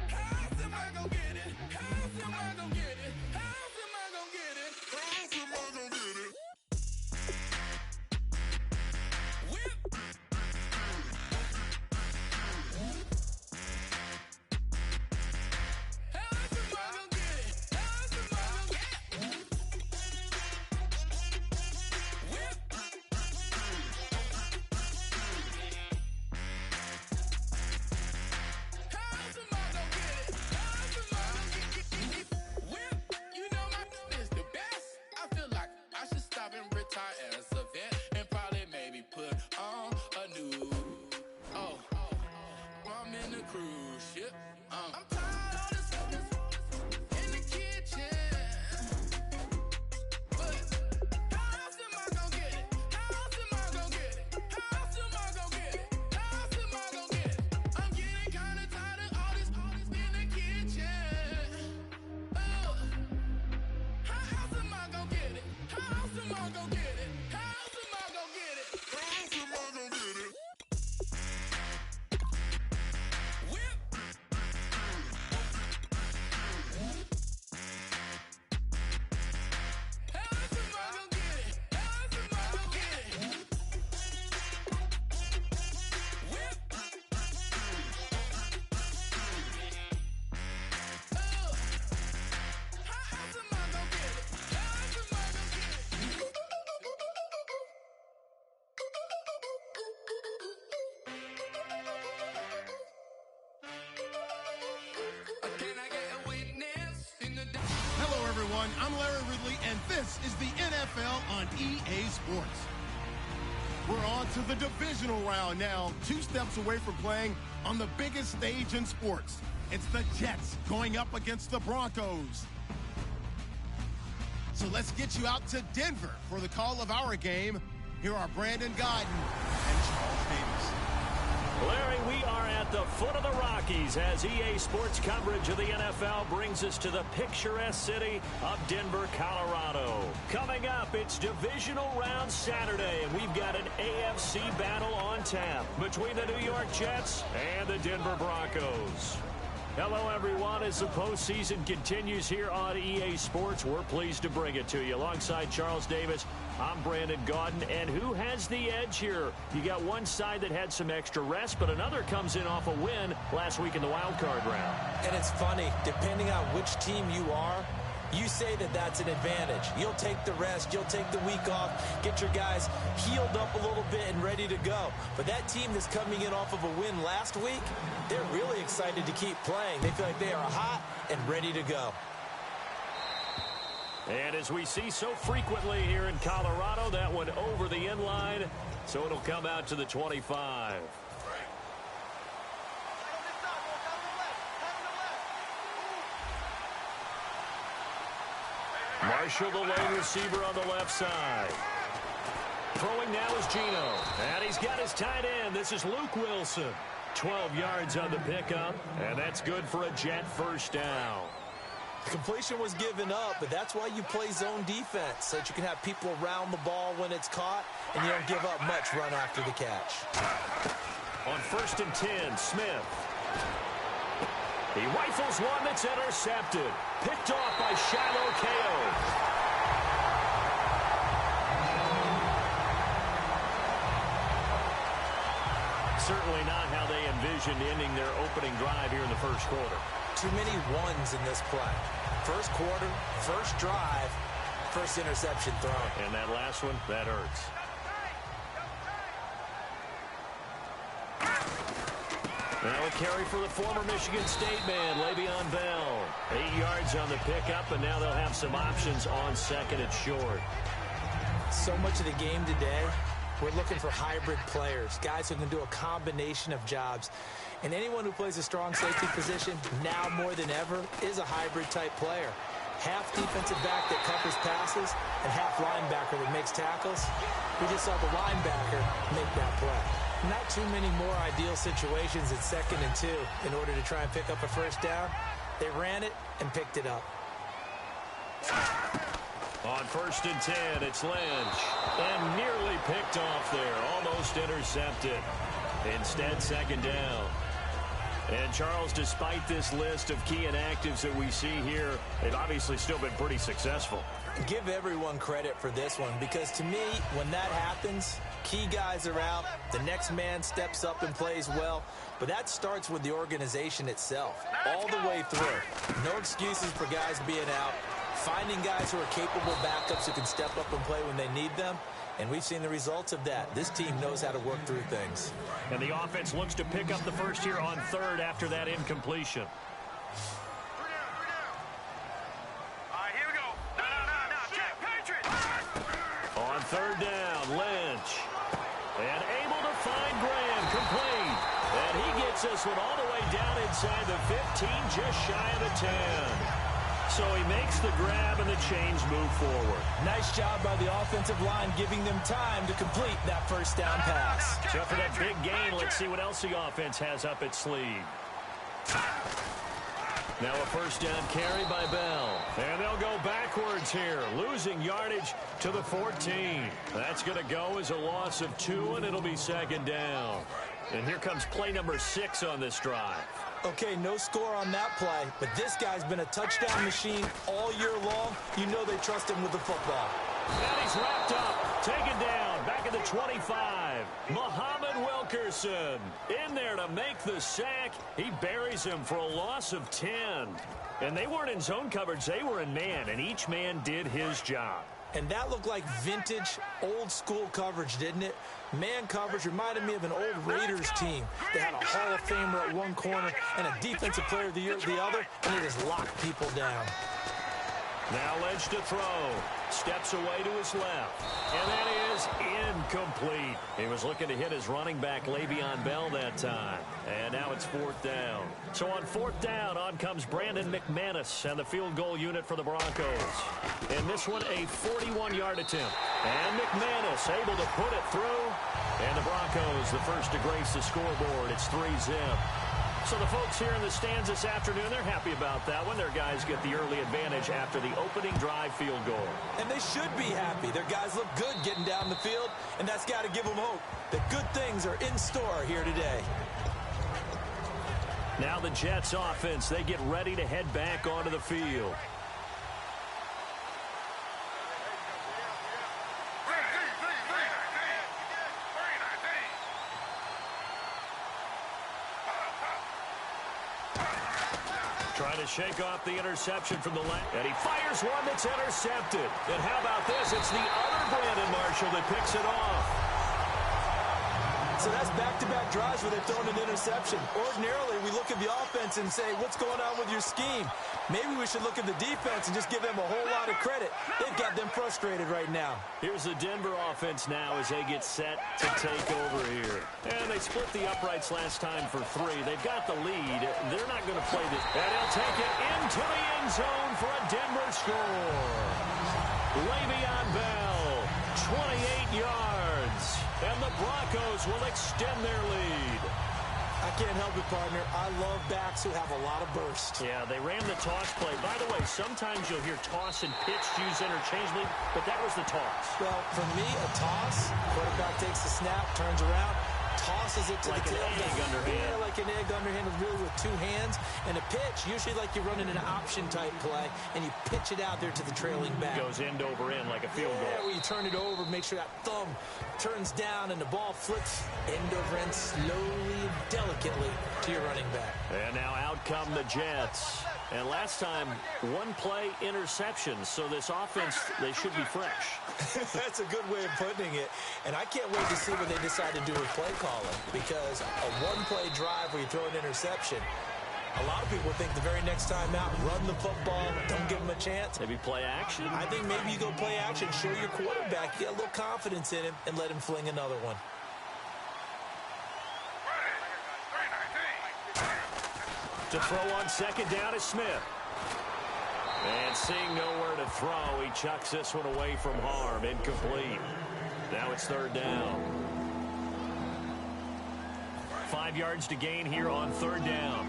[SPEAKER 10] How else am I gonna get it? How else am I gonna get it? How else am I gonna get it? How else am I gonna get it? Whip. How else am I gonna get it? How else am I gonna get it? Whip. How else am I gonna get it? How else am I gonna get it? Whip. You know my is the best. I feel like I should stop and retire as a vet and probably maybe put on a new. Oh, I'm in the cruise ship. I'm tired of this in the kitchen. But how else am I gonna get it? How else am I gonna get it? How else am I gonna get it? How else am I gonna get it? I'm getting kinda tired of all this in the kitchen. How else am I gonna get it? How else am I gonna get it? How else am I gonna get it? How else am I gonna get it? Whip. How else am I gonna get it? How else am I gonna get it? Whip. How else am I gonna get it? How else am I gonna get it? Can I get a witness in the
[SPEAKER 7] Hello, everyone. I'm Larry Ridley, and this is the NFL on EA Sports. We're on to the divisional round now, 2 steps away from playing on the biggest stage in sports. It's the Jets going up against the Broncos. So let's get you out to Denver for the call of our game. Here are Brandon Gaudin and Charles Davis.
[SPEAKER 2] Larry, we are at the foot of the Rockies as EA Sports coverage of the NFL brings us to the picturesque city of Denver, Colorado. Coming up, it's divisional round Saturday, and we've got an AFC battle on tap between the New York Jets and the Denver Broncos. Hello, everyone. As the postseason continues here on EA Sports, we're pleased to bring it to you. Alongside Charles Davis, I'm Brandon Gaudin. And who has the edge here? You got one side that had some extra rest, but another comes in off a win last week in the wild card round.
[SPEAKER 3] And it's funny, depending on which team you are, You say that that's an advantage. You'll take the rest. You'll take the week off. Get your guys healed up a little bit and ready to go. But that team that's coming in off of a win last week, they're really excited to keep playing. They feel like they are hot and ready to go.
[SPEAKER 2] And as we see so frequently here in Colorado, that one over the end line, so it'll come out to the 25. Marshall, the lone receiver on the left side. Throwing now is Gino. And he's got his tight end. This is Luke Wilson. 12 yards on the pickup, and that's good for a Jet first down.
[SPEAKER 3] The completion was given up, but that's why you play zone defense, so that you can have people around the ball when it's caught, and you don't give up much run after the catch.
[SPEAKER 2] On 1st and 10, Smith. He rifles one that's intercepted. Picked off by Shiloh Ko. Certainly not how they envisioned ending their opening drive here in the first quarter.
[SPEAKER 3] Too many ones in this play. First quarter, first drive, first interception thrown.
[SPEAKER 2] And that last one, that hurts. Now a carry for the former Michigan State man, Le'Veon Bell. 8 yards on the pickup, and now they'll have some options on second and short.
[SPEAKER 3] So much of the game today, we're looking for hybrid players, guys who can do a combination of jobs. And anyone who plays a strong safety position, now more than ever, is a hybrid type player. Half defensive back that covers passes and half linebacker that makes tackles. We just saw the linebacker make that play. Not too many more ideal situations at 2nd and 2 in order to try and pick up a first down. They ran it and picked it up.
[SPEAKER 2] On 1st and 10, it's Lynch. And nearly picked off there. Almost intercepted. Instead, 2nd down. And Charles, despite this list of key inactives that we see here, they've obviously still been pretty successful.
[SPEAKER 3] Give everyone credit for this one, because to me, when that happens, key guys are out, the next man steps up and plays well, but that starts with the organization itself, all the way through. No excuses for guys being out, finding guys who are capable backups who can step up and play when they need them, and we've seen the results of that. This team knows how to work through things.
[SPEAKER 2] And the offense looks to pick up the first here on 3rd after that incompletion. On 3rd down, Lynch. And able to find Graham, complete. And he gets this one all the way down inside the 15, just shy of the 10. So he makes the grab and the chains move forward.
[SPEAKER 3] Nice job by the offensive line giving them time to complete that first down pass.
[SPEAKER 2] So for that big gain, let's see what else the offense has up its sleeve. Now a first down carry by Bell. And they'll go backwards here, losing yardage to the 14. That's going to go as a loss of 2, and it'll be 2nd down. And here comes play number 6 on this drive.
[SPEAKER 3] Okay, no score on that play, but this guy's been a touchdown machine all year long. You know they trust him with the football.
[SPEAKER 2] And he's wrapped up, taken down, back at the 25. Muhammad Wilkerson in there to make the sack. He buries him for a loss of 10. And they weren't in zone coverage, they were in man, and each man did his job.
[SPEAKER 3] And that looked like vintage, old-school coverage, didn't it? Man coverage reminded me of an old Raiders team. They had a Hall of Famer at one corner and a Defensive Player of the Year at the other, and they just locked people down.
[SPEAKER 2] Now Lynch to throw. Steps away to his left. And that is incomplete. He was looking to hit his running back, Le'Veon Bell, that time. And now it's 4th down. So on 4th down, on comes Brandon McManus and the field goal unit for the Broncos. And this one, a 41-yard attempt. And McManus able to put it through. And the Broncos, the first to grace the scoreboard. It's 3-zip. So the folks here in the stands this afternoon, they're happy about that one. Their guys get the early advantage after the opening drive field goal.
[SPEAKER 3] And they should be happy. Their guys look good getting down the field, and that's got to give them hope that good things are in store here today.
[SPEAKER 2] Now the Jets offense, they get ready to head back onto the field. Trying to shake off the interception from the left. And he fires one that's intercepted. And how about this? It's the other Brandon Marshall that picks it off.
[SPEAKER 3] So that's back-to-back drives where they've thrown an interception. Ordinarily, we look at the offense and say, what's going on with your scheme? Maybe we should look at the defense and just give them a whole lot of credit. They've got them frustrated right now.
[SPEAKER 2] Here's the Denver offense now as they get set to take over here. And they split the uprights last time for 3. They've got the lead. They're not going to play this. And he'll take it into the end zone for a Denver score. Le'Veon Bell, 28 yards. And the Broncos will extend their lead.
[SPEAKER 3] I can't help it, partner. I love backs who have a lot of burst.
[SPEAKER 2] Yeah, they ran the toss play. By the way, sometimes you'll hear toss and pitch used interchangeably, but that was the toss.
[SPEAKER 3] Well, for me, a toss, quarterback takes the snap, turns around, tosses it to
[SPEAKER 2] like
[SPEAKER 3] the tailback.
[SPEAKER 2] Like an egg underhand.
[SPEAKER 3] Yeah, like an egg underhand, really with 2 hands. And a pitch, usually like you're running an option-type play, and you pitch it out there to the trailing back.
[SPEAKER 2] Goes end over end like a field goal.
[SPEAKER 3] Yeah, where you turn it over, make sure that thumb turns down, and the ball flips end over end slowly and delicately to your running back.
[SPEAKER 2] And now out come the Jets. And last time, 1 play interception. So this offense, they should be fresh.
[SPEAKER 3] That's a good way of putting it. And I can't wait to see what they decide to do with play calling. Because a 1-play drive where you throw an interception, a lot of people think the very next time out, run the football, don't give them a chance.
[SPEAKER 2] Maybe play action?
[SPEAKER 3] I think maybe you go play action, show your quarterback, get a little confidence in him, and let him fling another one.
[SPEAKER 2] To throw on second down is Smith. And seeing nowhere to throw, he chucks this one away from harm. Incomplete. Now it's 3rd down. 5 yards to gain here on 3rd down.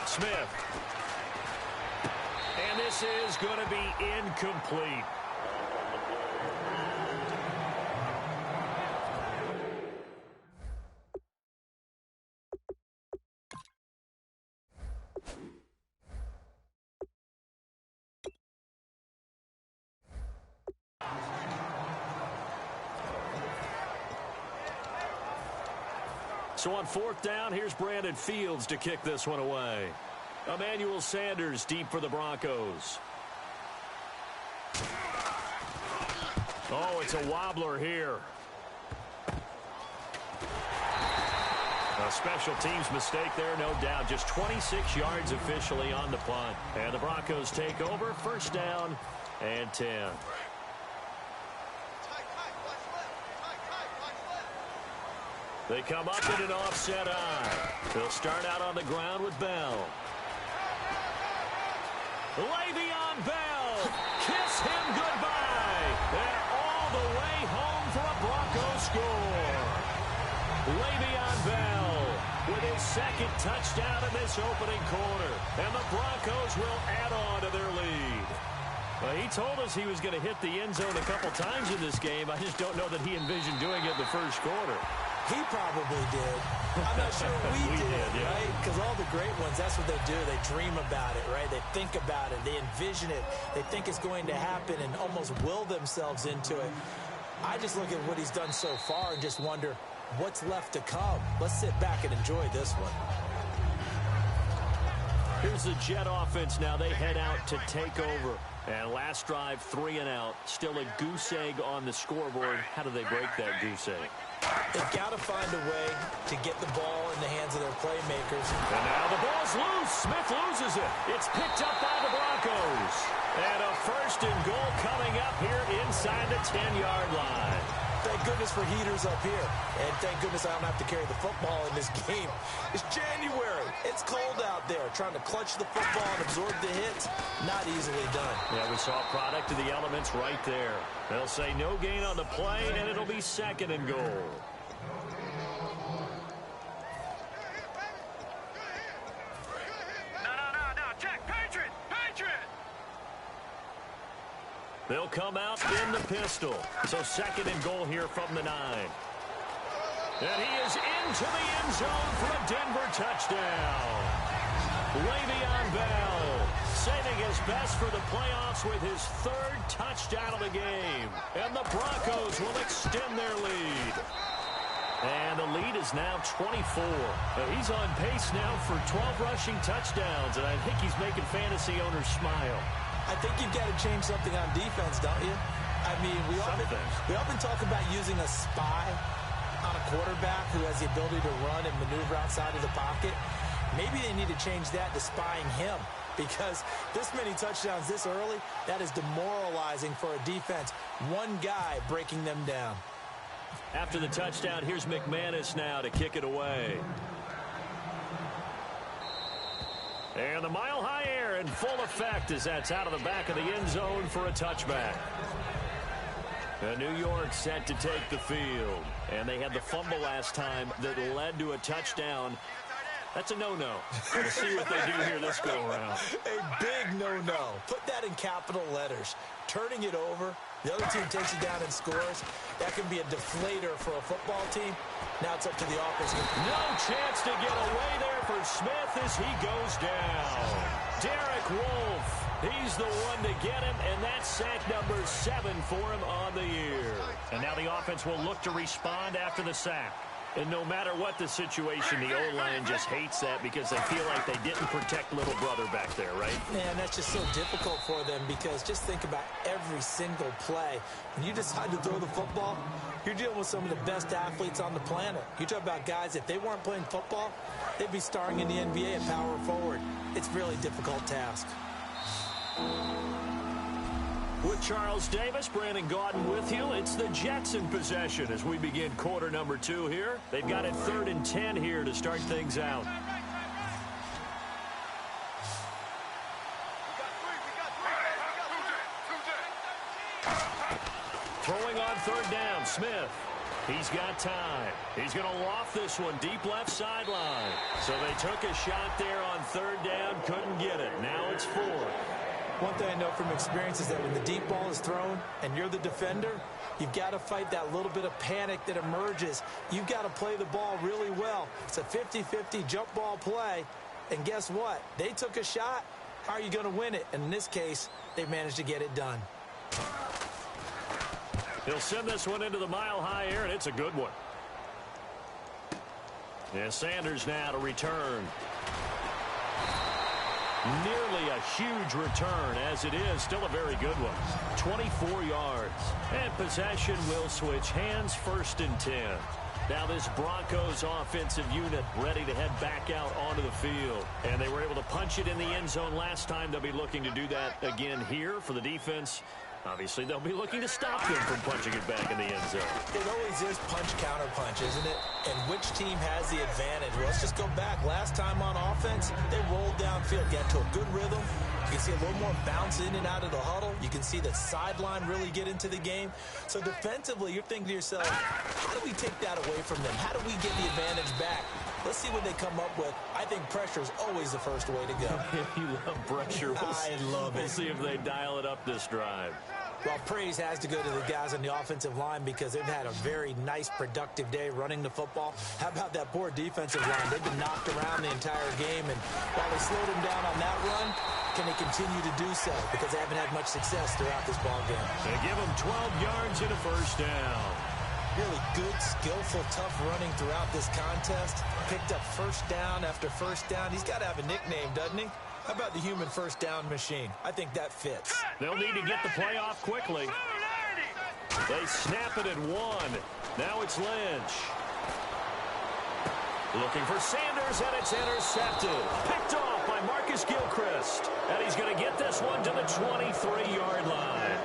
[SPEAKER 2] Smith. And this is going to be incomplete. So on 4th down, here's Brandon Fields to kick this one away. Emmanuel Sanders deep for the Broncos. Oh, it's a wobbler here. A special teams mistake there, no doubt. Just 26 yards officially on the punt. And the Broncos take over. 1st down and 10. They come up in an offset eye. They'll start out on the ground with Bell. Le'Veon Bell, kiss him goodbye. And all the way home for a Broncos score. Le'Veon Bell with his 2nd touchdown in this opening quarter. And the Broncos will add on to their lead. Well, he told us he was going to hit the end zone a couple times in this game. I just don't know that he envisioned doing it in the 1st quarter.
[SPEAKER 3] He probably did. I'm not sure we did,
[SPEAKER 2] yeah.
[SPEAKER 3] right? Because all the great ones, that's what they do. They dream about it, right? They think about it. They envision it. They think it's going to happen and almost will themselves into it. I just look at what he's done so far and just wonder what's left to come. Let's sit back and enjoy this one.
[SPEAKER 2] Here's the Jet offense now. They head out to take over. And last drive, 3 and out. Still a goose egg on the scoreboard. How do they break that goose egg?
[SPEAKER 3] They've got to find a way to get the ball in the hands of their playmakers.
[SPEAKER 2] And now the ball's loose. Smith loses it. It's picked up by the Broncos. And a 1st and goal coming up here inside the 10-yard line.
[SPEAKER 3] Thank goodness for heaters up here. And thank goodness I don't have to carry the football in this game. It's January. It's cold out there. Trying to clutch the football and absorb the hits, not easily done.
[SPEAKER 2] Yeah, we saw a product of the elements right there. They'll say no gain on the play, and it'll be 2nd and goal.
[SPEAKER 8] No, check. Patriot!
[SPEAKER 2] They'll come out in the pistol. So 2nd and goal here from the 9. And he is into the end zone for a Denver touchdown. Le'Veon Bell saving his best for the playoffs with his third touchdown of the game. And the Broncos will extend their lead. And the lead is now 24. He's on pace now for 12 rushing touchdowns, and I think he's making fantasy owners smile.
[SPEAKER 3] I think you've got to change something on defense, don't you? I mean, we often talk about using a spy on a quarterback who has the ability to run and maneuver outside of the pocket. Maybe they need to change that to spying him, because this many touchdowns this early, that is demoralizing for a defense. One guy breaking them down.
[SPEAKER 2] After the touchdown, here's McManus now to kick it away. And the mile-high air in full effect as that's out of the back of the end zone for a touchback. New York set to take the field. And they had the fumble last time that led to a touchdown. That's a no-no. We'll see what they do here this go-around.
[SPEAKER 3] A big no-no. Put that in capital letters. Turning it over, the other team takes it down and scores. That can be a deflator for a football team. Now it's up to the offense.
[SPEAKER 2] No chance to get away there for Smith as he goes down. Derek Wolfe, he's the one to get him, and that's sack number 7 for him on the year. And now the offense will look to respond after the sack. And no matter what the situation, the O-line just hates that because they feel like they didn't protect little brother back there, right?
[SPEAKER 3] Man, that's just so difficult for them because just think about every single play. When you decide to throw the football, you're dealing with some of the best athletes on the planet. You talk about guys, if they weren't playing football, they'd be starring in the NBA at power forward. It's a really difficult task.
[SPEAKER 2] With Charles Davis, Brandon Gaudin with you. It's the Jets in possession as we begin quarter number 2 here. They've got it 3rd and 10 here to start things out. Throwing on 3rd down, Smith. He's got time. He's going to loft this one deep left sideline. So they took a shot there on 3rd down, couldn't get it. Now it's 4th.
[SPEAKER 3] One thing I know from experience is that when the deep ball is thrown and you're the defender, you've got to fight that little bit of panic that emerges. You've got to play the ball really well. It's a 50-50 jump ball play. And guess what? They took a shot. How are you going to win it? And in this case, they managed to get it done.
[SPEAKER 2] He'll send this one into the mile-high air, and it's a good one. And Sanders now to return. Nearly a huge return, as it is still a very good one. 24 yards. And possession will switch hands, 1st and 10. Now this Broncos offensive unit ready to head back out onto the field. And they were able to punch it in the end zone last time. They'll be looking to do that again here for the defense. Obviously, they'll be looking to stop them from punching it back in the end zone.
[SPEAKER 3] It always is punch-counter-punch, isn't it? And which team has the advantage? Well, let's just go back. Last time on offense, they rolled downfield, got to a good rhythm. You can see a little more bounce in and out of the huddle. You can see the sideline really get into the game. So defensively, you're thinking to yourself, how do we take that away from them? How do we get the advantage back? Let's see what they come up with. I think pressure is always the first way to go.
[SPEAKER 2] You love pressure.
[SPEAKER 3] I love it.
[SPEAKER 2] We'll see if they dial it up this drive.
[SPEAKER 3] Well, praise has to go to the guys on the offensive line because they've had a very nice, productive day running the football. How about that poor defensive line? They've been knocked around the entire game, and while they slowed them down on that run, can they continue to do so? Because they haven't had much success throughout this ball game.
[SPEAKER 2] They give them 12 yards and a 1st down.
[SPEAKER 3] Really good, skillful, tough running throughout this contest. Picked up 1st down after 1st down. He's got to have a nickname, doesn't he? How about the human 1st down machine? I think that fits.
[SPEAKER 2] They'll need to get the play off quickly. They snap it at 1. Now it's Lynch. Looking for Sanders, and it's intercepted. Picked off by Marcus Gilchrist. And he's going to get this one to the 23-yard line.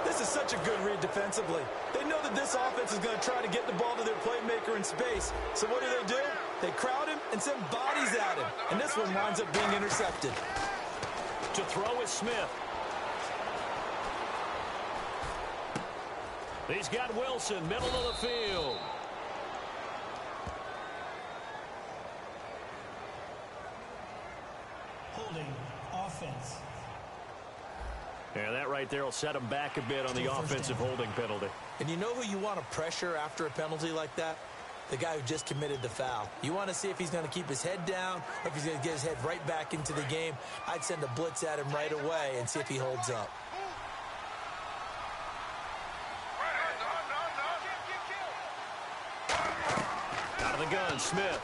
[SPEAKER 3] This is such a good read defensively. They know that this offense is going to try to get the ball to their playmaker in space. So what do? They crowd him and send bodies at him. And this one winds up being intercepted.
[SPEAKER 2] To throw is Smith. He's got Wilson, middle of the field.
[SPEAKER 9] Holding offense.
[SPEAKER 2] Yeah, that right there will set him back a bit on the offensive holding penalty.
[SPEAKER 3] And you know who you want to pressure after a penalty like that? the guy who just committed the foul. You want to see if he's going to keep his head down or if he's going to get his head right back into the game. I'd send a blitz at him right away and see if he holds up.
[SPEAKER 2] Out of the gun, Smith.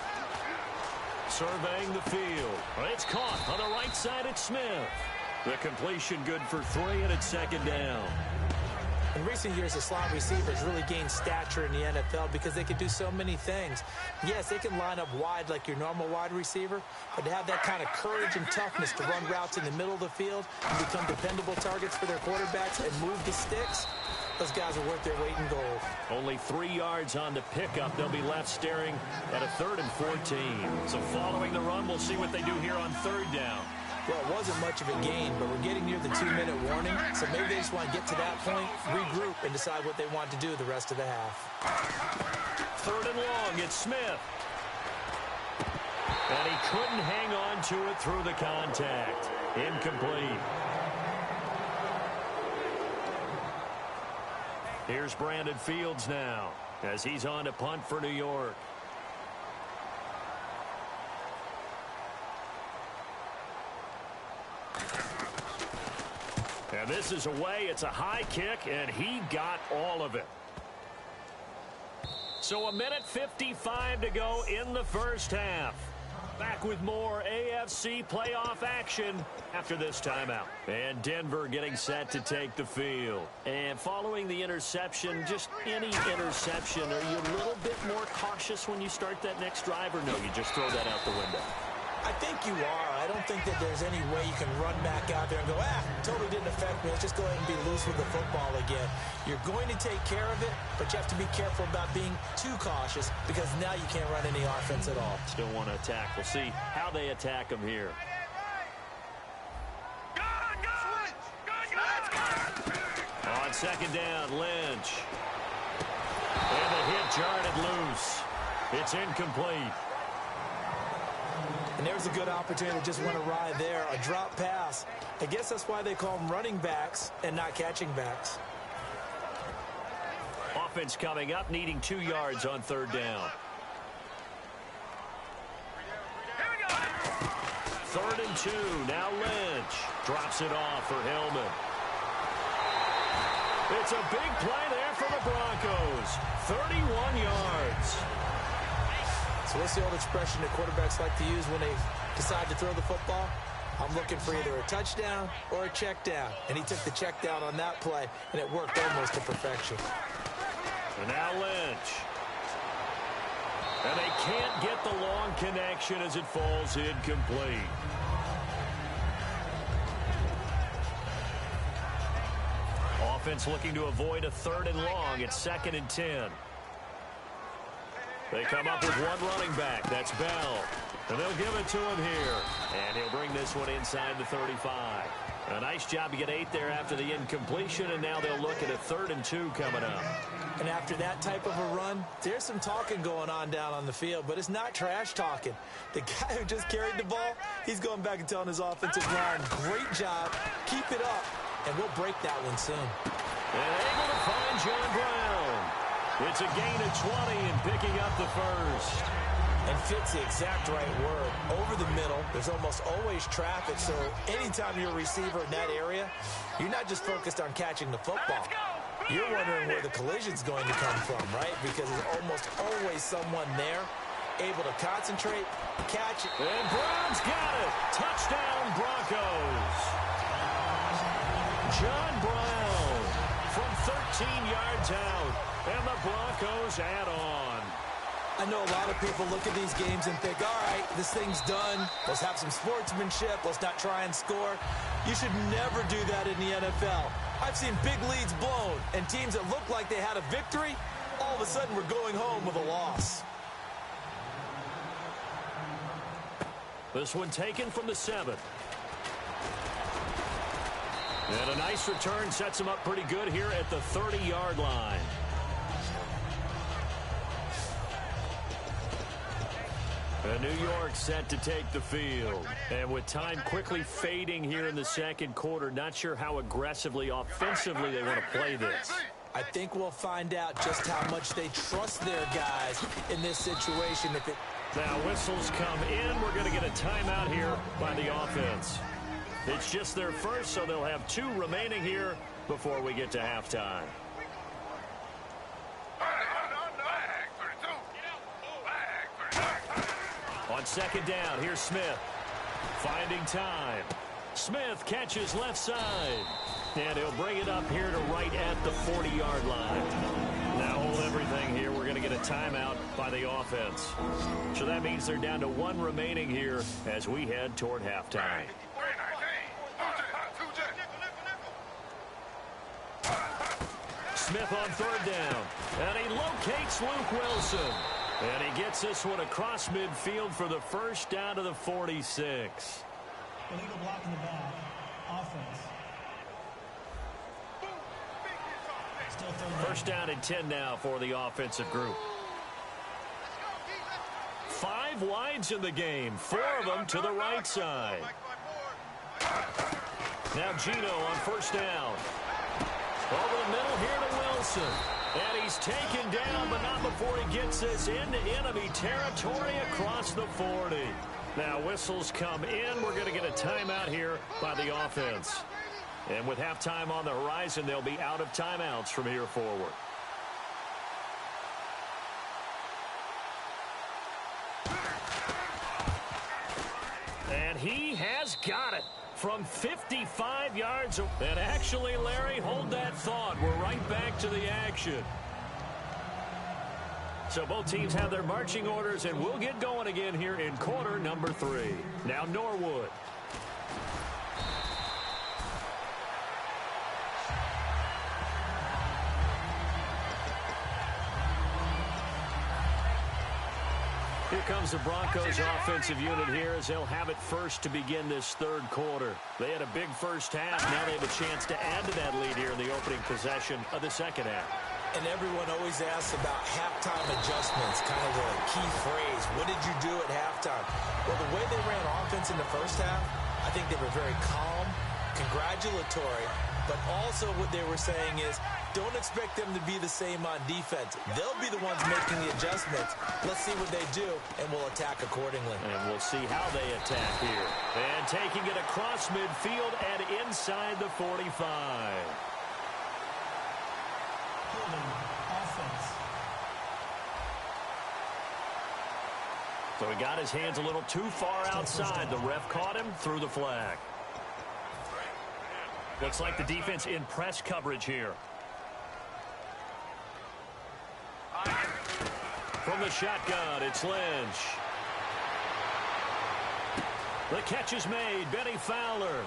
[SPEAKER 2] Surveying the field. It's caught on the right side. It's Smith. The completion good for 3, and it's second down.
[SPEAKER 3] In recent years, the slot receivers really gained stature in the NFL because they can do so many things. Yes, they can line up wide like your normal wide receiver, but to have that kind of courage and toughness to run routes in the middle of the field and become dependable targets for their quarterbacks and move the sticks, those guys are worth their weight in gold.
[SPEAKER 2] Only 3 yards on the pickup. They'll be left staring at a 3rd and 14. So following the run, we'll see what they do here on 3rd down.
[SPEAKER 3] Well, it wasn't much of a gain, but we're getting near the 2-minute warning, so maybe they just want to get to that point, regroup, and decide what they want to do the rest of the half.
[SPEAKER 2] 3rd and long, it's Smith. And he couldn't hang on to it through the contact. Incomplete. Here's Brandon Fields now as he's on to punt for New York. And this is away. It's a high kick, and he got all of it. So 1:55 to go in the first half. Back with more AFC playoff action after this timeout. And Denver getting set to take the field. And following the interception, just any interception, are you a little bit more cautious when you start that next drive, or no, you just throw that out the window?
[SPEAKER 3] I think you are. I don't think that there's any way you can run back out there and go, totally didn't affect me. Let's just go ahead and be loose with the football again. You're going to take care of it, but you have to be careful about being too cautious because now you can't run any offense at all.
[SPEAKER 2] Still want to attack. We'll see how they attack them here. On 2nd down, Lynch. And the hit jarred it loose. It's incomplete.
[SPEAKER 3] And there's a good opportunity to just went awry there. A drop pass. I guess that's why they call them running backs and not catching backs.
[SPEAKER 2] Offense coming up, needing 2 yards on 3rd down. 3rd and 2. Now Lynch drops it off for Hillman. It's a big play there for the Broncos. 31 yards.
[SPEAKER 3] So what's the old expression that quarterbacks like to use when they decide to throw the football? I'm looking for either a touchdown or a check down. And he took the check down on that play, and it worked almost to perfection.
[SPEAKER 2] And now Lynch. And they can't get the long connection as it falls incomplete. Offense looking to avoid a 3rd and long. It's 2nd and 10. They come up with one running back. That's Bell. And they'll give it to him here. And he'll bring this one inside the 35. A nice job to get 8 there after the incompletion, and now they'll look at a 3rd and 2 coming up.
[SPEAKER 3] And after that type of a run, there's some talking going on down on the field, but it's not trash talking. The guy who just carried the ball, he's going back and telling his offensive line, great job, keep it up, and we'll break that one soon.
[SPEAKER 2] And able to find John Brown. It's a gain of 20 and picking up the first.
[SPEAKER 3] And fits the exact right word. Over the middle, there's almost always traffic, so anytime you're a receiver in that area, you're not just focused on catching the football. You're wondering where the collision's going to come from, right? Because there's almost always someone there able to concentrate, catch it.
[SPEAKER 2] And Brown's got it. Touchdown, Broncos. John Brown from 13 yards out, and the Broncos add on.
[SPEAKER 3] I know a lot of people look at these games and think, all right, this thing's done. Let's have some sportsmanship. Let's not try and score. You should never do that in the NFL. I've seen big leads blown, and teams that looked like they had a victory, all of a sudden we're going home with a loss.
[SPEAKER 2] This one taken from the 7. And a nice return sets him up pretty good here at the 30-yard line. And New York set to take the field. And with time quickly fading here in the second quarter, not sure how aggressively, offensively they want to play this.
[SPEAKER 3] I think we'll find out just how much they trust their guys in this situation.
[SPEAKER 2] Now whistles come in. We're going to get a timeout here by the offense. It's just their first, so they'll have 2 remaining here before we get to halftime. On second down, here's Smith. Finding time. Smith catches left side. And he'll bring it up here to right at the 40-yard line. Now hold everything here. We're going to get a timeout by the offense. So that means they're down to 1 remaining here as we head toward halftime. Smith on third down. And he locates Luke Wilson. And he gets this one across midfield for the first down to the 46.
[SPEAKER 9] Illegal block in the back. Offense.
[SPEAKER 2] First down and 10 now for the offensive group. 5 wides in the game. 4 of them to the right side. Now Gino on first down. Over the middle here to Wilson. And he's taken down, but not before he gets this into enemy territory across the 40. Now whistles come in. We're going to get a timeout here by the offense. And with halftime on the horizon, they'll be out of timeouts from here forward. And he has got it from 55 yards. And actually, Larry, hold that thought. We're right back to the action. So both teams have their marching orders, and we'll get going again here in quarter number 3. Now Norwood. Here comes the Broncos offensive unit here as they'll have it first to begin this third quarter. They had a big first half. Now they have a chance to add to that lead here in the opening possession of the second half.
[SPEAKER 3] And everyone always asks about halftime adjustments, kind of the key phrase. What did you do at halftime? Well, the way they ran offense in the first half, I think they were very calm, congratulatory, but also what they were saying is, don't expect them to be the same on defense. They'll be the ones making the adjustments. Let's see what they do, and we'll attack accordingly.
[SPEAKER 2] And we'll see how they attack here. And taking it across midfield and inside the 45.
[SPEAKER 9] Offense.
[SPEAKER 2] So he got his hands a little too far outside. The ref caught him, threw the flag. Looks like the defense in press coverage here. From the shotgun, it's Lynch. The catch is made. Benny Fowler.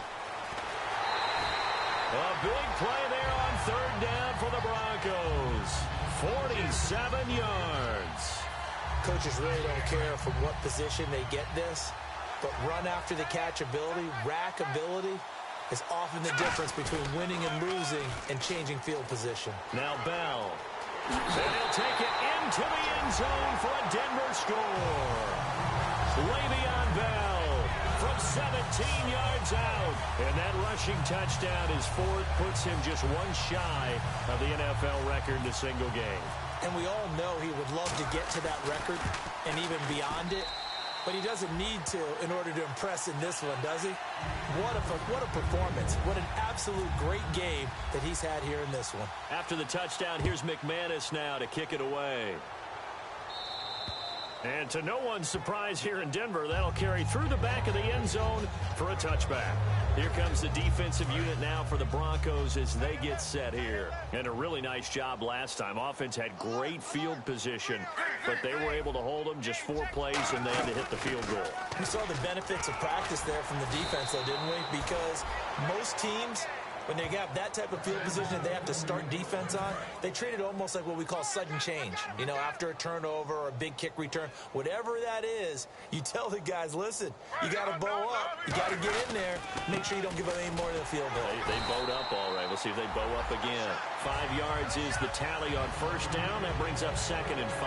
[SPEAKER 2] A big play there on third down for the Broncos. 47 yards.
[SPEAKER 3] Coaches really don't care from what position they get this, but run after the catch ability, rack ability, is often the difference between winning and losing and changing field position.
[SPEAKER 2] Now Bell. And he'll take it into the end zone for a Denver score. Le'Veon Bell from 17 yards out. And that rushing touchdown is fourth, puts him just 1 shy of the NFL record in a single game.
[SPEAKER 3] And we all know he would love to get to that record and even beyond it. But he doesn't need to in order to impress in this one, does he? What a performance. What an absolute great game that he's had here in this one.
[SPEAKER 2] After the touchdown, here's McManus now to kick it away. And to no one's surprise here in Denver, that'll carry through the back of the end zone for a touchback. Here comes the defensive unit now for the Broncos as they get set here. And a really nice job last time. Offense had great field position, but they were able to hold them just 4 plays, and they had to hit the field goal.
[SPEAKER 3] We saw the benefits of practice there from the defense, though, didn't we? Because most teams, when they have that type of field position that they have to start defense on, they treat it almost like what we call sudden change. You know, after a turnover or a big kick return, whatever that is, you tell the guys, listen, you got to bow up. You got to get in there. Make sure you don't give up any more than the field goal.
[SPEAKER 2] They bowed up all right. We'll see if they bow up again. 5 yards is the tally on first down. That brings up 2nd and 5.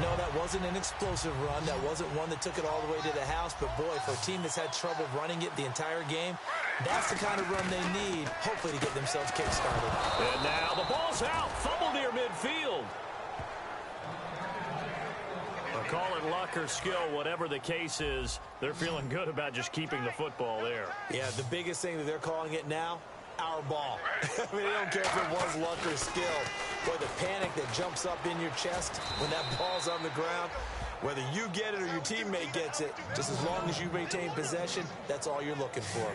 [SPEAKER 3] No, that wasn't an explosive run. That wasn't one that took it all the way to the house. But, boy, for a team that's had trouble running it the entire game, that's the kind of run they need, hopefully, to get themselves kick-started.
[SPEAKER 2] And now the ball's out. Fumble near midfield. Call it luck or skill, whatever the case is, they're feeling good about just keeping the football there.
[SPEAKER 3] Yeah, the biggest thing that they're calling it now, our ball. I mean, they don't care if it was luck or skill. Boy, the panic that jumps up in your chest when that ball's on the ground, whether you get it or your teammate gets it, just as long as you maintain possession, that's all you're looking for.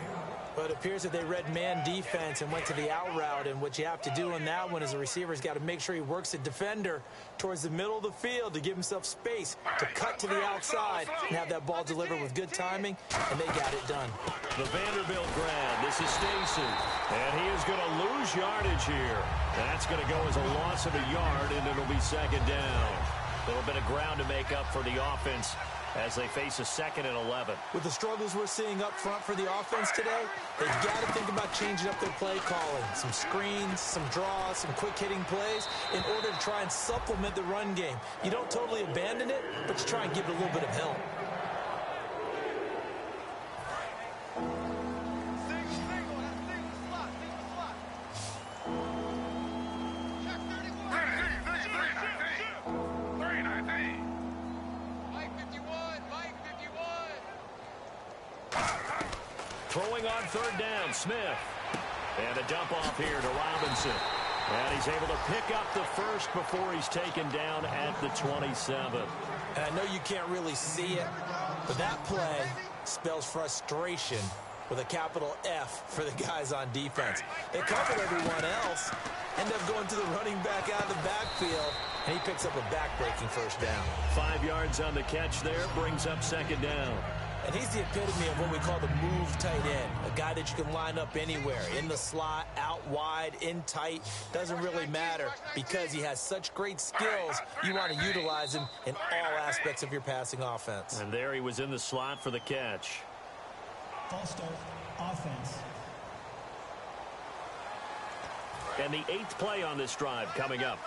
[SPEAKER 3] But it appears that they read man defense and went to the out route, and what you have to do on that one is the receiver's got to make sure he works the defender towards the middle of the field to give himself space to cut to the outside and have that ball delivered with good timing, and they got it done.
[SPEAKER 2] The Vanderbilt grad, this is Stacy, and he is going to lose yardage here. That's going to go as a loss of a yard, and it'll be second down. A little bit of ground to make up for the offense as they face a 2nd and 11.
[SPEAKER 3] With the struggles we're seeing up front for the offense today, they've got to think about changing up their play calling. Some screens, some draws, some quick-hitting plays in order to try and supplement the run game. You don't totally abandon it, but you try and give it a little bit of help.
[SPEAKER 2] Throwing on 3rd down, Smith. And a dump off here to Robinson. And he's able to pick up the first before he's taken down at the 27.
[SPEAKER 3] And I know you can't really see it, but that play spells frustration with a capital F for the guys on defense. They covered everyone else, end up going to the running back out of the backfield, and he picks up a back-breaking first down.
[SPEAKER 2] 5 yards on the catch there, brings up 2nd down.
[SPEAKER 3] And he's the epitome of what we call the move tight end, a guy that you can line up anywhere, in the slot, out wide, in tight, doesn't really matter because he has such great skills. You want to utilize him in all aspects of your passing offense.
[SPEAKER 2] And there he was in the slot for the catch.
[SPEAKER 9] False start, offense.
[SPEAKER 2] And the 8th play on this drive coming up.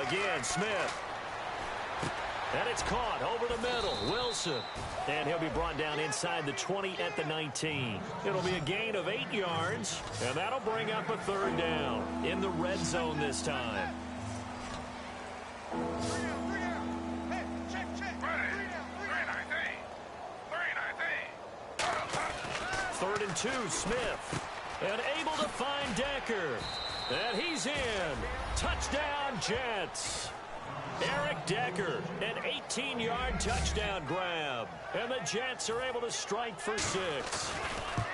[SPEAKER 2] Again, Smith. And it's caught over the middle. Wilson. And he'll be brought down inside the 20 at the 19. It'll be a gain of 8 yards, and that'll bring up a 3rd down in the red zone this time. 3rd and 2, Smith. And able to find Decker. And he's in. Touchdown, Jets. Eric Decker, an 18-yard touchdown grab. And the Jets are able to strike for 6.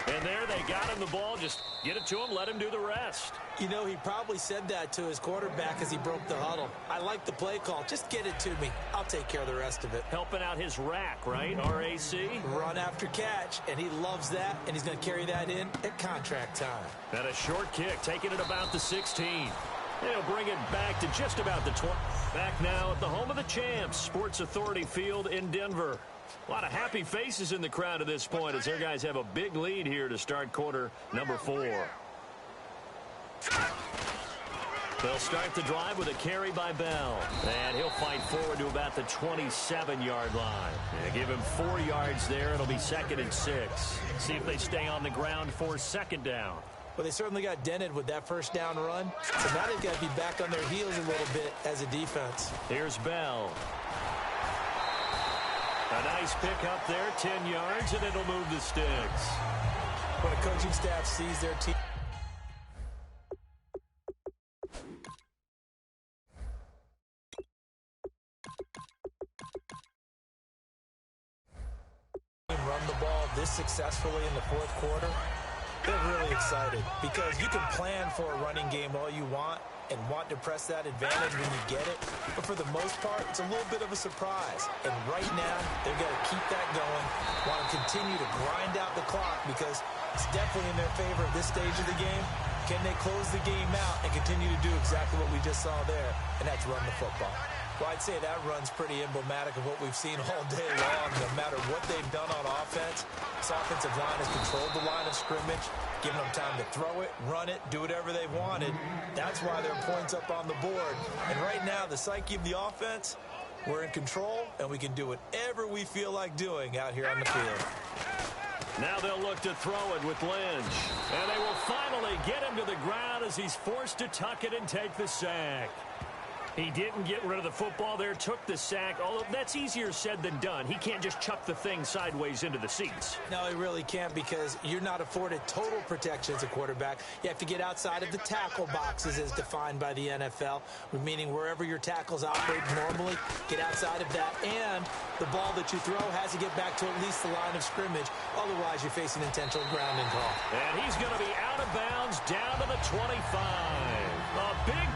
[SPEAKER 2] And there they got him the ball. Just get it to him, let him do the rest.
[SPEAKER 3] You know, he probably said that to his quarterback as he broke the huddle. I like the play call. Just get it to me. I'll take care of the rest of it.
[SPEAKER 2] Helping out his rack, right? R-A-C?
[SPEAKER 3] Run after catch, and he loves that, and he's going to carry that in at contract time.
[SPEAKER 2] And a short kick, taking it about the 16. They'll bring it back to just about the 20. Back now at the home of the champs, Sports Authority Field in Denver. A lot of happy faces in the crowd at this point as their guys have a big lead here to start quarter number 4. They'll start the drive with a carry by Bell. And he'll fight forward to about the 27-yard line. And give him 4 yards there. It'll be 2nd and 6. See if they stay on the ground for 2nd down.
[SPEAKER 3] Well, they certainly got dented with that first down run. So now they've got to be back on their heels a little bit as a defense.
[SPEAKER 2] Here's Bell. A nice pick up there, 10 yards, and it'll move the sticks.
[SPEAKER 3] When a coaching staff sees their team run the ball this successfully in the 4th quarter, they're really excited because you can plan for a running game all you want and want to press that advantage when you get it. But for the most part, it's a little bit of a surprise. And right now, they've got to keep that going, want to continue to grind out the clock because it's definitely in their favor at this stage of the game. Can they close the game out and continue to do exactly what we just saw there, and that's run the football. Well, I'd say that run's pretty emblematic of what we've seen all day long. No matter what they've done on offense, this offensive line has controlled the line of scrimmage, giving them time to throw it, run it, do whatever they wanted. That's why there are points up on the board. And right now, the psyche of the offense, we're in control, and we can do whatever we feel like doing out here on the field.
[SPEAKER 2] Now they'll look to throw it with Lynch. And they will finally get him to the ground as he's forced to tuck it and take the sack. He didn't get rid of the football there, took the sack, although that's easier said than done. He can't just chuck the thing sideways into the seats.
[SPEAKER 3] No, he really can't because you're not afforded total protection as a quarterback. You have to get outside of the tackle boxes as defined by the NFL, meaning wherever your tackles operate normally, get outside of that. And the ball that you throw has to get back to at least the line of scrimmage. Otherwise, you're facing intentional grounding call.
[SPEAKER 2] And he's going to be out of bounds down to the 25. A big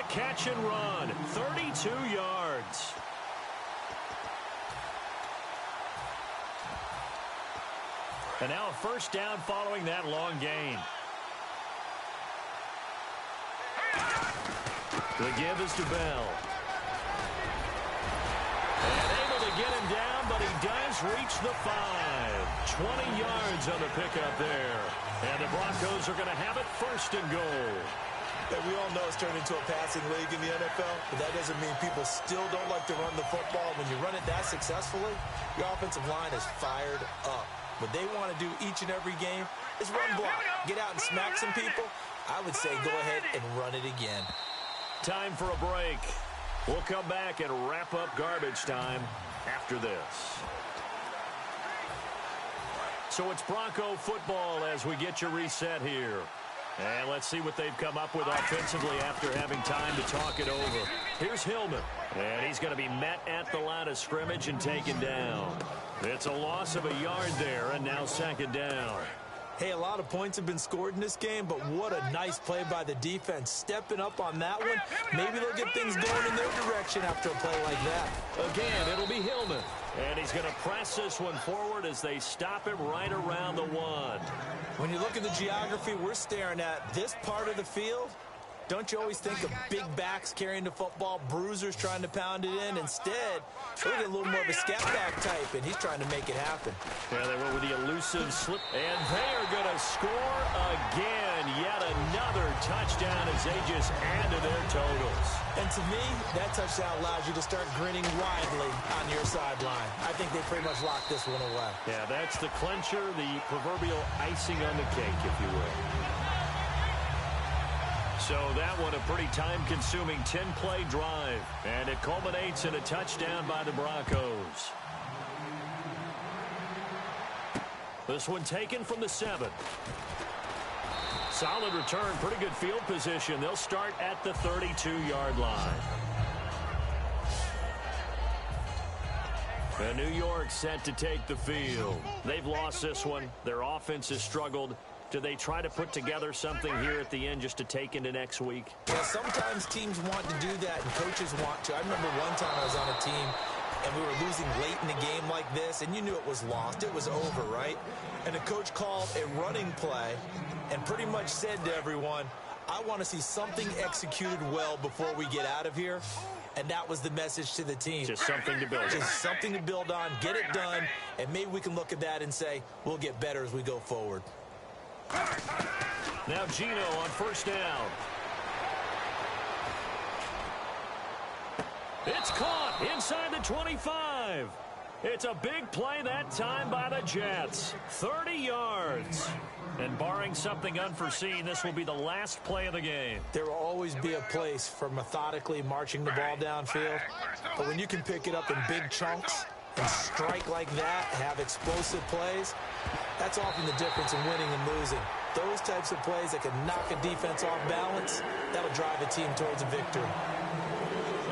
[SPEAKER 2] the catch and run. 32 yards. And now a first down following that long gain. The give is to Bell. And able to get him down, but he does reach the 5. 20 yards on the pickup there. And the Broncos are going to have it first and goal.
[SPEAKER 3] And we all know it's turned into a passing league in the NFL, but that doesn't mean people still don't like to run the football. When you run it that successfully, your offensive line is fired up. What they want to do each and every game is run block. Get out and smack some people. I would say go ahead and run it again.
[SPEAKER 2] Time for a break. We'll come back and wrap up garbage time after this. So it's Bronco football as we get you reset here. And let's see what they've come up with offensively after having time to talk it over. Here's Hillman. And he's going to be met at the line of scrimmage and taken down. It's a loss of a yard there, and now second down.
[SPEAKER 3] Hey, a lot of points have been scored in this game, but what a nice play by the defense. Stepping up on that one, maybe they'll get things going in their direction after a play like that.
[SPEAKER 2] Again, it'll be Hillman. And he's going to press this one forward as they stop him right around the 1.
[SPEAKER 3] When you look at the geography we're staring at, this part of the field, don't you always think of big backs carrying the football, bruisers trying to pound it in? Instead, look at a little more of a scat back type, and he's trying to make it happen.
[SPEAKER 2] Yeah, they went with the elusive slip. And they are going to score again. Yet another touchdown as they just add to their totals.
[SPEAKER 3] And to me, that touchdown allows you to start grinning widely on your sideline. I think they pretty much locked this one away.
[SPEAKER 2] Yeah, that's the clincher, the proverbial icing on the cake, if you will. So that one a pretty time-consuming 10-play drive. And it culminates in a touchdown by the Broncos. This one taken from the 7. Solid return, pretty good field position. They'll start at the 32-yard line. And New York set to take the field. They've lost this one. Their offense has struggled. Do they try to put together something here at the end just to take into next week?
[SPEAKER 3] Yeah, sometimes teams want to do that and coaches want to. I remember one time I was on a team and we were losing late in a game like this, and you knew it was lost. It was over, right? And the coach called a running play and pretty much said to everyone, I want to see something executed well before we get out of here. And that was the message to the team.
[SPEAKER 2] Just something to build on.
[SPEAKER 3] Just something to build on, get it done, and maybe we can look at that and say, we'll get better as we go forward.
[SPEAKER 2] Now Gino on first down. It's caught inside the 25. It's a big play that time by the Jets. 30 yards. And barring something unforeseen, this will be the last play of the game.
[SPEAKER 3] There will always be a place for methodically marching the ball downfield. But when you can pick it up in big chunks and strike like that, have explosive plays, that's often the difference in winning and losing. Those types of plays that can knock a defense off balance, that'll drive a team towards a victory.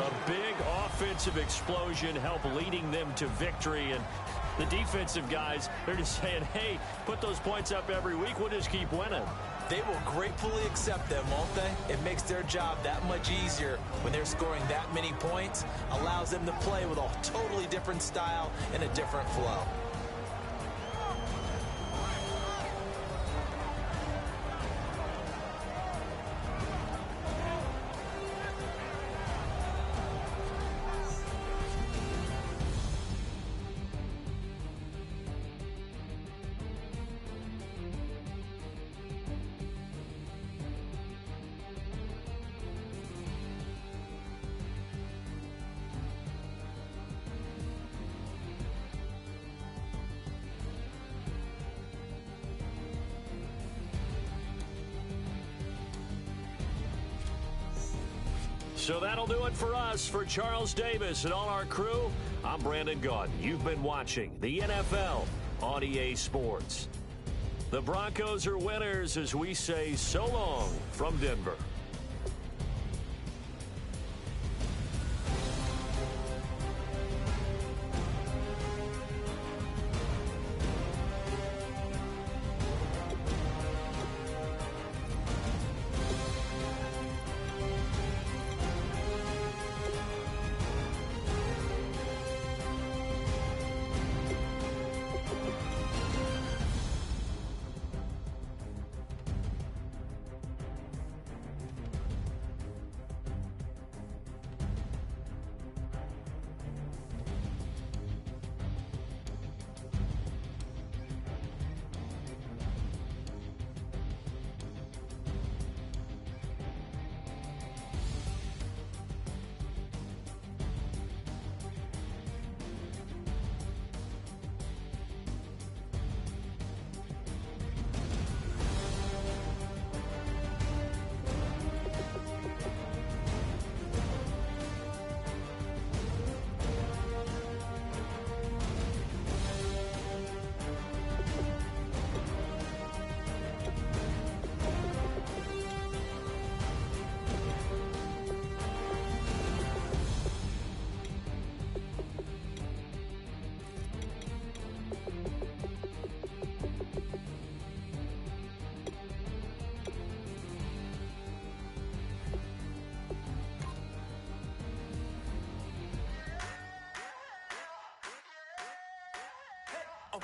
[SPEAKER 2] A big offensive explosion help leading them to victory. And the defensive guys, they're just saying, hey, put those points up every week. We'll just keep winning.
[SPEAKER 3] They will gratefully accept them, won't they? It makes their job that much easier when they're scoring that many points. Allows them to play with a totally different style and a different flow.
[SPEAKER 2] So that'll do it for us. For Charles Davis and all our crew, I'm Brandon Gaudin. You've been watching the NFL on EA Sports. The Broncos are winners as we say so long from Denver.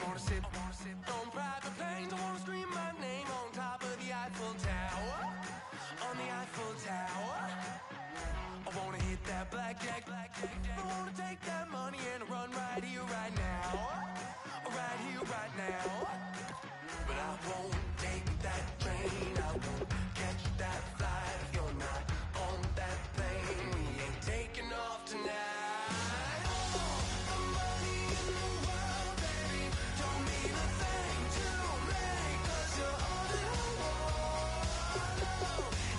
[SPEAKER 5] wanna sip on private planes. I wanna scream my name on top of the Eiffel Tower. On the Eiffel Tower. I wanna hit that blackjack. I wanna take that money and run right here, right now. Right here, right now. But I won't take that train. I won't catch that flight if you're not on that plane. We ain't taking off tonight. The money in the world, baby, don't mean a thing to me, 'cause you're all that I want.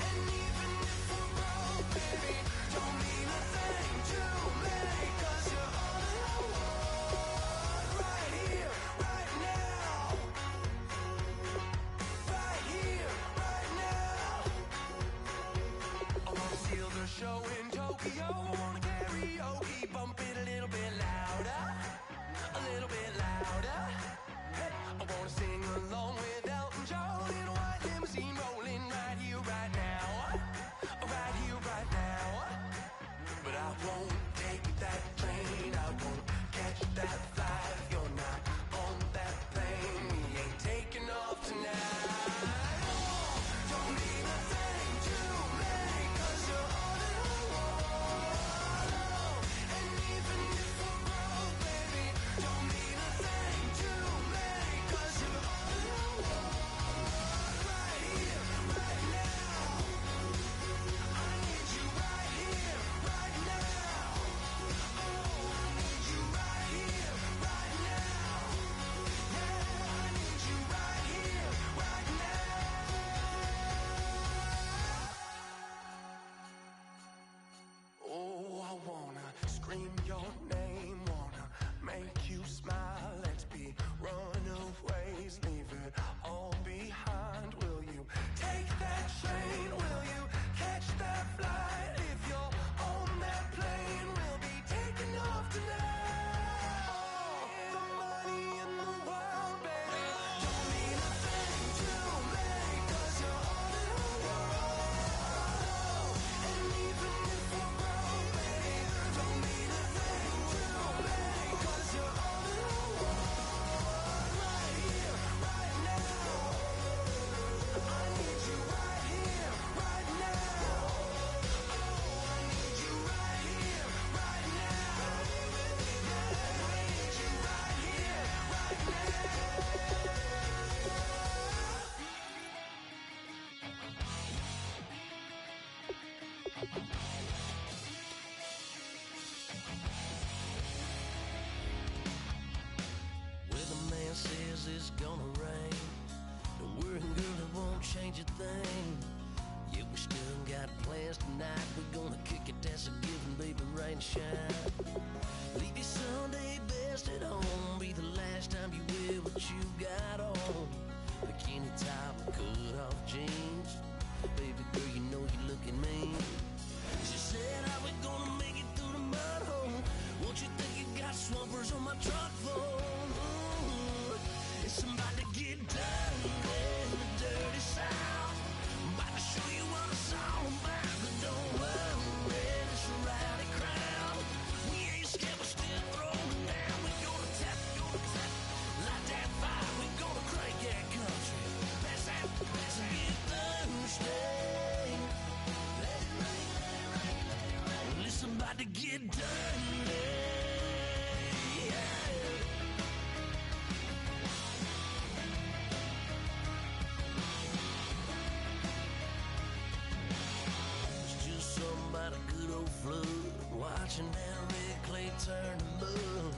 [SPEAKER 5] And even if we're broke, baby, don't mean a thing to me, 'cause you're all that I want. Right here, right now. Right here, right now. I wanna seal the show in Tokyo. I wanna karaoke, bump it a little bit louder. A little bit louder. Hey, I wanna sing along with Elton John in a white limousine rolling right here, right now. Right here, right now. But I won't take that train. I won't catch that flight if you're not on that plane. We ain't taking off tonight. Don't mean a thing to me, 'cause you're all that I want. And even if we're broke, baby, don't mean a thing to me, 'cause you're all that I want. Right here, right now. I need you right here, right now. Oh, I need you right here, right now. Yeah, I need you right here, right now. Oh, I wanna scream your name, wanna make you smile. Let's be runaways, leave it all behind. Will you take that train? Will you catch that flight? If you're on that plane, we'll be taking off tonight. The money in the world, baby, don't mean a thing to me, 'cause you're all that I want. And even if we're broke, baby, don't mean a thing to me, 'cause you're all that I want. Right here, right now. I need you right here, right now. Oh, I need you right here, right now. Yeah, I need you right here, right
[SPEAKER 16] Weatherman says it's gonna rain. Don't worry, girl, it won't change a thing. Yeah, we still got plans tonight. We're gonna kick it, that's a given, baby, rain and shine. Leave your Sunday best at home. Be the last time you wear what you got on. Bikini top and cut off jeans. Baby girl, you know you're looking mean. She said, how we gonna make it through the mud hole? Won't you think you got swampers on my truck phone? It's somebody to get dirty in the dirty South. I'm about to show you what it's all about. But don't worry, it's a rowdy crowd. We ain't scared, we're still throwing down. We gonna tap, light that fire. We gonna crank that country. Pass that, and get Thursday. Let it rain, let it rain, let it rain. Well, it's about to get dirty. Yeah. It's just something about a good old flood. Watching that red clay turn to mud.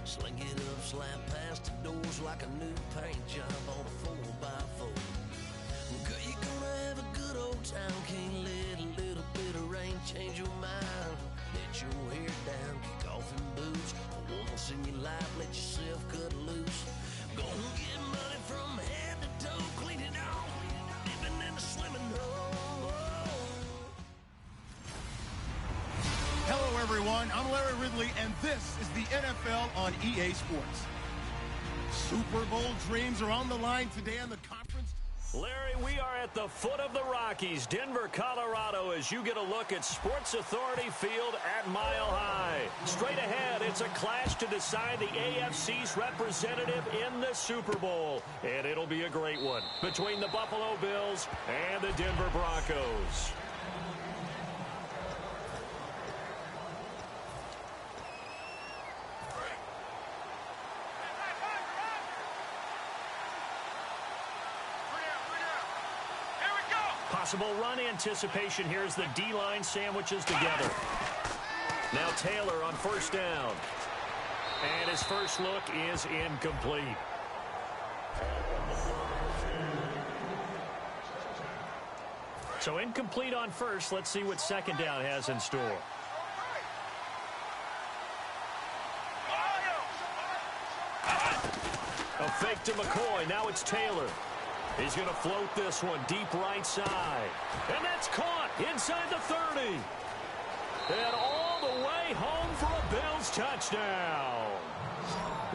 [SPEAKER 16] Sling it up, slap past the doors like a new paint job on a 4x4. Girl, you're gonna have a good old time. Can't let a little bit of rain change your mind. Let your hair down, kick off in boots. Once in your life, let yourself cut loose. Gonna get money from head to toe, clean it off, living in a swimming hole.
[SPEAKER 7] Hello, everyone. I'm Larry Ridley, and this is the NFL on EA Sports. Super Bowl dreams are on the line today on the conference.
[SPEAKER 2] Larry, we are at the foot of the Rockies. Denver, Colorado is as you get a look at Sports Authority Field at Mile High. Straight ahead, it's a clash to decide the AFC's representative in the Super Bowl. And it'll be a great one between the Buffalo Bills and the Denver Broncos. Possible run anticipation. Here's the D-line sandwiches together. Now Taylor on first down. And his first look is incomplete. So incomplete on first. Let's see what second down has in store. A fake to McCoy. Now it's Taylor. He's going to float this one deep right side. And that's caught inside the 30. And all the way home for a Bills touchdown.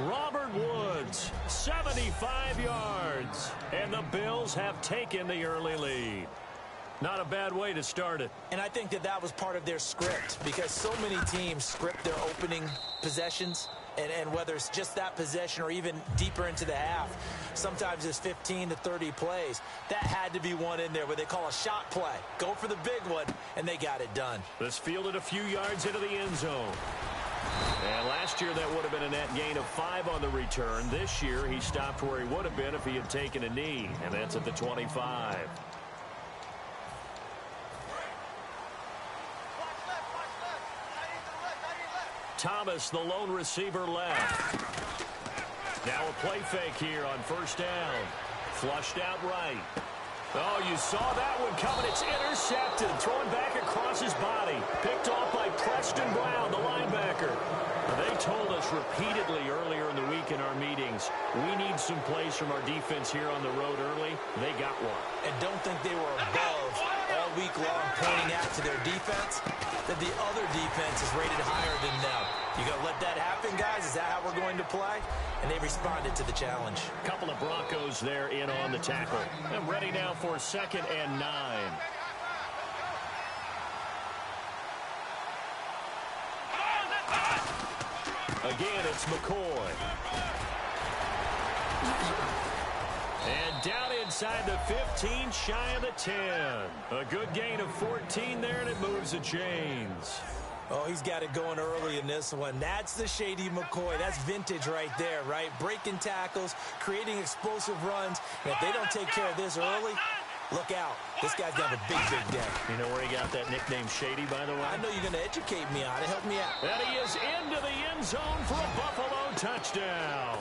[SPEAKER 2] Robert Woods, 75 yards. And the Bills have taken the early lead. Not a bad way to start it.
[SPEAKER 3] And I think that was part of their script, because so many teams script their opening possessions. And whether it's just that possession or even deeper into the half, sometimes it's 15 to 30 plays. That had to be one in there where they call a shot play. Go for the big one, and they got it done.
[SPEAKER 2] This fielded a few yards into the end zone. And last year that would have been a net gain of 5 on the return. This year he stopped where he would have been if he had taken a knee, and that's at the 25. Thomas, the lone receiver, left. Now a play fake here on first down. Flushed out right. Oh, you saw that one coming. It's intercepted. Thrown back across his body. Picked off by Preston Brown, the linebacker. They told us repeatedly earlier in the week in our meetings, we need some plays from our defense here on the road early. They got one.
[SPEAKER 3] And don't think they were above all week long pointing out to their defense that the other defense is rated higher than them. You going to let that happen, guys? Is that how we're going to play? And they responded to the challenge.
[SPEAKER 2] Couple of Broncos there in on the tackle. And ready now for 2nd and 9. Again, it's McCoy. And down inside the 15, shy of the 10. A good gain of 14 there, and it moves the chains.
[SPEAKER 3] Oh, he's got it going early in this one. That's the shady McCoy. That's vintage right there, right? Breaking tackles, creating explosive runs. And if they don't take care of this early, look out. This guy's got a big, big day.
[SPEAKER 2] You know where he got that nickname Shady, by the way?
[SPEAKER 3] I know you're going to educate me on it. Help me out.
[SPEAKER 2] And he is into the end zone for a Buffalo touchdown.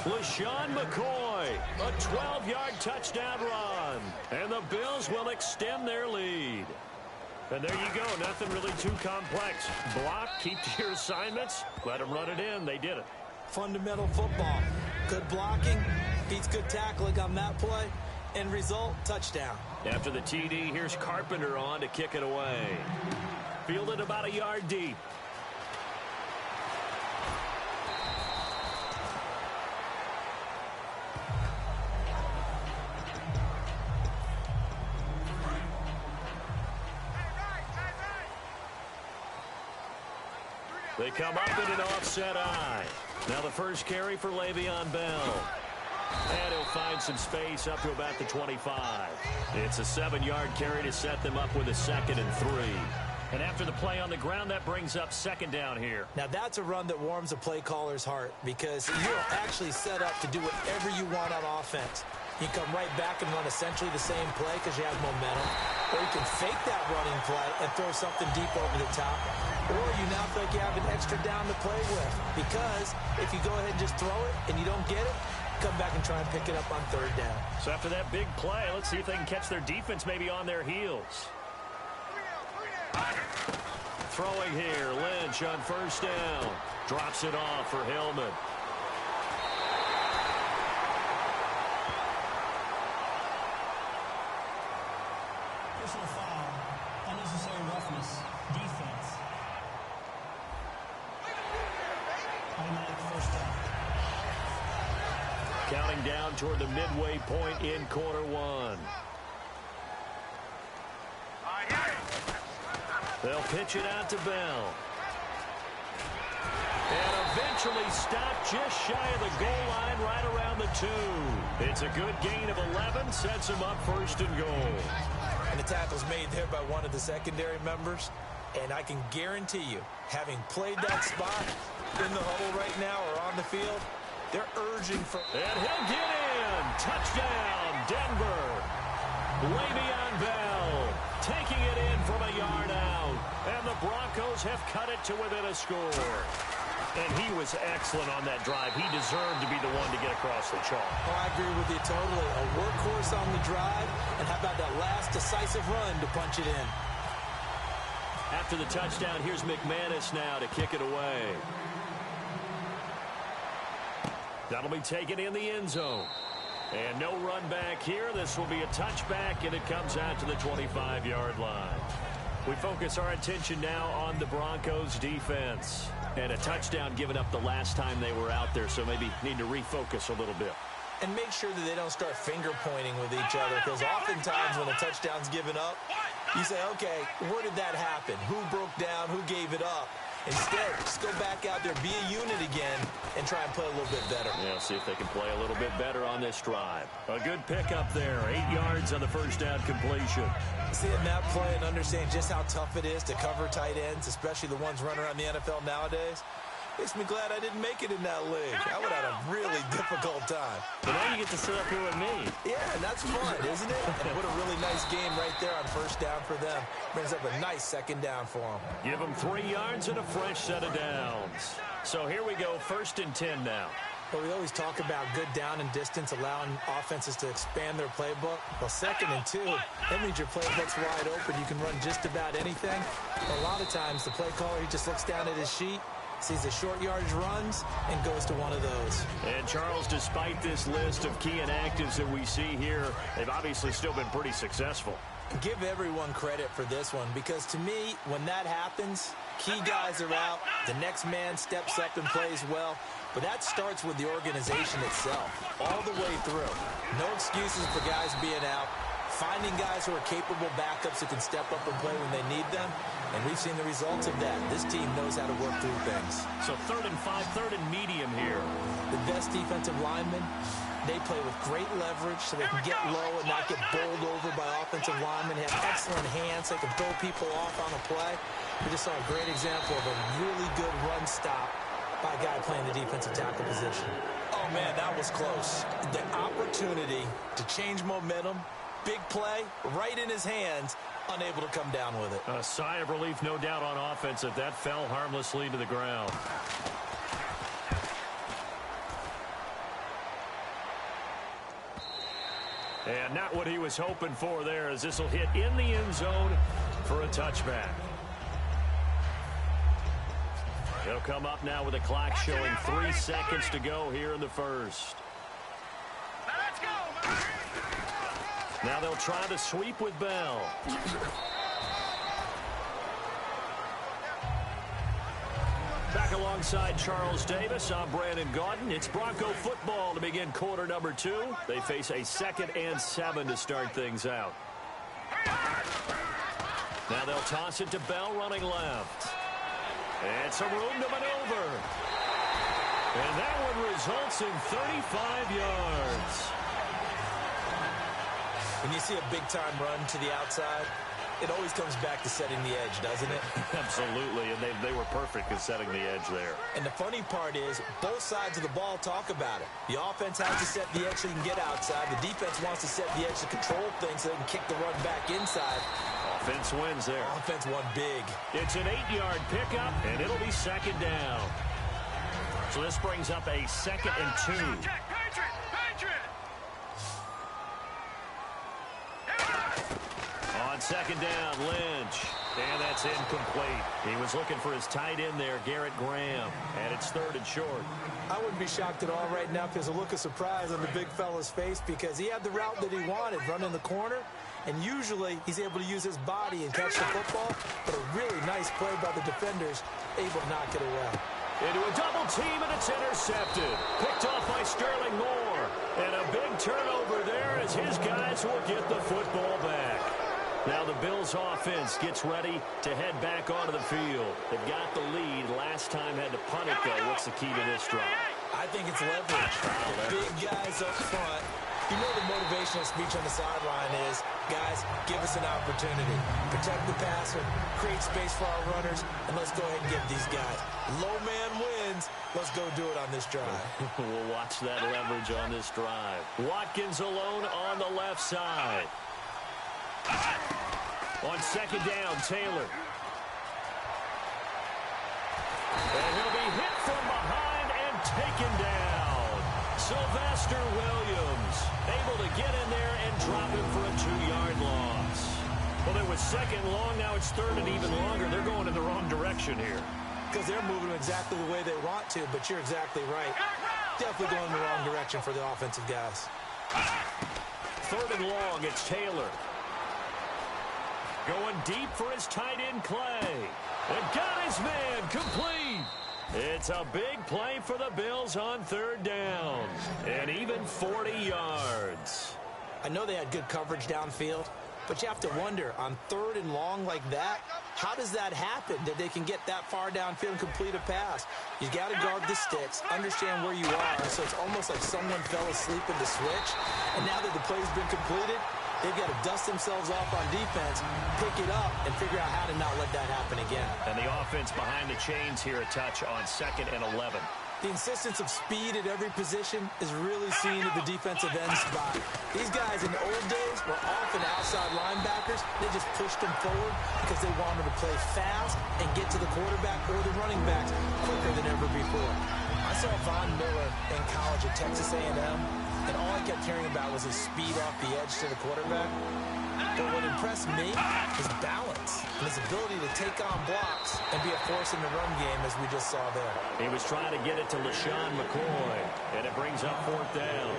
[SPEAKER 2] LaShawn McCoy, a 12-yard touchdown run. And the Bills will extend their lead. And there you go. Nothing really too complex. Block, keep to your assignments, let them run it in. They did it.
[SPEAKER 3] Fundamental football. Good blocking, beats good tackling on that play. End result, touchdown.
[SPEAKER 2] After the TD, here's Carpenter on to kick it away. Fielded about a yard deep. They come up in an offset eye. Now the first carry for Le'Veon Bell. And he'll find some space up to about the 25. It's a 7-yard carry to set them up with a 2nd and 3. And after the play on the ground, that brings up 2nd down here.
[SPEAKER 3] Now that's a run that warms a play caller's heart, because you're actually set up to do whatever you want on offense. You come right back and run essentially the same play because you have momentum. Or you can fake that running play and throw something deep over the top. Or you now feel like you have an extra down to play with. Because if you go ahead and just throw it and you don't get it, come back and try and pick it up on 3rd down.
[SPEAKER 2] So after that big play, let's see if they can catch their defense maybe on their heels. Throwing here, Lynch on first down. Drops it off for Hillman.
[SPEAKER 9] Personal foul, unnecessary roughness, defense. Automatic first down.
[SPEAKER 2] Counting down toward the midway point in quarter 1. They'll pitch it out to Bell. And eventually stopped just shy of the goal line right around the 2. It's a good gain of 11, sets him up first and goal.
[SPEAKER 3] And the tackle's made there by one of the secondary members. And I can guarantee you, having played that spot in the huddle right now or on the field, they're urging for...
[SPEAKER 2] And he'll get in. Touchdown, Denver. Le'Veon Bell taking it in from a yard out. And the Broncos have cut it to within a score. And he was excellent on that drive. He deserved to be the one to get across the chalk.
[SPEAKER 3] Oh, I agree with you totally. A workhorse on the drive. And how about that last decisive run to punch it in?
[SPEAKER 2] After the touchdown, here's McManus now to kick it away. That'll be taken in the end zone. And no run back here. This will be a touchback, and it comes out to the 25-yard line. We focus our attention now on the Broncos defense. And a touchdown given up the last time they were out there, so maybe need to refocus a little bit.
[SPEAKER 3] And make sure that they don't start finger-pointing with each other, because oftentimes when a touchdown's given up, you say, okay, where did that happen? Who broke down? Who gave it up? Instead, just go back out there, be a unit again, and try and play a little bit better.
[SPEAKER 2] Yeah, see if they can play a little bit better on this drive. A good pickup there, 8 yards on the first down completion.
[SPEAKER 3] Seeing that play and understanding just how tough it is to cover tight ends, especially the ones running around the NFL nowadays, makes me glad I didn't make it in that league. I would have had a really difficult time.
[SPEAKER 2] But now you get to sit up here with me.
[SPEAKER 3] Yeah, and that's fun, isn't it? And what a really nice game right there on first down for them. Brings up a nice second down for them.
[SPEAKER 2] Give them 3 yards and a fresh set of downs. So here we go, 1st and 10 now.
[SPEAKER 3] Well, we always talk about good down and distance, allowing offenses to expand their playbook. Well, 2nd and 2, that means your playbook's wide open. You can run just about anything. A lot of times, the play caller, he just looks down at his sheet, sees the short yardage runs, and goes to one of those.
[SPEAKER 2] And, Charles, despite this list of key inactives that we see here, they've obviously still been pretty successful.
[SPEAKER 3] Give everyone credit for this one, because to me, when that happens, key guys are out, the next man steps up and plays well, but that starts with the organization itself, all the way through. No excuses for guys being out, finding guys who are capable backups who can step up and play when they need them, and we've seen the results of that. This team knows how to work through things.
[SPEAKER 2] So 3rd and 5, 3rd and medium here.
[SPEAKER 3] The best defensive linemen, they play with great leverage so they can get low and not get bowled over by offensive linemen. They have excellent hands. They can throw people off on a play. We just saw a great example of a really good run stop by a guy playing the defensive tackle position. Oh, man, that was close. The opportunity to change momentum, big play, right in his hands, unable to come down with it.
[SPEAKER 2] A sigh of relief, no doubt, on offense if that fell harmlessly to the ground. And not what he was hoping for there, as this will hit in the end zone for a touchback. They'll come up now with a clock showing 3 seconds to go here in the first. Now they'll try the sweep with Bell. Back alongside Charles Davis, I'm Brandon Gaudin. It's Bronco football to begin quarter number 2. They face a 2nd and 7 to start things out. Now they'll toss it to Bell running left. And some room to maneuver. And that one results in 35 yards.
[SPEAKER 3] When you see a big-time run to the outside, it always comes back to setting the edge, doesn't it?
[SPEAKER 2] Absolutely, and they were perfect in setting the edge there.
[SPEAKER 3] And the funny part is, both sides of the ball talk about it. The offense has to set the edge so they can get outside. The defense wants to set the edge to control things so they can kick the run back inside.
[SPEAKER 2] Offense wins there.
[SPEAKER 3] Offense won big.
[SPEAKER 2] It's an 8-yard pickup, and it'll be 2nd down. So this brings up a 2nd and 2. On 2nd down, Lynch. And that's incomplete. He was looking for his tight end there, Garrett Graham. And it's 3rd and short.
[SPEAKER 3] I wouldn't be shocked at all right now because a look of surprise on the big fella's face, because he had the route that he wanted, running the corner. And usually he's able to use his body and catch the football. But a really nice play by the defenders, able to knock it away.
[SPEAKER 2] Into a double team, and it's intercepted. Picked off by Sterling Moore. And a big turnover there as his guys will get the football back. Now the Bills offense gets ready to head back onto the field. They've got the lead. Last time had to punt it, though. What's the key to this drive?
[SPEAKER 3] I think it's leverage. Big guys up front. You know the motivational speech on the sideline is, guys, give us an opportunity. Protect the passer, create space for our runners, and let's go ahead and get these guys. Low man wins. Let's go do it on this drive.
[SPEAKER 2] We'll watch that leverage on this drive. Watkins alone on the left side. On second down, Taylor. And he'll be hit from behind and taken down. Sylvester Williams able to get in there and drop him for a 2-yard loss. Well, it was second long. Now it's third and even longer. They're going in the wrong direction here.
[SPEAKER 3] Because they're moving exactly the way they want to, but you're exactly right. Definitely going in the wrong direction for the offensive guys.
[SPEAKER 2] Third and long, it's Taylor. Going deep for his tight end, Clay. And got his man complete. It's a big play for the Bills on third down. And even 40 yards.
[SPEAKER 3] I know they had good coverage downfield, but you have to wonder, on third and long like that, how does that happen, that they can get that far downfield and complete a pass? You got to guard the sticks, understand where you are, so it's almost like someone fell asleep in the switch, and now that the play's been completed, they've got to dust themselves off on defense, pick it up, and figure out how to not let that happen again.
[SPEAKER 2] And the offense behind the chains here a touch on 2nd and 11.
[SPEAKER 3] The insistence of speed at every position is really seen at the defensive end spot. These guys in the old days were often outside linebackers. They just pushed them forward because they wanted to play fast and get to the quarterback or the running backs quicker than ever before. I saw Von Miller in college at Texas A&M, and all I kept hearing about was his speed off the edge to the quarterback. But what impressed me is balance and his ability to take on blocks and be a force in the run game, as we just saw there.
[SPEAKER 2] He was trying to get it to LaShawn McCoy, and it brings up 4th down.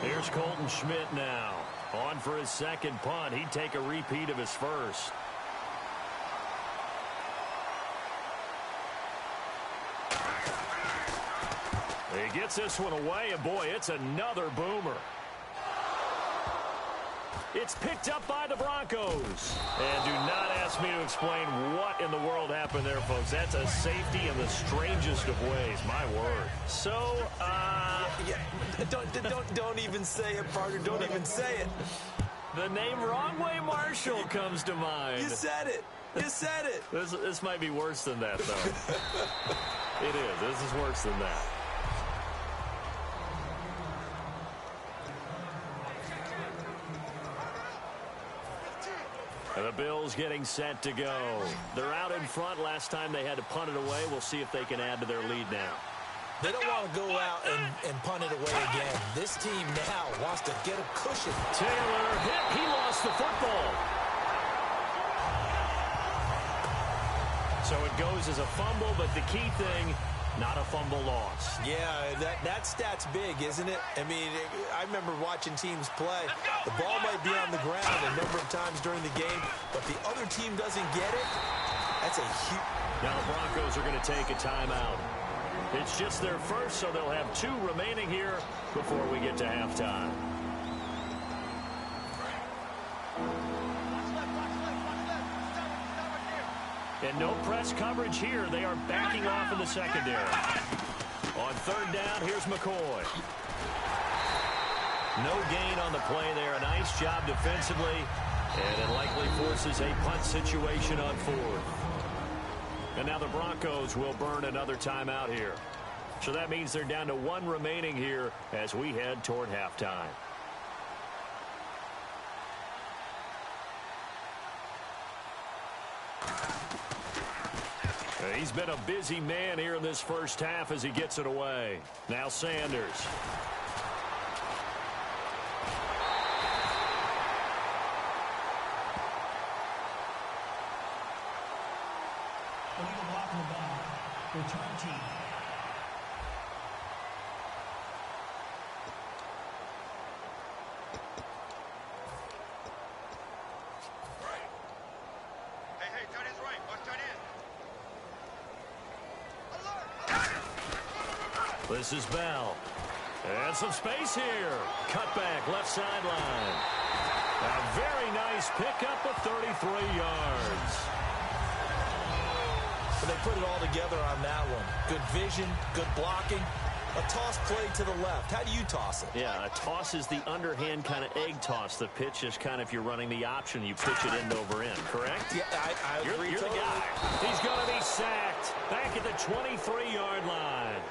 [SPEAKER 2] Here's Colton Schmidt now. On for his second punt. He'd take a repeat of his first. He gets this one away, and boy, it's another boomer. It's picked up by the Broncos. And do not ask me to explain what in the world happened there, folks. That's a safety in the strangest of ways. My word. So,
[SPEAKER 3] Don't even say it, partner. Don't even say it.
[SPEAKER 2] The name Wrong Way Marshall comes to mind.
[SPEAKER 3] You said it. You said it.
[SPEAKER 2] This might be worse than that, though. It is. This is worse than that. And the Bills getting set to go. They're out in front. Last time they had to punt it away. We'll see if they can add to their lead now.
[SPEAKER 3] They don't want to go out and punt it away again. This team now wants to get a cushion.
[SPEAKER 2] Taylor hit. He lost the football. So it goes as a fumble, but the key thing, not a fumble loss.
[SPEAKER 3] Yeah, that stat's big, isn't it? I mean, I remember watching teams play. The ball might be on the ground a number of times during the game, but the other team doesn't get it. That's a huge...
[SPEAKER 2] Now the Broncos are going to take a timeout. It's just their first, so they'll have 2 remaining here before we get to halftime. And no press coverage here. They are backing off in the secondary. On third down, here's McCoy. No gain on the play there. A nice job defensively. And it likely forces a punt situation on 4th. And now the Broncos will burn another timeout here. So that means they're down to 1 remaining here as we head toward halftime. He's been a busy man here in this first half as he gets it away. Now Sanders.
[SPEAKER 9] Illegal block in the back. Return team.
[SPEAKER 2] This is Bell. And some space here. Cutback left sideline. A very nice pickup of 33 yards.
[SPEAKER 3] But they put it all together on that one. Good vision, good blocking. A toss play to the left. How do you toss it?
[SPEAKER 2] Yeah, a toss is the underhand kind of egg toss. The pitch is kind of if you're running the option, you pitch it end over end, correct?
[SPEAKER 3] Yeah, I agree.
[SPEAKER 2] You're the guy. He's going to be sacked back at the 23-yard line.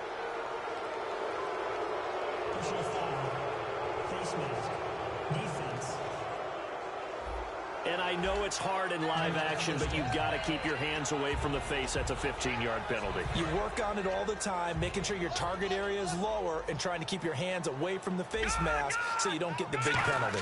[SPEAKER 9] Personal foul. Face mask. Defense.
[SPEAKER 2] And I know it's hard in live action, but you've got to keep your hands away from the face. That's a 15-yard penalty.
[SPEAKER 3] You work on it all the time, making sure your target area is lower and trying to keep your hands away from the face mask so you don't get the big penalty.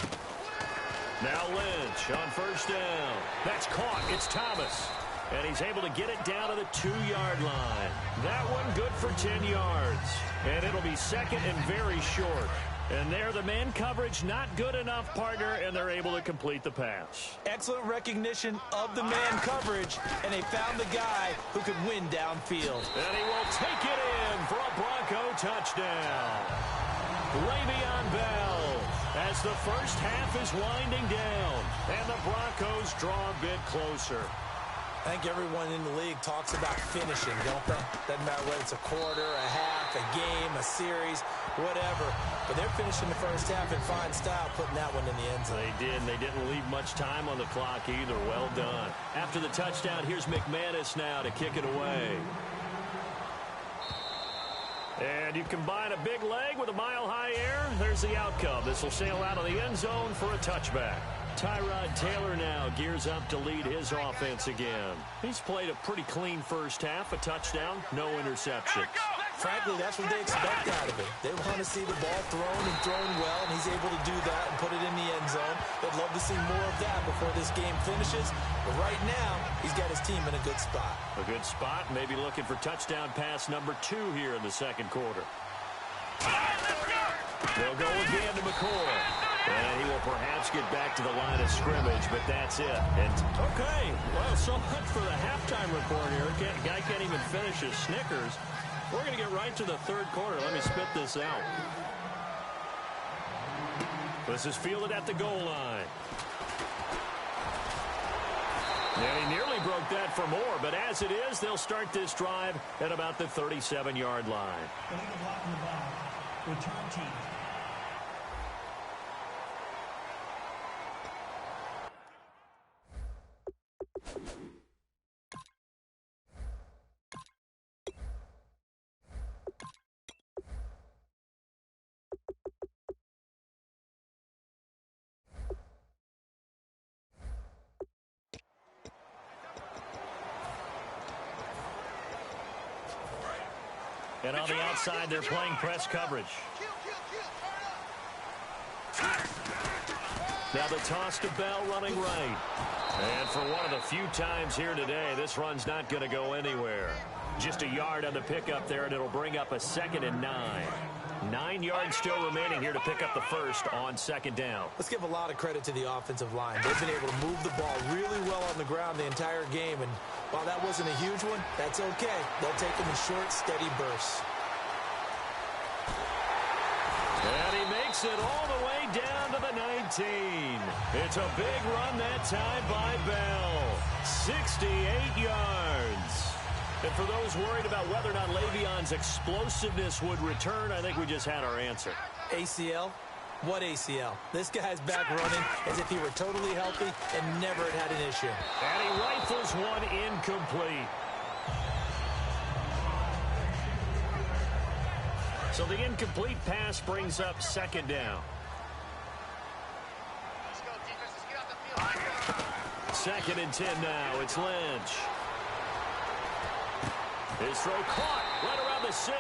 [SPEAKER 2] Now Lynch on first down. That's caught. It's Thomas. And he's able to get it down to the 2-yard line. That one good for 10 yards. And it'll be second and very short. And there, the man coverage not good enough, partner, and they're able to complete the pass.
[SPEAKER 3] Excellent recognition of the man coverage, and they found the guy who could win downfield.
[SPEAKER 2] And he will take it in for a Bronco touchdown. Le'Veon Bell, as the first half is winding down, and the Broncos draw a bit closer.
[SPEAKER 3] I think everyone in the league talks about finishing, don't they? Doesn't matter whether it's a quarter, a half, a game, a series, whatever. But they're finishing the first half in fine style, putting that one in the end zone.
[SPEAKER 2] They did, and they didn't leave much time on the clock either. Well done. After the touchdown, here's McManus now to kick it away. And you combine a big leg with a mile-high air, there's the outcome. This will sail out of the end zone for a touchback. Tyrod Taylor now gears up to lead his offense again. He's played a pretty clean first half, a touchdown, no interceptions.
[SPEAKER 3] Frankly, that's what they expect out of it. They want to see the ball thrown and thrown well, and he's able to do that and put it in the end zone. They'd love to see more of that before this game finishes. But right now, he's got his team in a good spot.
[SPEAKER 2] A good spot, maybe looking for touchdown pass number 2 here in the second quarter. They'll go again to McCoy. And he will perhaps get back to the line of scrimmage, but that's it. And okay, well, so much for the halftime report here. Guy can't even finish his Snickers. We're going to get right to the third quarter. Let me spit this out. This is fielded at the goal line. And he nearly broke that for more, but as it is, they'll start this drive at about the 37-yard line.
[SPEAKER 9] Illegal block in the ball. Return team.
[SPEAKER 2] And on the outside, they're playing press coverage. Now the toss to Bell running right. And for one of the few times here today, this run's not going to go anywhere. Just a yard on the pickup there, and it'll bring up a 2nd and 9. 9 yards still remaining here to pick up the first on 2nd down.
[SPEAKER 3] Let's give a lot of credit to the offensive line. They've been able to move the ball really well on the ground the entire game, and while that wasn't a huge one, that's okay. They'll take them in short, steady bursts.
[SPEAKER 2] And he makes it all the way down to the 19. It's a big run that time by Bell. 68 yards. And for those worried about whether or not Le'Veon's explosiveness would return, I think we just had our answer.
[SPEAKER 3] ACL? What ACL? This guy's back running as if he were totally healthy and never had an issue.
[SPEAKER 2] And he rifles one incomplete. So the incomplete pass brings up 2nd down. 2nd and 10 now. It's Lynch. His throw caught right around the 6.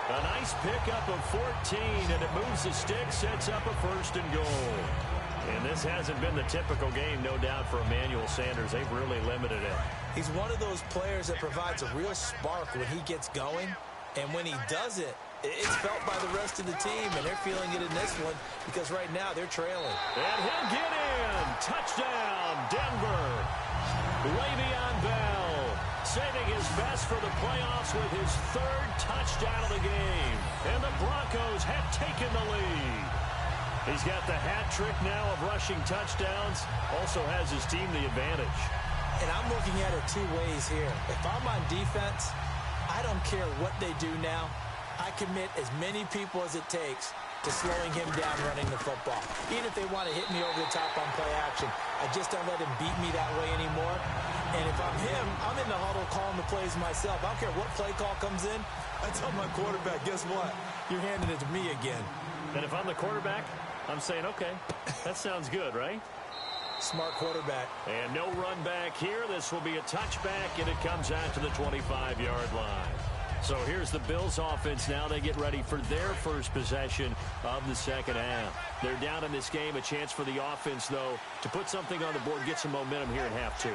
[SPEAKER 2] A nice pickup of 14, and it moves the stick, sets up a 1st and goal. And this hasn't been the typical game, no doubt, for Emmanuel Sanders. They've really limited it.
[SPEAKER 3] He's one of those players that provides a real spark when he gets going, and when he does it, it's felt by the rest of the team, and they're feeling it in this one because right now they're trailing.
[SPEAKER 2] And he'll get in. Touchdown, Denver. Le'Veon Bell saving his best for the playoffs with his 3rd touchdown of the game. And the Broncos have taken the lead. He's got the hat trick now of rushing touchdowns. Also has his team the advantage.
[SPEAKER 3] And I'm looking at it two ways here. If I'm on defense, I don't care what they do now. I commit as many people as it takes to slowing him down running the football. Even if they want to hit me over the top on play action, I just don't let him beat me that way anymore. And if I'm him, I'm in the huddle calling the plays myself. I don't care what play call comes in. I tell my quarterback, guess what? You're handing it to me again.
[SPEAKER 2] And if I'm the quarterback, I'm saying, okay, that sounds good, right?
[SPEAKER 3] Smart quarterback.
[SPEAKER 2] And no run back here. This will be a touchback, and it comes out to the 25-yard line. So here's the Bills offense now. They get ready for their first possession of the second half. They're down in this game. A chance for the offense, though, to put something on the board, get some momentum here in half two.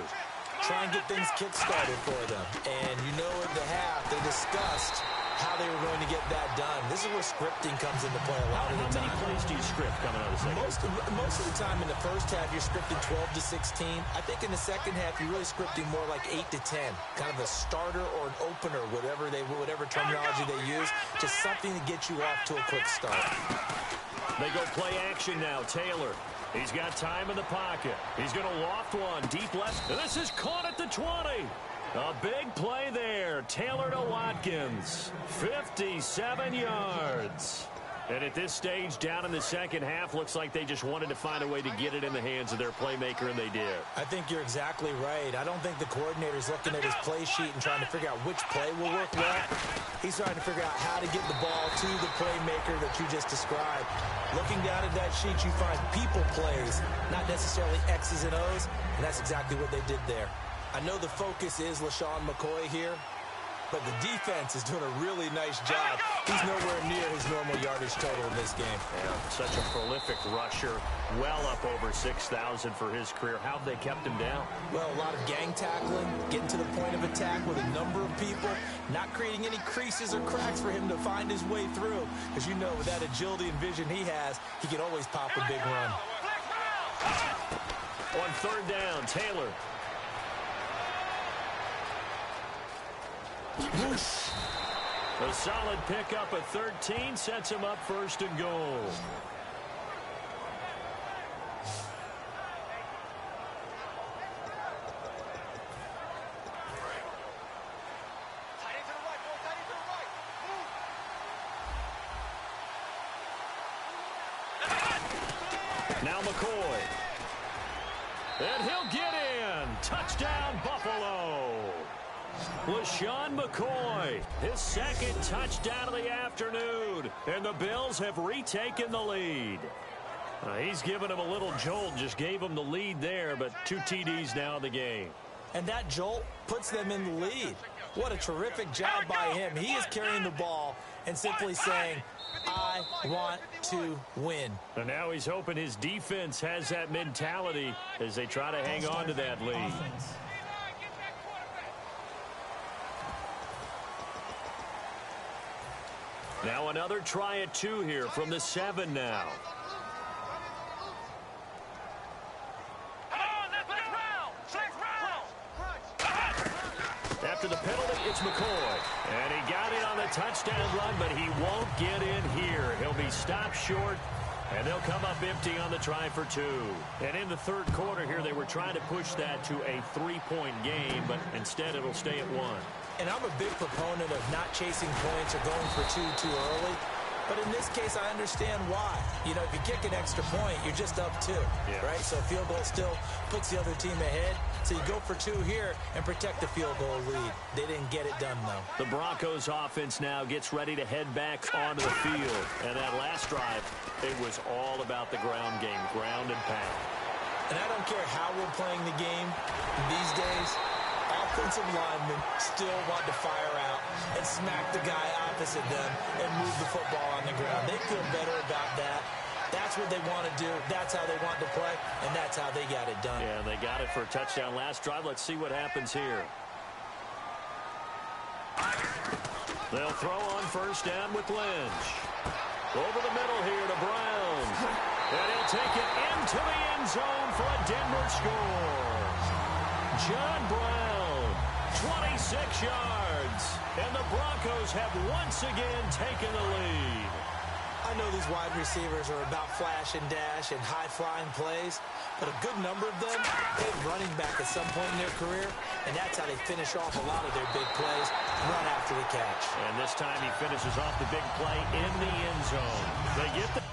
[SPEAKER 3] Try and get things kick-started for them. And you know in the half, they discussed how they were going to get that done. This is where scripting comes into play a lot of the time.
[SPEAKER 2] How many plays do you script coming out of the second half?
[SPEAKER 3] Most of the time in the first half, you're scripting 12 to 16. I think in the second half, you're really scripting more like 8 to 10. Kind of a starter or an opener, whatever terminology they use. Just something to get you off to a quick start.
[SPEAKER 2] They go play action now. Taylor. He's got time in the pocket. He's going to loft one deep left. And this is caught at the 20. A big play there. Taylor to Watkins. 57 yards. And at this stage, down in the second half, looks like they just wanted to find a way to get it in the hands of their playmaker, and they did.
[SPEAKER 3] I think you're exactly right. I don't think the coordinator's looking at his play sheet and trying to figure out which play will work well. He's trying to figure out how to get the ball to the playmaker that you just described. Looking down at that sheet, you find people plays, not necessarily X's and O's, and that's exactly what they did there. I know the focus is LaShawn McCoy here, but the defense is doing a really nice job. He's nowhere near his normal yardage total in this game.
[SPEAKER 2] Yeah, such a prolific rusher, well up over 6,000 for his career. How have they kept him down?
[SPEAKER 3] Well, a lot of gang tackling, getting to the point of attack with a number of people, not creating any creases or cracks for him to find his way through. As you know, with that agility and vision he has, he can always pop a big run.
[SPEAKER 2] On third down, Taylor. A solid pickup at 13 sets him up first and goal. Now McCoy. And he'll get in. Touchdown, Buffalo. LaShawn McCoy, his second touchdown of the afternoon, and the Bills have retaken the lead. He's given him a little jolt, just gave him the lead there, but 2 TDs now in the game.
[SPEAKER 3] And that jolt puts them in the lead. What a terrific job by him. He is carrying the ball and simply saying, I want to win.
[SPEAKER 2] And now he's hoping his defense has that mentality as they try to hang on to that lead. Now another try at 2 here from the 7 now. After the penalty, it's McCoy. And he got it on the touchdown run, but he won't get in here. He'll be stopped short, and they'll come up empty on the try for 2. And in the third quarter here, they were trying to push that to a 3-point game, but instead it'll stay at 1.
[SPEAKER 3] And I'm a big proponent of not chasing points or going for 2 too early. But in this case, I understand why. You know, if you kick an extra point, you're just up 2, right? So field goal still puts the other team ahead. So you go for 2 here and protect the field goal lead. They didn't get it done, though.
[SPEAKER 2] The Broncos offense now gets ready to head back onto the field. And that last drive, it was all about the ground game, ground and pound.
[SPEAKER 3] And I don't care how we're playing the game these days. Offensive linemen still want to fire out and smack the guy opposite them and move the football on the ground. They feel better about that. That's what they want to do. That's how they want to play, and that's how they got it done.
[SPEAKER 2] Yeah, they got it for a touchdown last drive. Let's see what happens here. They'll throw on first down with Lynch. Over the middle here to Brown. And he'll take it into the end zone for a Denver score. John Brown, 26 yards. And the Broncos have once again taken the lead.
[SPEAKER 3] I know these wide receivers are about flash and dash and high-flying plays, but a good number of them played running back at some point in their career, and that's how they finish off a lot of their big plays, run after the catch.
[SPEAKER 2] And this time he finishes off the big play in the end zone. They get the...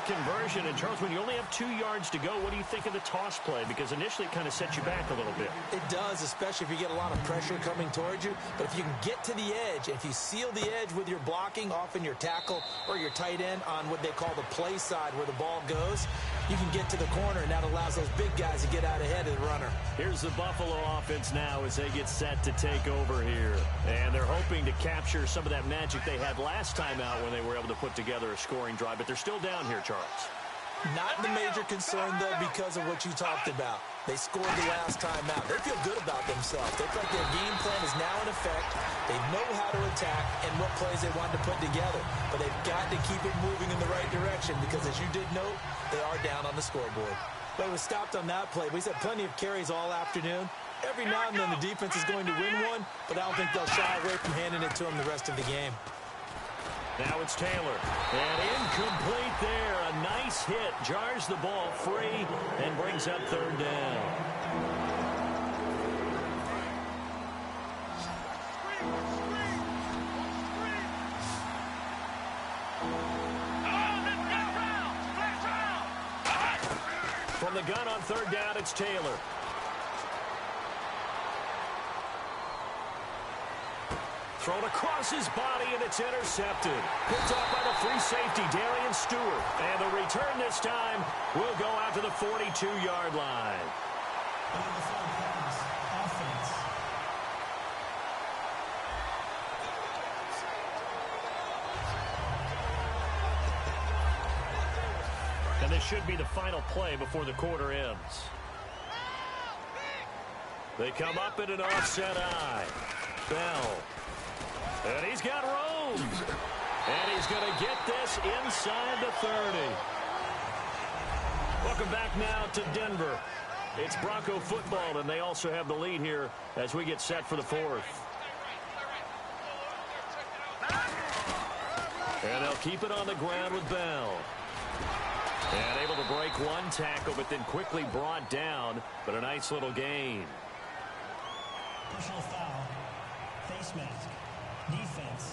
[SPEAKER 2] Conversion, and Charles, when you only have 2 yards to go, what do you think of the toss play? Because initially it kind of sets you back a little bit.
[SPEAKER 3] It does, especially if you get a lot of pressure coming towards you. But if you can get to the edge, if you seal the edge with your blocking, often your tackle or your tight end on what they call the play side where the ball goes, you can get to the corner, and that allows those big guys to get out ahead of the runner.
[SPEAKER 2] Here's the Buffalo offense now as they get set to take over here. And they're hoping to capture some of that magic they had last time out when they were able to put together a scoring drive. But they're still down here, Charles.
[SPEAKER 3] Not the major concern, though, because of what you talked about. They scored the last time out. They feel good about themselves. They feel like their game plan is now in effect. They know how to attack and what plays they want to put together. But they've got to keep it moving in the right direction because, as you did note, they are down on the scoreboard. But it was stopped on that play. We've had plenty of carries all afternoon. Every now and then the defense is going to win one, but I don't think they'll shy away from handing it to them the rest of the game.
[SPEAKER 2] Now it's Taylor, and incomplete there. A nice hit, jars the ball free, and brings up third down. From the gun on third down, it's Taylor. Thrown across his body, and it's intercepted. Picked off by the free safety, Darian Stewart. And the return this time will go out to the 42-yard line. And this should be the final play before the quarter ends. They come up in an offset eye. Bell. And he's got room. And he's going to get this inside the 30. Welcome back now to Denver. It's Bronco football, and they also have the lead here as we get set for the fourth. And they'll keep it on the ground with Bell. And able to break one tackle, but then quickly brought down. But a nice little gain.
[SPEAKER 9] Personal foul. Face mask. Defense.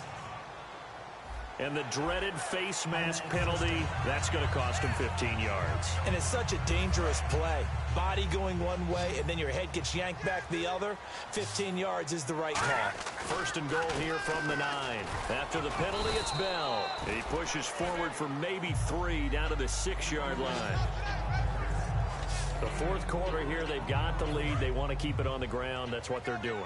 [SPEAKER 2] And the dreaded face mask penalty, that's going to cost him 15 yards.
[SPEAKER 3] And it's such a dangerous play. Body going one way, and then your head gets yanked back the other. 15 yards is the right call.
[SPEAKER 2] First and goal here from the 9. After the penalty, it's Bell. He pushes forward for maybe 3 down to the 6-yard line. The fourth quarter here, they've got the lead. They want to keep it on the ground. That's what they're doing.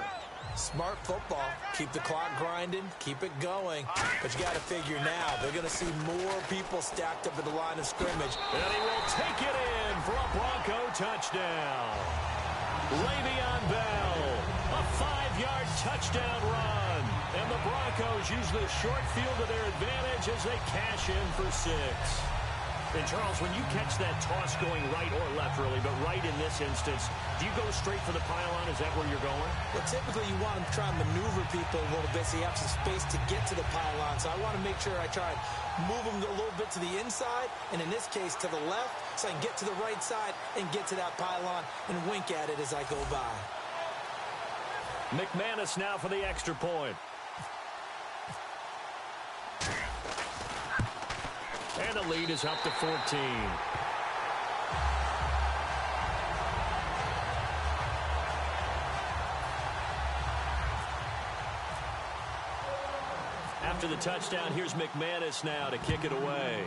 [SPEAKER 3] Smart football. Keep the clock grinding. Keep it going. But you got to figure now, they're going to see more people stacked up at the line of scrimmage.
[SPEAKER 2] And he will take it in for a Bronco touchdown. Le'Veon Bell, a 5-yard touchdown run. And the Broncos use the short field to their advantage as they cash in for 6. And, Charles, when you catch that toss going right or left, really, but right in this instance, do you go straight for the pylon? Is that where you're going?
[SPEAKER 3] Well, typically you want to try and maneuver people a little bit so you have some space to get to the pylon. So I want to make sure I try and move them a little bit to the inside, and in this case to the left, so I can get to the right side and get to that pylon and wink at it as I go by.
[SPEAKER 2] McManus now for the extra point. And the lead is up to 14. After the touchdown, here's McManus now to kick it away.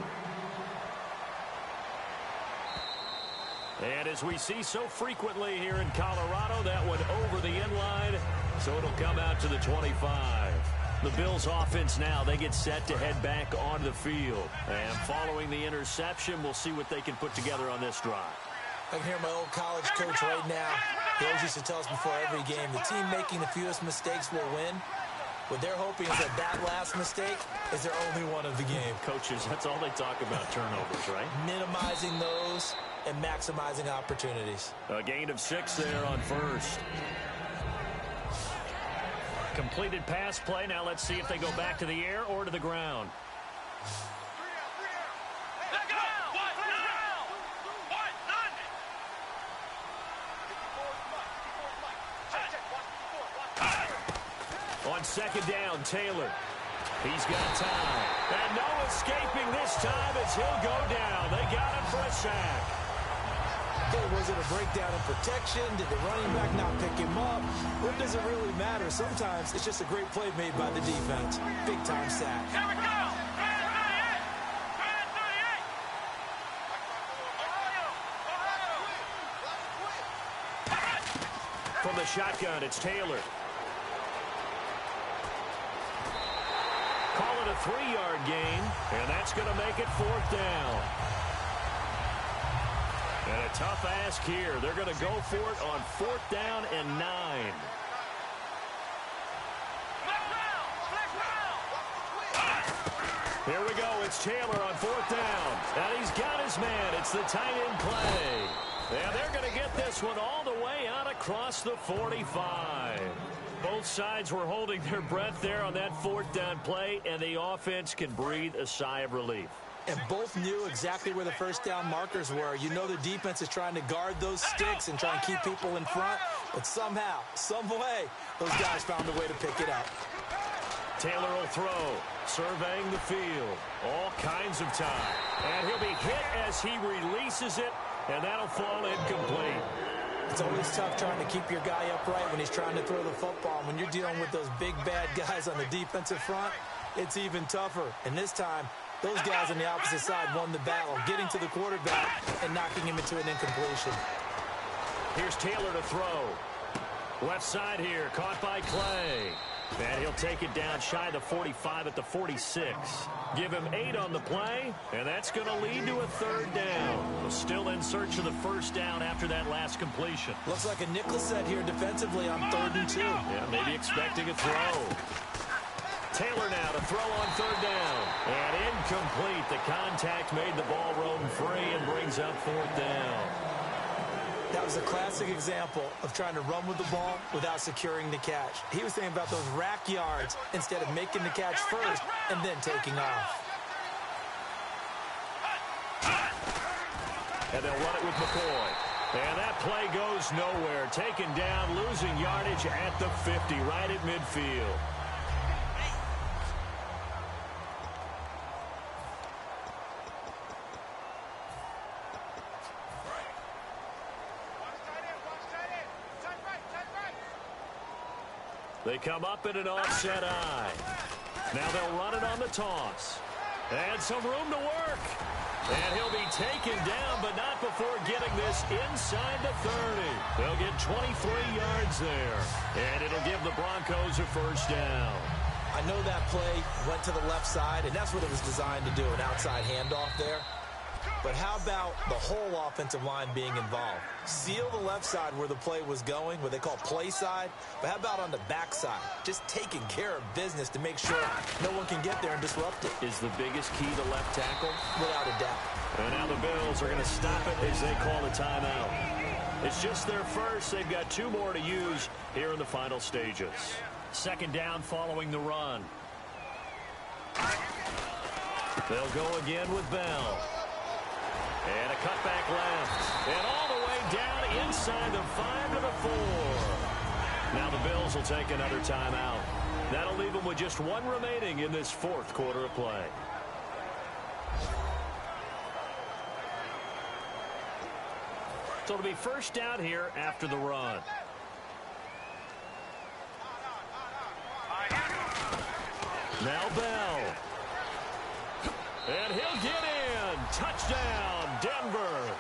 [SPEAKER 2] And as we see so frequently here in Colorado, that one over the end line, so it'll come out to the 25. The Bills offense now, they get set to head back onto the field. And following the interception, we'll see what they can put together on this drive.
[SPEAKER 3] I can hear my old college coach right now. He always used to tell us before every game, the team making the fewest mistakes will win. What they're hoping is that last mistake is their only one of the game.
[SPEAKER 2] Coaches, that's all they talk about, turnovers, right?
[SPEAKER 3] Minimizing those and maximizing opportunities.
[SPEAKER 2] A gain of 6 there on first. Completed pass play. Now let's see if they go back to the air or to the ground. On second down, Taylor. He's got time. And no escaping this time as he'll go down. They got him for a sack.
[SPEAKER 3] Okay, was it a breakdown in protection? Did the running back not pick him up? What does it really matter? Sometimes it's just a great play made by the defense. Big-time sack.
[SPEAKER 8] Here we go!
[SPEAKER 2] From the shotgun, it's Taylor. Call it a 3-yard gain, and that's going to make it 4th down. And a tough ask here. They're going to go for it on 4th down and 9. Here we go. It's Taylor on 4th down. And he's got his man. It's the tight end play. And they're going to get this one all the way out across the 45. Both sides were holding their breath there on that 4th down play, and the offense can breathe a sigh of relief.
[SPEAKER 3] And both knew exactly where the first down markers were. You know the defense is trying to guard those sticks and try and keep people in front, but somehow, some way, those guys found a way to pick it up.
[SPEAKER 2] Taylor will throw, surveying the field, all kinds of time. And he'll be hit as he releases it, and that'll fall incomplete.
[SPEAKER 3] It's always tough trying to keep your guy upright when he's trying to throw the football. When you're dealing with those big, bad guys on the defensive front, it's even tougher. And this time, those guys on the opposite side won the battle, getting to the quarterback and knocking him into an incompletion.
[SPEAKER 2] Here's Taylor to throw. Left side here, caught by Clay. And he'll take it down shy of the 45 at the 46. Give him 8 on the play, and that's going to lead to a 3rd down. Still in search of the first down after that last completion.
[SPEAKER 3] Looks like a nickel set here defensively on 3rd and 2.
[SPEAKER 2] Yeah, maybe expecting a throw. Taylor now to throw on 3rd down. And incomplete. The contact made the ball roam free and brings up 4th down.
[SPEAKER 3] That was a classic example of trying to run with the ball without securing the catch. He was thinking about those rack yards instead of making the catch first and then taking off.
[SPEAKER 2] And they'll run it with McCoy. And that play goes nowhere. Taken down, losing yardage at the 50, right at midfield. They come up in an offset eye. Now they'll run it on the toss. And some room to work. And he'll be taken down, but not before getting this inside the 30. They'll get 23 yards there. And it'll give the Broncos a first down.
[SPEAKER 3] I know that play went to the left side, and that's what it was designed to do, an outside handoff there. But how about the whole offensive line being involved? Seal the left side where the play was going, what they call play side. But how about on the back side? Just taking care of business to make sure no one can get there and disrupt it.
[SPEAKER 2] Is the biggest key to left tackle?
[SPEAKER 3] Without a doubt.
[SPEAKER 2] And now the Bills are going to stop it as they call a timeout. It's just their first. They've got 2 more to use here in the final stages. Second down following the run. They'll go again with Bell. And a cutback left. And all the way down inside the 5 to the 4. Now the Bills will take another timeout. That'll leave them with just 1 remaining in this 4th quarter of play. So it'll be first down here after the run. Now Bell. And he'll get in. Touchdown, Denver.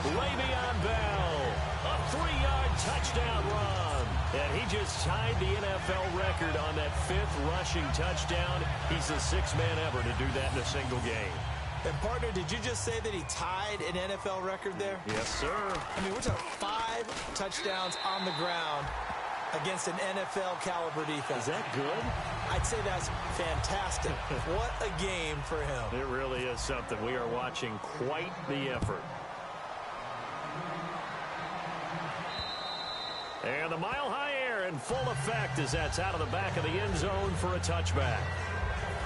[SPEAKER 2] Le'Veon Bell. A 3-yard touchdown run. And he just tied the NFL record on that 5th rushing touchdown. He's the 6th man ever to do that in a single game.
[SPEAKER 3] And, partner, did you just say that he tied an NFL record there?
[SPEAKER 2] Yes, sir.
[SPEAKER 3] I mean, we're talking 5 touchdowns on the ground against an NFL caliber defense.
[SPEAKER 2] Is that good?
[SPEAKER 3] I'd say that's fantastic. What a game for him.
[SPEAKER 2] It really is something. We are watching quite the effort. And the mile-high air in full effect as that's out of the back of the end zone for a touchback.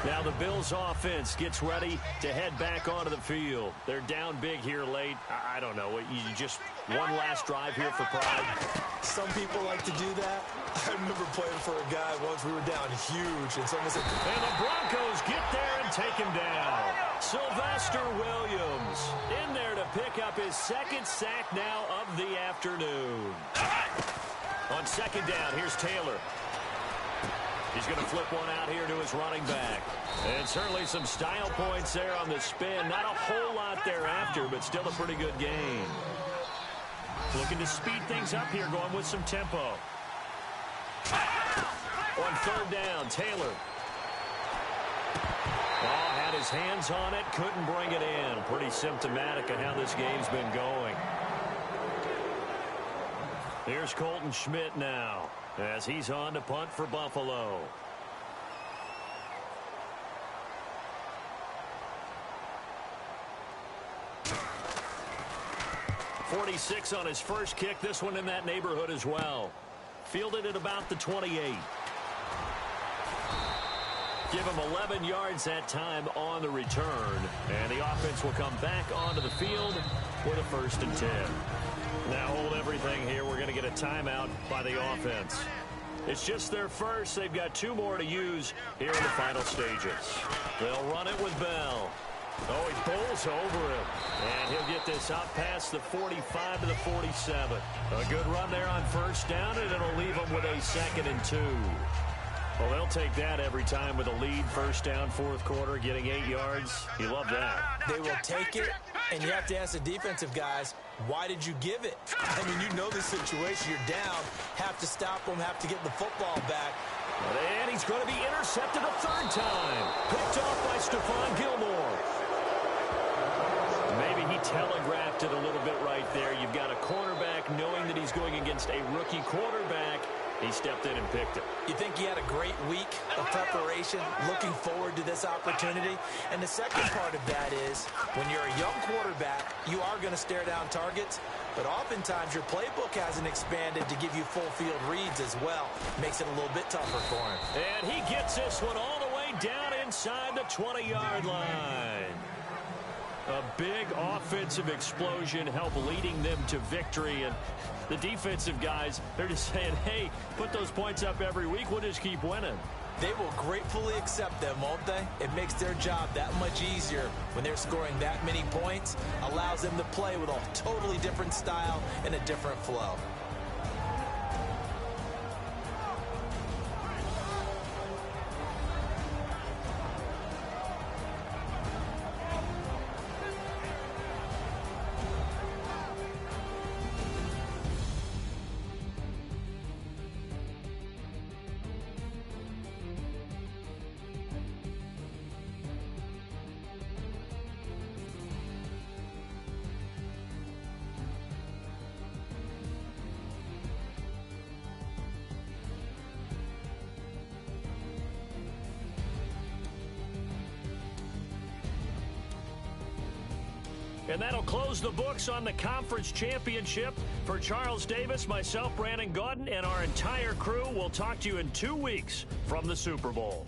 [SPEAKER 2] Now the Bills offense gets ready to head back onto the field. They're down big here late. I don't know. You just one last drive here for pride.
[SPEAKER 3] Some people like to do that. I remember playing for a guy once. We were down huge, and someone said,
[SPEAKER 2] and the Broncos get there and take him down. Sylvester Williams in there to pick up his 2nd sack now of the afternoon. On second down, here's Taylor. He's going to flip one out here to his running back. And certainly some style points there on the spin. Not a whole lot thereafter, but still a pretty good game. Looking to speed things up here, going with some tempo. On third down, Taylor. Oh, had his hands on it, couldn't bring it in. Pretty symptomatic of how this game's been going. Here's Colton Schmidt now, as he's on to punt for Buffalo. .46 on his first kick. This one in that neighborhood as well. Fielded at about the 28. Give him 11 yards that time on the return. And the offense will come back onto the field with a 1st and 10. Now hold everything here. We're going to get a timeout by the offense. It's just their first. They've got 2 more to use here in the final stages. They'll run it with Bell. Oh, he bowls over him. And he'll get this out past the 45 to the 47. A good run there on first down, and it'll leave them with a 2nd and 2. Well, they'll take that every time with a lead. First down, 4th quarter, getting 8 yards. You love that.
[SPEAKER 3] They will take it, and you have to ask the defensive guys, why did you give it? I mean, you know the situation. You're down, have to stop them, have to get the football back.
[SPEAKER 2] And he's going to be intercepted a 3rd time. Picked off by Stephon Gilmore. Maybe he telegraphed it a little bit right there. You've got a cornerback knowing that he's going against a rookie quarterback. He stepped in and picked it.
[SPEAKER 3] You think he had a great week of preparation, looking forward to this opportunity? And the second part of that is, when you're a young quarterback, you are going to stare down targets, but oftentimes your playbook hasn't expanded to give you full field reads as well. Makes it a little bit tougher for him.
[SPEAKER 2] And he gets this one all the way down inside the 20-yard line. A big offensive explosion helped leading them to victory. And the defensive guys, they're just saying, hey, put those points up every week. We'll just keep winning.
[SPEAKER 3] They will gratefully accept them, won't they? It makes their job that much easier when they're scoring that many points. Allows them to play with a totally different style and a different flow.
[SPEAKER 2] And that'll close the books on the conference championship. For Charles Davis, myself, Brandon Gaudin, and our entire crew, we'll talk to you in 2 weeks from the Super Bowl.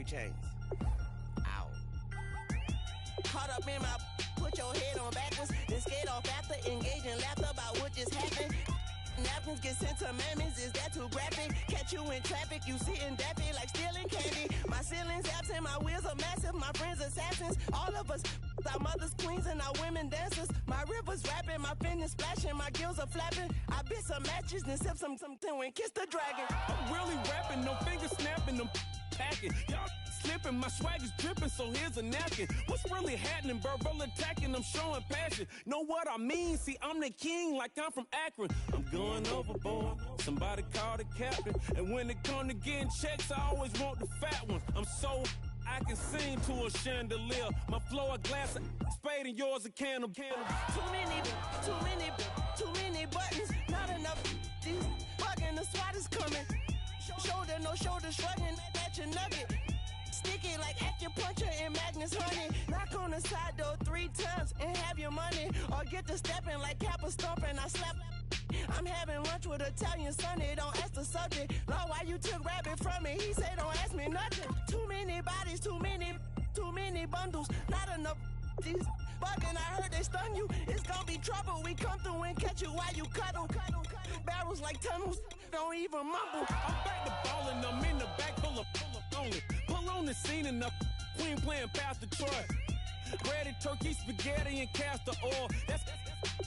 [SPEAKER 11] Chains. Ow. Caught up in my, put your head on backwards, then skate off after, engage in laughter about what just happened. Napkins get sent to mammies, is that too graphic? Catch you in traffic, you sitting daffy like stealing candy. My ceiling's absent, my wheels are massive, my friends assassins. All of us, our mothers queens and our women dancers. My rivers rapping, my fingers splashing, my gills are flapping. I bit some matches, then sip some and kiss the dragon.
[SPEAKER 12] I'm really rapping, no finger snapping them. packing. Y'all slipping, my swag is dripping, so here's a napkin. What's really happening? Verbal attacking, I'm showing passion. Know what I mean? See, I'm the king like I'm from Akron. I'm going overboard. Somebody call the captain. And when it come to getting checks, I always want the fat ones. I'm so I can sing to a chandelier. My flow a glass of spade and yours a can of candle.
[SPEAKER 11] Too many buttons, not enough. These bugging, the SWAT is coming. Shoulder, no shoulder, shrugging at your nugget. Sticky like acupuncture and Magnus honey. Knock on the side door 3 times and have your money. Or get to stepping like Kappa stomping. I slap. I'm having lunch with Italian Sonny. Don't ask the subject. Lord, why you took rabbit from me? He say don't ask me nothing. Too many bodies, too many bundles. Not enough. These bugging, I heard they stun you. It's gonna be trouble. We come through and catch you while you cuddle. Barrels like tunnels. Don't even mumble.
[SPEAKER 12] I'm back to ballin'. I'm in the back full of only. Pull on the scene and the queen playing past the Troy. Breaded turkey, spaghetti, and castor oil. That's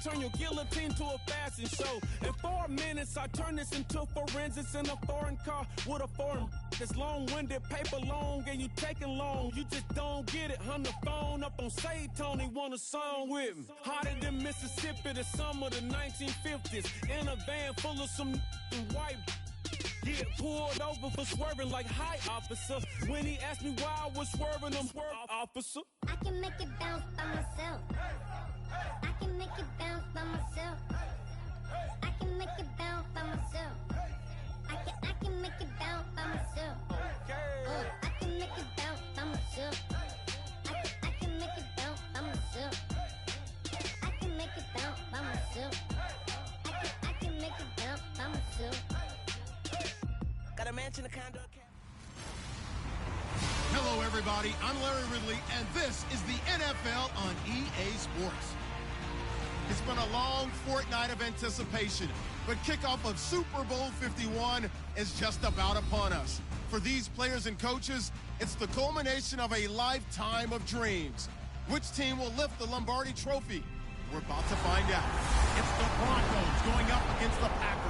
[SPEAKER 12] turn your guillotine to a fashion show. In 4 minutes, I turn this into forensics in a foreign car with a foreign. It's long-winded, paper long, and you taking long. You just don't get it. On the phone up on Say Tony, want a song with me. Hotter than Mississippi, the summer of the 1950s. In a van full of some white. Get pulled over for swerving like hi, officer. When he asked me why I was swerving, I'm swerve, officer.
[SPEAKER 13] I can make it bounce by myself. I can make it bounce by myself. I can make it bounce by myself. I can make it bounce by myself. I can make it bounce by myself. I can make it bounce by myself. I can make it bounce by myself. I can make it bounce by myself.
[SPEAKER 11] Got a mansion, a condo.
[SPEAKER 7] Hello, everybody. I'm Larry Ridley, and this is the NFL on EA Sports. It's been a long fortnight of anticipation, but kickoff of Super Bowl 51 is just about upon us. For these players and coaches, it's the culmination of a lifetime of dreams. Which team will lift the Lombardi Trophy? We're about to find out. It's the Broncos going up against the Packers.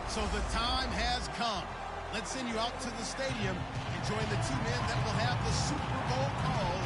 [SPEAKER 7] So the time has come. Let's send you out to the stadium and join the 2 men that will have the Super Bowl call.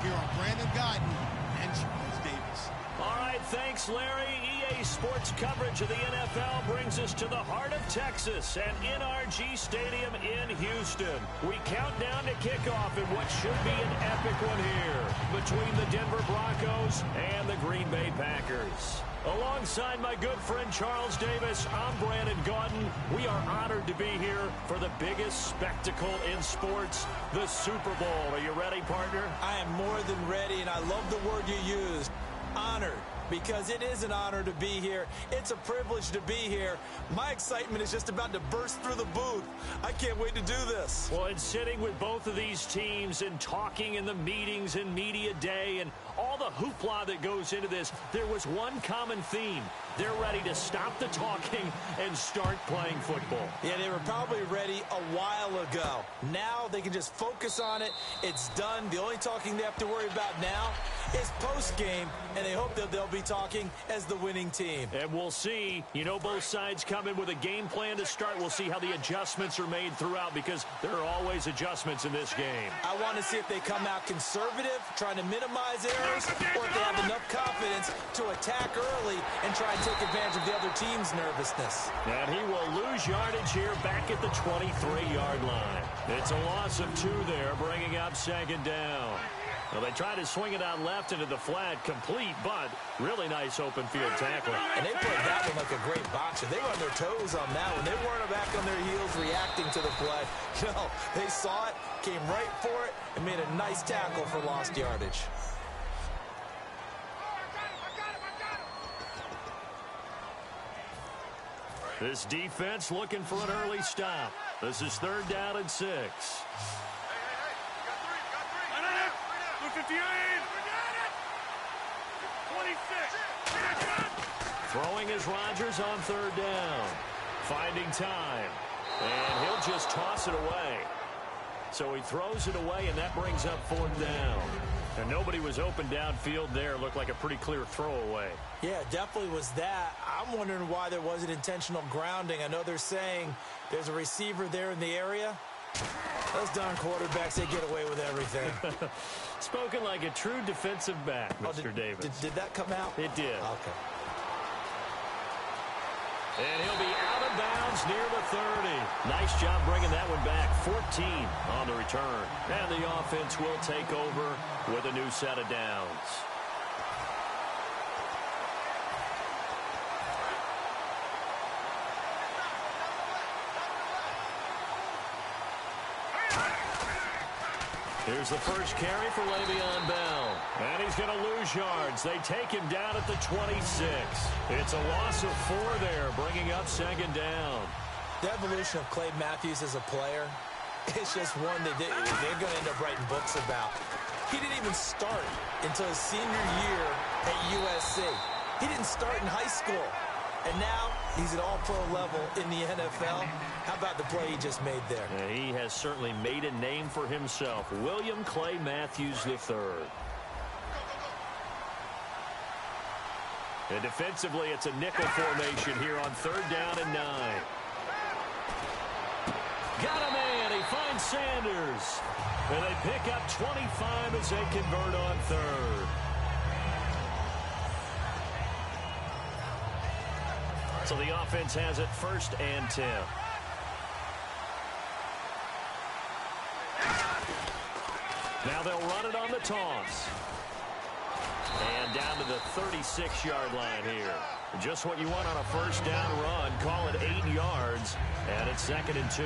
[SPEAKER 7] Here are Brandon Guyton and Charles Davis.
[SPEAKER 2] All right, thanks, Larry. EA Sports coverage of the NFL brings us to the heart of Texas and NRG Stadium in Houston. We count down to kickoff in what should be an epic one here between the Denver Broncos and the Green Bay Packers. Alongside my good friend Charles Davis, I'm Brandon Guyton. We are honored to be here for the biggest spectacle in sports, the Super Bowl. Are you ready, partner?
[SPEAKER 3] I am more than ready, and I love the word you used, honored, because it is an honor to be here. It's a privilege to be here. My excitement is just about to burst through the booth. I can't wait to do this.
[SPEAKER 2] Well, and sitting with both of these teams and talking in the meetings and media day and all the hoopla that goes into this, there was one common theme. They're ready to stop the talking and start playing football.
[SPEAKER 3] Yeah, they were probably ready a while ago. Now they can just focus on it. It's done. The only talking they have to worry about now is post-game, and they hope that they'll be talking as the winning team.
[SPEAKER 2] And we'll see. You know, both sides come in with a game plan to start. We'll see how the adjustments are made throughout, because there are always adjustments in this game.
[SPEAKER 3] I want to see if they come out conservative, trying to minimize errors, or if they have enough confidence to attack early and try and take advantage of the other team's nervousness.
[SPEAKER 2] And he will lose yardage here back at the 23-yard line. It's a loss of 2 there, bringing up second down. Well, they try to swing it out left into the flat, complete, but really nice open field tackling.
[SPEAKER 3] And they played that one like a great boxer. They were on their toes on that one. They weren't back on their heels reacting to the play. No, they saw it, came right for it, and made a nice tackle for lost yardage.
[SPEAKER 2] This defense looking for an early stop. This is 3rd down and 6. Throwing is Rodgers on 3rd down. Finding time. And he'll just toss it away. So he throws it away, and that brings up 4th down. And nobody was open downfield there. Looked like a pretty clear throwaway.
[SPEAKER 3] Yeah, definitely was that. I'm wondering why there wasn't intentional grounding. I know they're saying there's a receiver there in the area. Those darn quarterbacks, they get away with everything.
[SPEAKER 2] Spoken like a true defensive back, Mr. Davis.
[SPEAKER 3] Did that come out?
[SPEAKER 2] It did.
[SPEAKER 3] Okay.
[SPEAKER 2] And he'll be out of bounds near the 30. Nice job bringing that one back. 14 on the return. And the offense will take over with a new set of downs. Here's the first carry for Le'Veon Bell. And he's going to lose yards. They take him down at the 26. It's a loss of 4 there, bringing up second down.
[SPEAKER 3] The evolution of Clay Matthews as a player, it's just one that they're going to end up writing books about. He didn't even start until his senior year at USC. He didn't start in high school. And now he's at all-pro level in the NFL. How about the play he just made there?
[SPEAKER 2] Yeah, he has certainly made a name for himself. William Clay Matthews III. And defensively, it's a nickel formation here on 3rd down and 9. Got a man. He finds Sanders. And they pick up 25 as they convert on 3rd. So the offense has it 1st and 10. Now they'll run it on the toss. And down to the 36-yard line here. Just what you want on a 1st down run. Call it 8 yards. And it's 2nd and 2.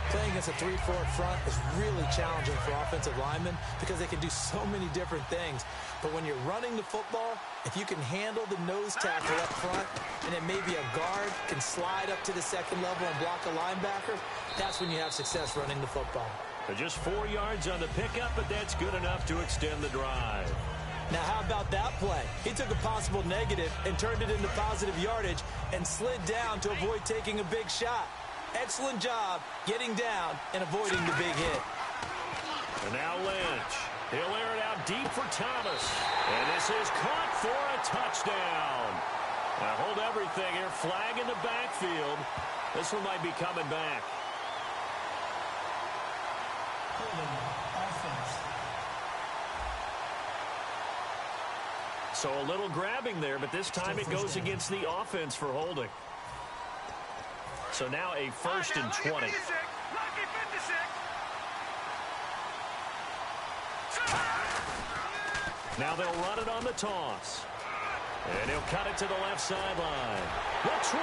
[SPEAKER 3] Playing against a 3-4 front is really challenging for offensive linemen because they can do so many different things. But when you're running the football, if you can handle the nose tackle up front, and then maybe a guard can slide up to the 2nd level and block a linebacker, that's when you have success running the football.
[SPEAKER 2] Just 4 yards on the pickup, but that's good enough to extend the drive.
[SPEAKER 3] Now, how about that play? He took a possible negative and turned it into positive yardage and slid down to avoid taking a big shot. Excellent job getting down and avoiding the big hit.
[SPEAKER 2] And now Lynch. He'll air it out deep for Thomas. And this is caught for a touchdown. Now hold everything here. Flag in the backfield. This one might be coming back. So a little grabbing there, but this time it goes against the offense for holding. So now a 1st and 20. Now they'll run it on the toss. And he'll cut it to the left sideline. The 20.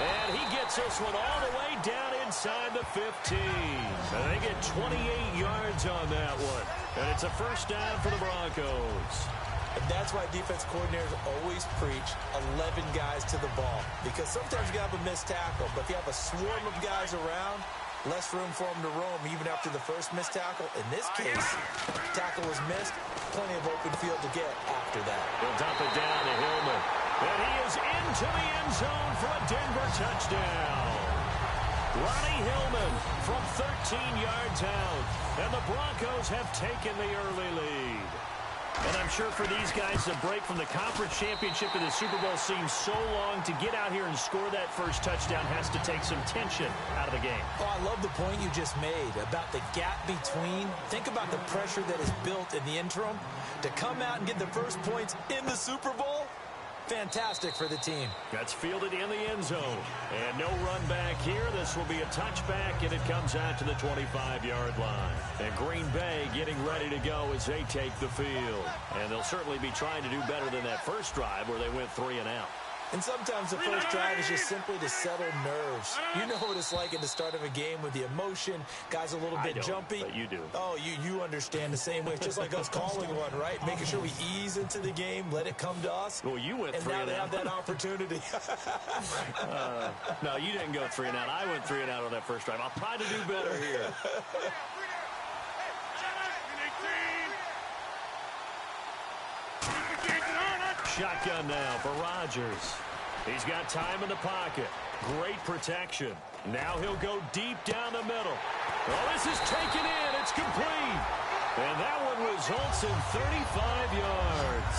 [SPEAKER 2] And he gets this one all the way down inside the 15. And they get 28 yards on that one. And it's a 1st down for the Broncos.
[SPEAKER 3] And that's why defense coordinators always preach 11 guys to the ball. Because sometimes you have a missed tackle, but if you have a swarm of guys around, less room for them to roam even after the first missed tackle. In this case, tackle was missed, plenty of open field to get after that.
[SPEAKER 2] He'll dump it down to Hillman. And he is into the end zone for a Denver touchdown. Ronnie Hillman from 13 yards out. And the Broncos have taken the early lead. And I'm sure for these guys, the break from the conference championship to the Super Bowl seems so long. To get out here and score that first touchdown has to take some tension out of the game.
[SPEAKER 3] Oh, I love the point you just made about the gap between. Think about the pressure that is built in the interim. To come out and get the first points in the Super Bowl, fantastic for the team.
[SPEAKER 2] That's fielded in the end zone. And no run back here. This will be a touchback, and it comes out to the 25-yard line. And Green Bay getting ready to go as they take the field. And they'll certainly be trying to do better than that first drive where they went 3 and out.
[SPEAKER 3] And sometimes the first drive is just simply to settle nerves. You know what it's like at the start of a game with the emotion. Guys a little bit jumpy.
[SPEAKER 2] But you do.
[SPEAKER 3] Oh, you understand the same way. It's just like us calling one, right? Making sure we ease into the game, let it come to us.
[SPEAKER 2] Well, you went 3 and out.
[SPEAKER 3] And now they have that opportunity.
[SPEAKER 2] No, you didn't go 3 and out. I went 3 and out on that first drive. I'll try to do better here. Shotgun now for Rodgers. He's got time in the pocket. Great protection. Now he'll go deep down the middle. Oh, this is taken in. It's complete. And that one results in 35 yards.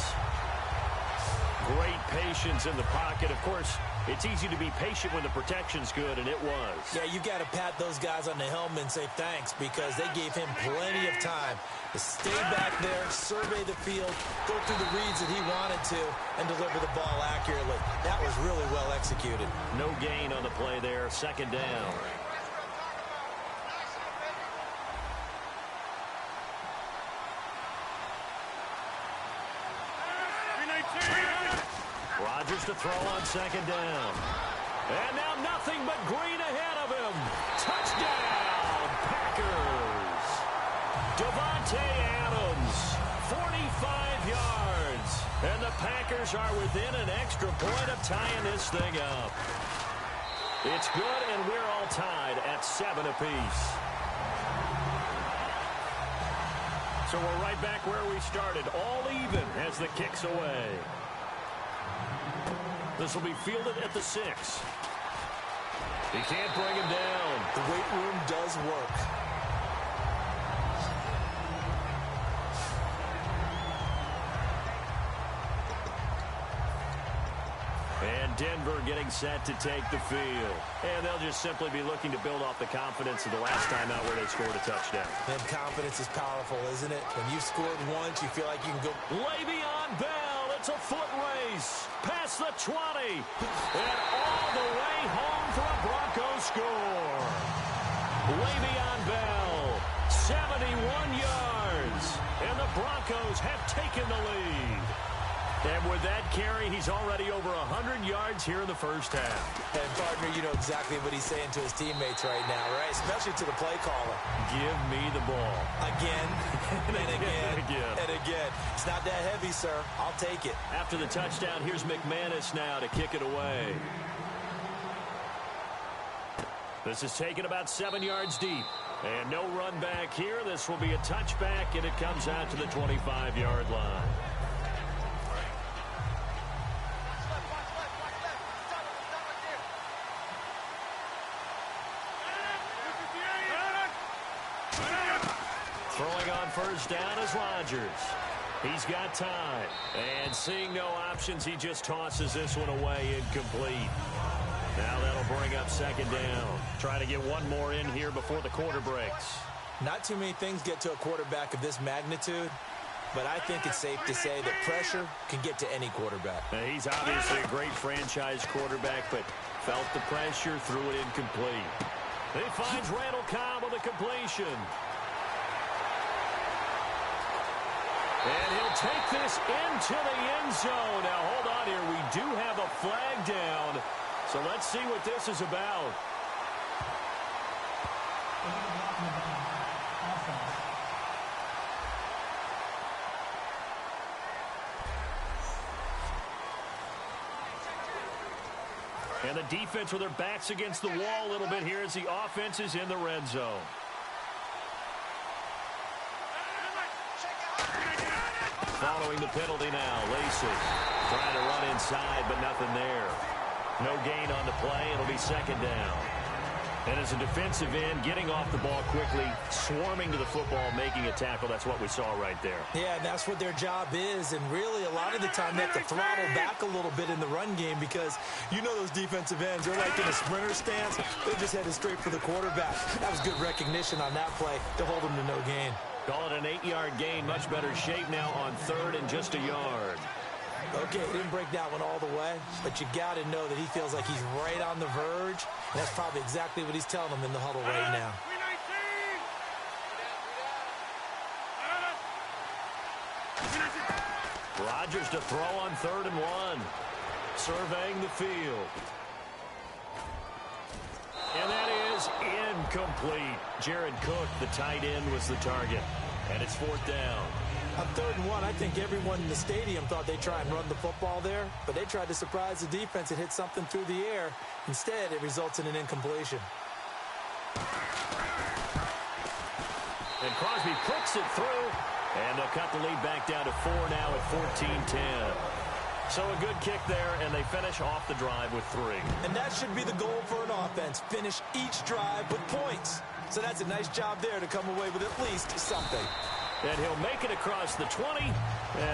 [SPEAKER 2] Great patience in the pocket. Of course, it's easy to be patient when the protection's good, and it was.
[SPEAKER 3] Yeah, you got to pat those guys on the helmet and say thanks because they gave him plenty of time to stay back there, survey the field, go through the reads that he wanted to, and deliver the ball accurately. That was really well executed.
[SPEAKER 2] No gain on the play there. Second down. Rodgers to throw on second down. And now nothing but green ahead of him. Touchdown, Packers. Davante Adams, 45 yards. And the Packers are within an extra point of tying this thing up. It's good, and we're all tied at 7 apiece. So we're right back where we started, all even as the kick's away. This will be fielded at the 6. He can't bring him down.
[SPEAKER 3] The weight room does work.
[SPEAKER 2] And Denver getting set to take the field. And they'll just simply be looking to build off the confidence of the last time out where they scored a touchdown.
[SPEAKER 3] And confidence is powerful, isn't it? When you've scored once, you feel like you can go.
[SPEAKER 2] Le'Veon Bell, it's a foot race. Past the 20. And all the way home for a Broncos score. Le'Veon Bell, 71 yards. And the Broncos have taken the lead. And with that carry, he's already over 100 yards here in the first half.
[SPEAKER 3] And, partner, you know exactly what he's saying to his teammates right now, right? Especially to the play caller.
[SPEAKER 2] Give me the ball.
[SPEAKER 3] Again, and again, and again. It's not that heavy, sir. I'll take it.
[SPEAKER 2] After the touchdown, here's McManus now to kick it away. This is taken about 7 yards deep. And no run back here. This will be a touchback, and it comes out to the 25-yard line. Throwing on first down is Rodgers. He's got time. And seeing no options, he just tosses this one away incomplete. Now that'll bring up second down. Trying to get one more in here before the quarter breaks.
[SPEAKER 3] Not too many things get to a quarterback of this magnitude, but I think it's safe to say that pressure can get to any quarterback.
[SPEAKER 2] Now, he's obviously a great franchise quarterback, but felt the pressure, threw it incomplete. He finds Randall Cobb with a completion. And he'll take this into the end zone. Now, hold on here. We do have a flag down. So let's see what this is about. And the defense with their backs against the wall a little bit here as the offense is in the red zone. Following the penalty now, Lacy trying to run inside, but nothing there. No gain on the play. It'll be second down. And as a defensive end, getting off the ball quickly, swarming to the football, making a tackle, that's what we saw right there.
[SPEAKER 3] Yeah, and that's what their job is. And really, a lot of the time, they have to throttle back a little bit in the run game because you know those defensive ends, they're like in a sprinter stance. They're just headed straight for the quarterback. That was good recognition on that play to hold them to no gain.
[SPEAKER 2] Call it an 8-yard gain. Much better shape now on third and just a yard.
[SPEAKER 3] Okay, he didn't break that one all the way, but you got to know that he feels like he's right on the verge, and that's probably exactly what he's telling them in the huddle right now.
[SPEAKER 2] Rodgers to throw on 3rd and 1. Surveying the field. And that is incomplete. Jared Cook, the tight end, was the target. And it's 4th down.
[SPEAKER 3] On 3rd and 1, I think everyone in the stadium thought they'd try and run the football there, but they tried to surprise the defense and hit something through the air. Instead, it results in an incompletion.
[SPEAKER 2] And Crosby puts it through, and they'll cut the lead back down to 4 now at 14-10. So a good kick there, and they finish off the drive with 3.
[SPEAKER 3] And that should be the goal for an offense, finish each drive with points. So that's a nice job there to come away with at least something.
[SPEAKER 2] And he'll make it across the 20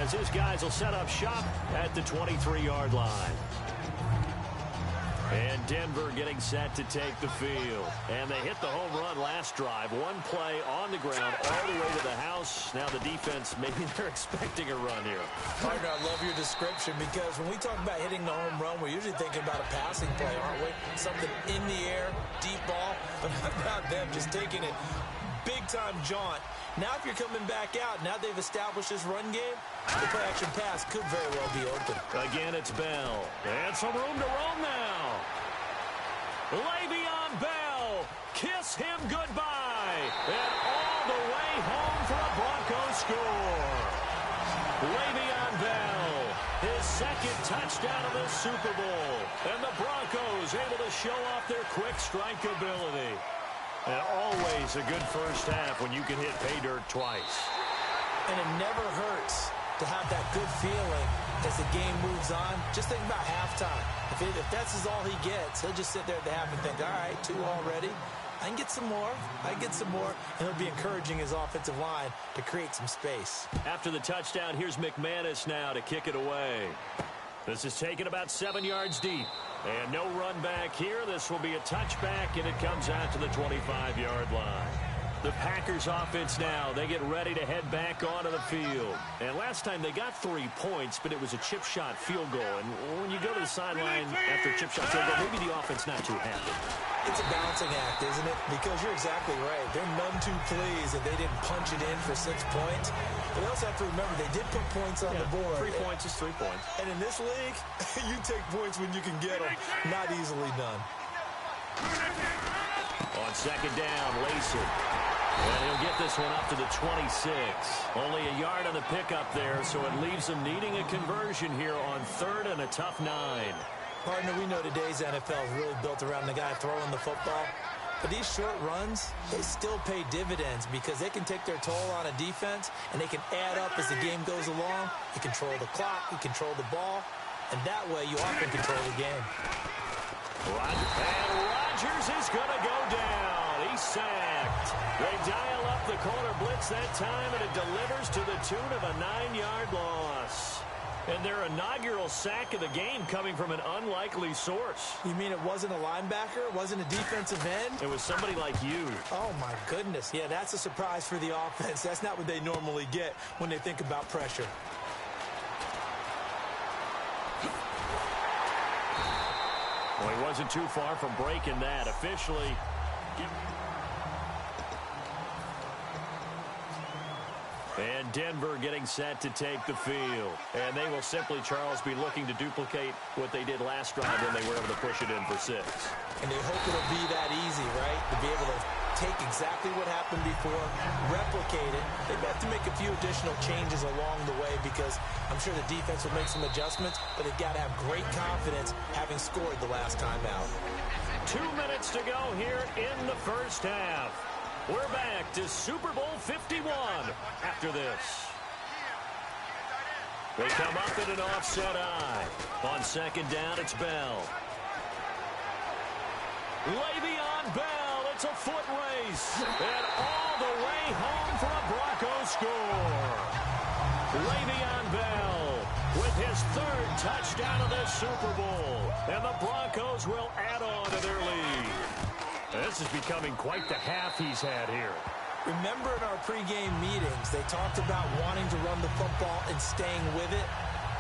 [SPEAKER 2] as his guys will set up shop at the 23-yard line. And Denver getting set to take the field. And they hit the home run last drive. One play on the ground all the way to the house. Now the defense, maybe they're expecting a run here.
[SPEAKER 3] Partner, I love your description because when we talk about hitting the home run, we're usually thinking about a passing play, aren't we? Something in the air, deep ball. But how about them just taking it big-time jaunt? Now if you're coming back out, now they've established this run game, the play-action pass could very well be open.
[SPEAKER 2] Again, it's Bell. And some room to roam now. Le'Veon Bell, kiss him goodbye. And all the way home for a Broncos score. Le'Veon Bell, his second touchdown of this Super Bowl. And the Broncos able to show off their quick strike ability. And always a good first half when you can hit pay dirt twice.
[SPEAKER 3] And it never hurts to have that good feeling as the game moves on. Just think about halftime. If that's all he gets, he'll just sit there at the half and think, all right, 2 already. I can get some more. I can get some more. And he'll be encouraging his offensive line to create some space.
[SPEAKER 2] After the touchdown, here's McManus now to kick it away. This is taken about 7 yards deep. And no run back here. This will be a touchback, and it comes out to the 25-yard line. The Packers offense now, they get ready to head back onto the field. And last time they got 3 points, but it was a chip shot field goal. And when you go to the sideline after a chip shot field goal, maybe the offense not too happy.
[SPEAKER 3] It's a balancing act, isn't it? Because you're exactly right. They're none too pleased that they didn't punch it in for 6 points. But you also have to remember they did put points on the board.
[SPEAKER 2] 3 points is 3 points.
[SPEAKER 3] And in this league, you take points when you can get them. Not easily done.
[SPEAKER 2] On second down, Lacy. And he'll get this one up to the 26. Only a yard on the pickup there, so it leaves them needing a conversion here on 3rd and a tough 9.
[SPEAKER 3] Partner, we know today's NFL is really built around the guy throwing the football. But these short runs, they still pay dividends because they can take their toll on a defense and they can add up as the game goes along. You control the clock, you control the ball, and that way you often control the game.
[SPEAKER 2] And Rodgers is going to go down. He's sacked. They dial up the corner blitz that time, and it delivers to the tune of a 9-yard loss. And their inaugural sack of the game coming from an unlikely source.
[SPEAKER 3] You mean it wasn't a linebacker? It wasn't a defensive end?
[SPEAKER 2] It was somebody like you.
[SPEAKER 3] Oh, my goodness. Yeah, that's a surprise for the offense. That's not what they normally get when they think about pressure.
[SPEAKER 2] Well, he wasn't too far from breaking that. Officially, and Denver getting set to take the field. And they will simply, Charles, be looking to duplicate what they did last drive when they were able to push it in for 6.
[SPEAKER 3] And they hope it'll be that easy, right? To be able to take exactly what happened before, replicate it. They have to make a few additional changes along the way because I'm sure the defense will make some adjustments, but they've got to have great confidence having scored the last time out.
[SPEAKER 2] 2 minutes to go here in the first half. We're back to Super Bowl 51 after this. They come up in an offset eye. On second down, it's Bell. Le'Veon Bell, it's a foot race. And all the way home for a Broncos score. Le'Veon Bell with his 3rd touchdown of this Super Bowl. And the Broncos will add on to their lead. This is becoming quite the half he's had here.
[SPEAKER 3] Remember in our pregame meetings, they talked about wanting to run the football and staying with it.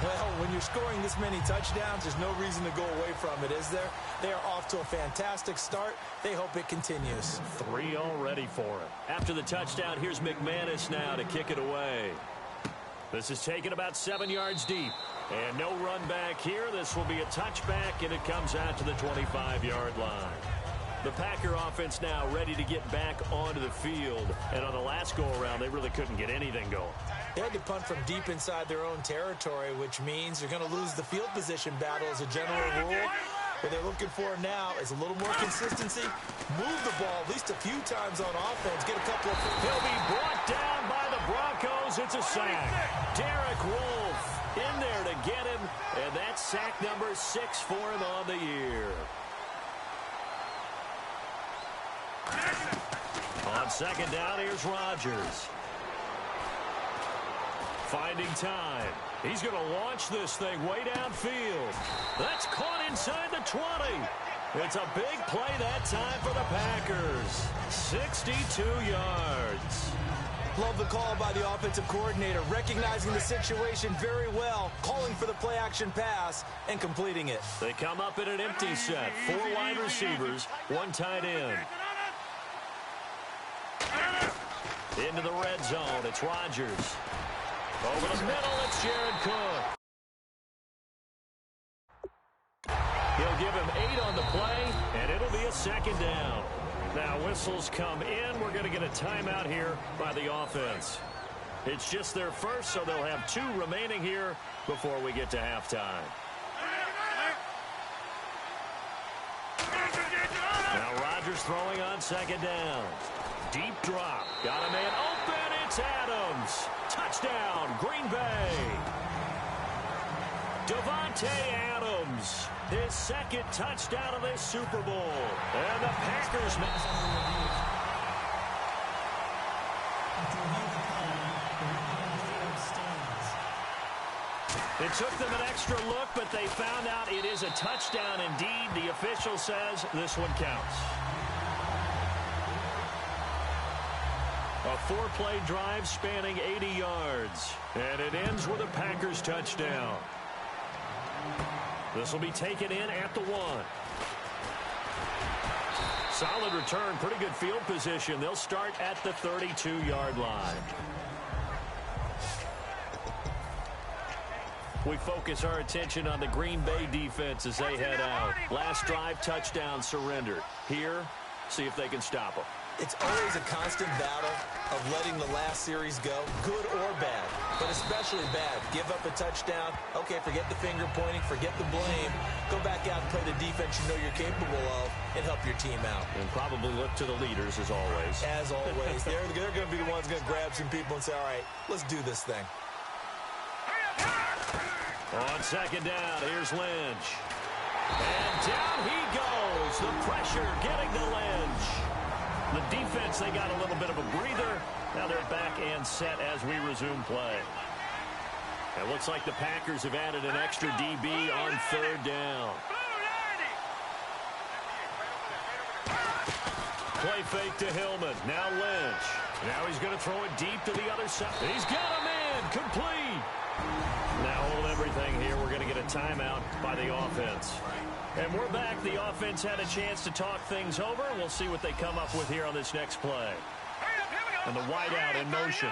[SPEAKER 3] Well, when you're scoring this many touchdowns, there's no reason to go away from it, is there? They are off to a fantastic start. They hope it continues.
[SPEAKER 2] 3 already for him. After the touchdown, here's McManus now to kick it away. This is taken about 7 yards deep. And no run back here. This will be a touchback, and it comes out to the 25-yard line. The Packer offense now ready to get back onto the field. And on the last go-around, they really couldn't get anything going.
[SPEAKER 3] They had to punt from deep inside their own territory, which means they're going to lose the field position battle as a general rule. What they're looking for now is a little more consistency. Move the ball at least a few times on offense. Get a couple of...
[SPEAKER 2] He'll be brought down by the Broncos. It's a sack. Derek Wolfe in there to get him. And that's sack number 6 for him on the year. On second down, here's Rodgers. Finding time. He's going to launch this thing way downfield. That's caught inside the 20. It's a big play that time for the Packers. 62 yards.
[SPEAKER 3] Love the call by the offensive coordinator, recognizing the situation very well, calling for the play-action pass, and completing it.
[SPEAKER 2] They come up in an empty set. 4 wide receivers, 1 tight end. Into the red zone, it's Rodgers. Over the middle, it's Jared Cook. He'll give him 8 on the play, and it'll be a second down. Now whistles come in. We're going to get a timeout here by the offense. It's just their first, so they'll have 2 remaining here before we get to halftime. Now Rodgers throwing on second down. Deep drop. Got a man open. It's Adams. Touchdown, Green Bay. Davante Adams, his second touchdown of this Super Bowl. And the Packers... It took them an extra look, but they found out it is a touchdown indeed. The official says this one counts. A 4-play drive spanning 80 yards. And it ends with a Packers touchdown. This will be taken in at the 1. Solid return, pretty good field position. They'll start at the 32-yard line. We focus our attention on the Green Bay defense as they head out. Last drive, touchdown surrendered. Here, see if they can stop them.
[SPEAKER 3] It's always a constant battle of letting the last series go, good or bad, but especially bad. Give up a touchdown. Okay, forget the finger pointing, forget the blame. Go back out and play the defense you know you're capable of and help your team out. And
[SPEAKER 2] probably look to the leaders as always.
[SPEAKER 3] As always. They're going to be the ones going to grab some people and say, all right, let's do this thing.
[SPEAKER 2] On second down, here's Lynch. And down he goes. The pressure getting to Lynch. The defense, they got a little bit of a breather. Now they're back and set as we resume play. It looks like the Packers have added an extra DB on third down. Play fake to Hillman. Now Lynch. Now he's going to throw it deep to the other side. He's got him in. Complete. Now hold everything here. We're going to get a timeout by the offense. And we're back. The offense had a chance to talk things over. We'll see what they come up with here on this next play. And the wideout in motion.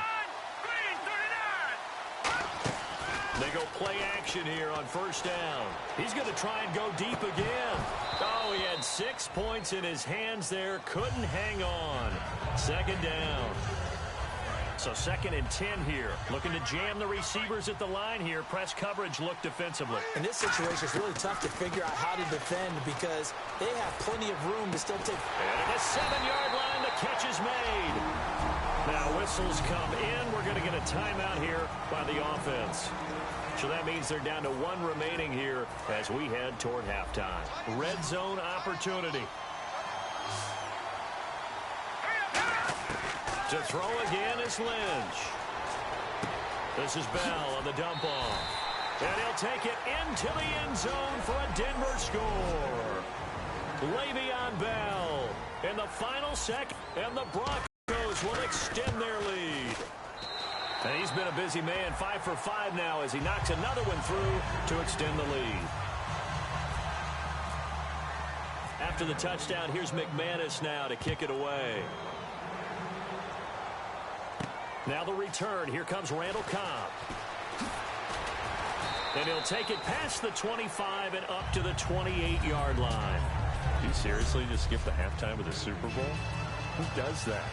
[SPEAKER 2] They go play action here on first down. He's going to try and go deep again. Oh, he had 6 points in his hands there. Couldn't hang on. Second down. So 2nd and 10 here. Looking to jam the receivers at the line here. Press coverage look defensively.
[SPEAKER 3] In this situation, it's really tough to figure out how to defend because they have plenty of room to still take.
[SPEAKER 2] And at the 7-yard line, the catch is made. Now whistles come in. We're going to get a timeout here by the offense. So that means they're down to 1 remaining here as we head toward halftime. Red zone opportunity. To throw again is Lynch. This is Bell on the dump off. And he'll take it into the end zone for a Denver score. Le'Veon Bell in the final second. And the Broncos will extend their lead. And he's been a busy man. 5 for 5 now as he knocks another one through to extend the lead. After the touchdown, here's McManus now to kick it away. Now the return. Here comes Randall Cobb. And he'll take it past the 25 and up to the 28-yard line. Do you seriously just skip the halftime of the Super Bowl? Who does that?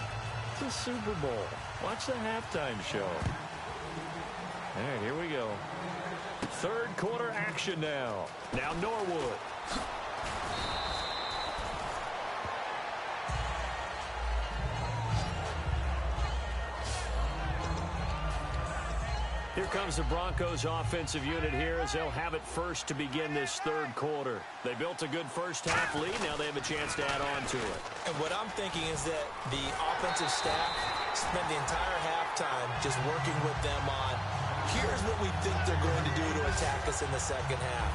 [SPEAKER 2] It's the Super Bowl. Watch the halftime show. All right, here we go. Third quarter action now. Now Norwood. Here comes the Broncos offensive unit here as they'll have it first to begin this third quarter. They built a good first half lead. Now they have a chance to add on to it.
[SPEAKER 3] And what I'm thinking is that the offensive staff spent the entire halftime just working with them on Here's what we think they're going to do to attack us in the second half.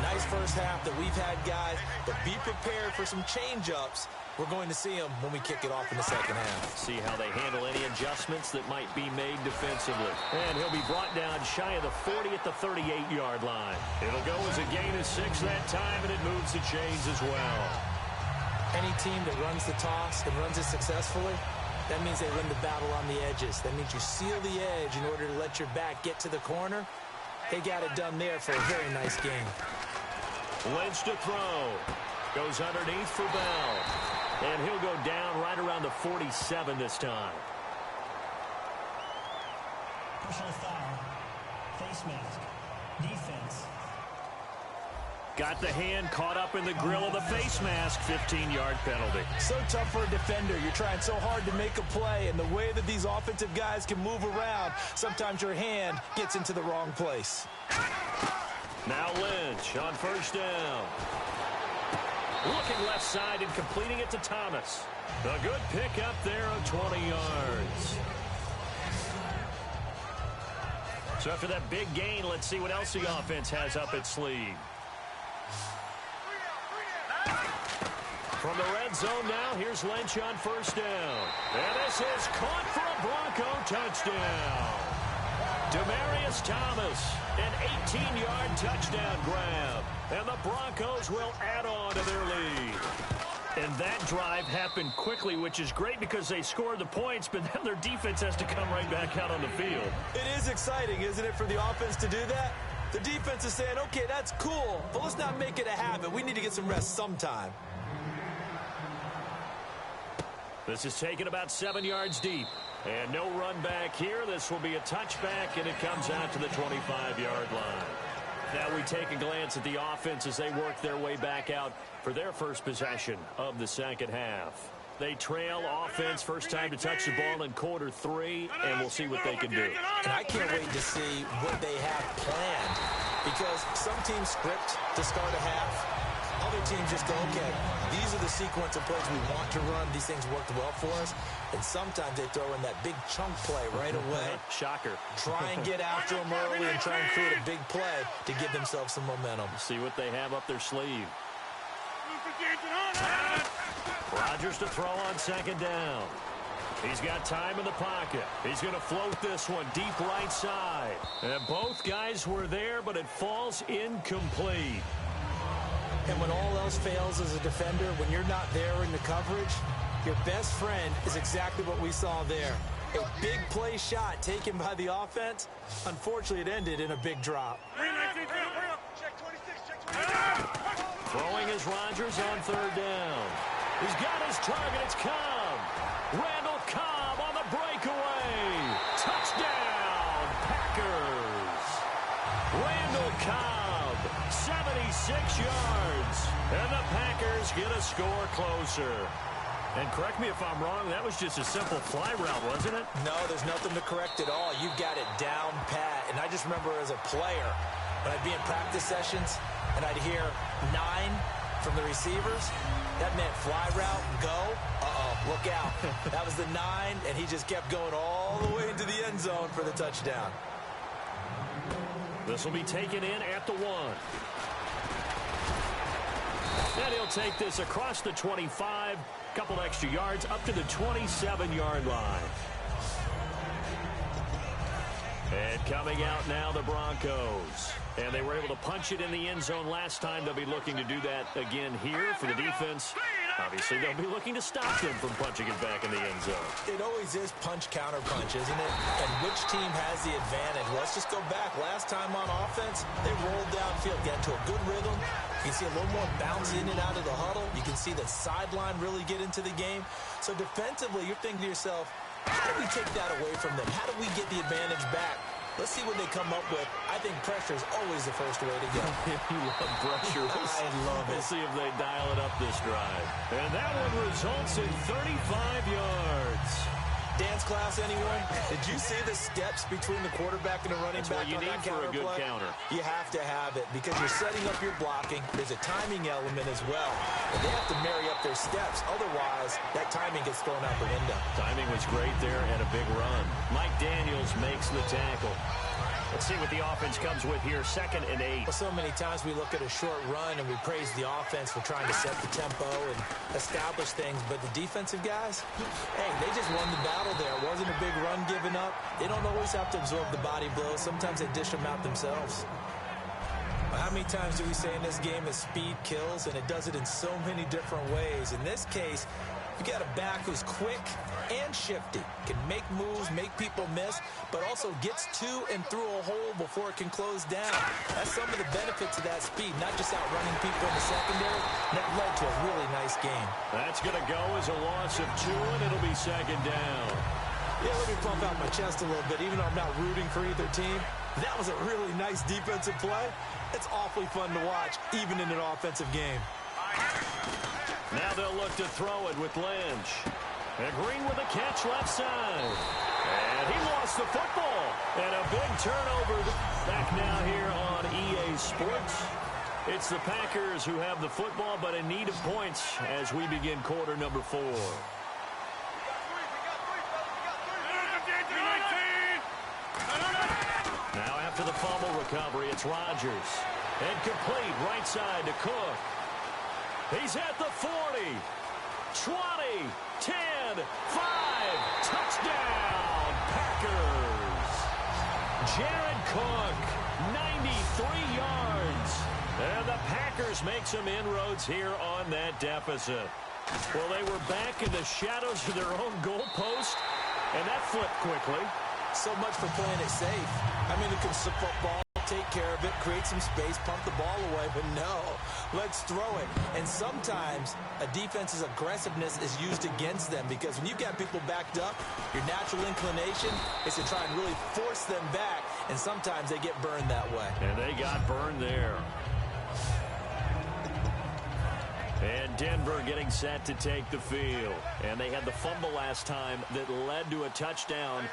[SPEAKER 3] Nice first half that we've had, guys, but be prepared for some change-ups. We're going to see them when we kick it off in the second half.
[SPEAKER 2] See how they handle any adjustments that might be made defensively. And he'll be brought down shy of the 40 at the 38-yard line. It'll go as a gain of 6 that time, and it moves the chains as well.
[SPEAKER 3] Any team that runs the toss and runs it successfully, that means they win the battle on the edges. That means you seal the edge in order to let your back get to the corner. They got it done there for a very nice game.
[SPEAKER 2] Lynch to throw. Goes underneath for Bell. And he'll go down right around the 47 this time.
[SPEAKER 9] Personal foul. Face mask. Defense.
[SPEAKER 2] Got the hand caught up in the grill of the face mask. 15-yard penalty.
[SPEAKER 3] So tough for a defender. You're trying so hard to make a play, and the way that these offensive guys can move around, sometimes your hand gets into the wrong place.
[SPEAKER 2] Now Lynch on first down. Looking left side and completing it to Thomas. A good pick up there of 20 yards. So after that big gain, let's see what else the offense has up its sleeve. From the red zone now, here's Lynch on first down. And this is caught for a Bronco touchdown. Demaryius Thomas, an 18-yard touchdown grab. And the Broncos will add on to their lead. And that drive happened quickly, which is great because they scored the points, but then their defense has to come right back out on the field.
[SPEAKER 3] It is exciting, isn't it, for the offense to do that? The defense is saying, okay, that's cool, but let's not make it a habit. We need to get some rest sometime.
[SPEAKER 2] This is taken about 7 yards deep. And no run back here. This will be a touchback, and it comes out to the 25-yard line. Now we take a glance at the offense as they work their way back out for their first possession of the second half. They trail offense, first time to touch the ball in quarter 3, and we'll see what they can do.
[SPEAKER 3] And I can't wait to see what they have planned, because some teams script to start a half. Other teams just go, okay, these are the sequence of plays we want to run. These things worked well for us. And sometimes they throw in that big chunk play right away.
[SPEAKER 2] Shocker.
[SPEAKER 3] Try and get after them early and try and create a big play to give themselves some momentum.
[SPEAKER 2] See what they have up their sleeve. Rodgers to throw on second down. He's got time in the pocket. He's going to float this one deep right side. And both guys were there, but it falls incomplete.
[SPEAKER 3] And when all else fails as a defender, when you're not there in the coverage, your best friend is exactly what we saw there. A big play shot taken by the offense. Unfortunately, it ended in a big drop.
[SPEAKER 2] Throwing is Rodgers on third down. He's got his target. It's Cobb. Randall Cobb on the breakaway. Touchdown, Packers. Randall Cobb, 76 yards. And the Packers get a score closer. And correct me if I'm wrong, that was just a simple fly route, wasn't it?
[SPEAKER 3] No, there's nothing to correct at all. You've got it down pat. And I just remember as a player, when I'd be in practice sessions and I'd hear 9 from the receivers, that meant fly route, go, look out. That was the 9, and he just kept going all the way into the end zone for the touchdown.
[SPEAKER 2] This will be taken in at the 1. And he'll take this across the 25, couple extra yards up to the 27-yard line. And coming out now, the Broncos. And they were able to punch it in the end zone last time. They'll be looking to do that again here for the defense. Obviously, they'll be looking to stop them from punching it back in the end zone.
[SPEAKER 3] It always is punch, counter punch, isn't it? And which team has the advantage? Let's just go back. Last time on offense, they rolled downfield, get into a good rhythm. You can see a little more bounce in and out of the huddle. You can see the sideline really get into the game. So defensively, you're thinking to yourself, how do we take that away from them? How do we get the advantage back? Let's see what they come up with. I think pressure is always the first way to go.
[SPEAKER 2] You love pressure.
[SPEAKER 3] I love it.
[SPEAKER 2] We'll see if they dial it up this drive. And that one results in 35 yards.
[SPEAKER 3] Dance class, anyone? Did you see the steps between the quarterback and the running back on that counter play?
[SPEAKER 2] That's what you need for a good counter.
[SPEAKER 3] You have to have it because you're setting up your blocking. There's a timing element as well. And they have to marry up their steps. Otherwise, that timing gets thrown out the window.
[SPEAKER 2] Timing was great there and a big run. Mike Daniels makes the tackle. Let's see what the offense comes with here. 2nd and 8.
[SPEAKER 3] Well, so many times we look at a short run and we praise the offense for trying to set the tempo and establish things. But the defensive guys, hey, they just won the battle there. It wasn't a big run given up. They don't always have to absorb the body blows. Sometimes they dish them out themselves. How many times do we say in this game that speed kills, and it does it in so many different ways? In this case, you got a back who's quick and shifty, can make moves, make people miss, but also gets to and through a hole before it can close down. That's some of the benefits of that speed, not just outrunning people in the secondary. That led to a really nice game.
[SPEAKER 2] That's going to go as a loss of 2, and it'll be 2nd down.
[SPEAKER 3] Yeah, let me pump out my chest a little bit, even though I'm not rooting for either team. That was a really nice defensive play. It's awfully fun to watch, even in an offensive game.
[SPEAKER 2] Now they'll look to throw it with Lynch. And Green with a catch left side. And he lost the football. And a big turnover back now here on EA Sports. It's the Packers who have the football, but in need of points as we begin quarter number 4. Now after the fumble recovery, it's Rodgers. And complete right side to Cook. He's at the 40, 20, 10, 5, touchdown, Packers. Jared Cook, 93 yards. And the Packers make some inroads here on that deficit. Well, they were back in the shadows of their own goalpost, and that flipped quickly.
[SPEAKER 3] So much for playing it safe. I mean, it can football, take care of it, create some space, pump the ball away, but no, let's throw it. And sometimes a defense's aggressiveness is used against them because when you've got people backed up, your natural inclination is to try and really force them back, and sometimes they get burned that way.
[SPEAKER 2] And they got burned there. And Denver getting set to take the field. And they had the fumble last time that led to a touchdown.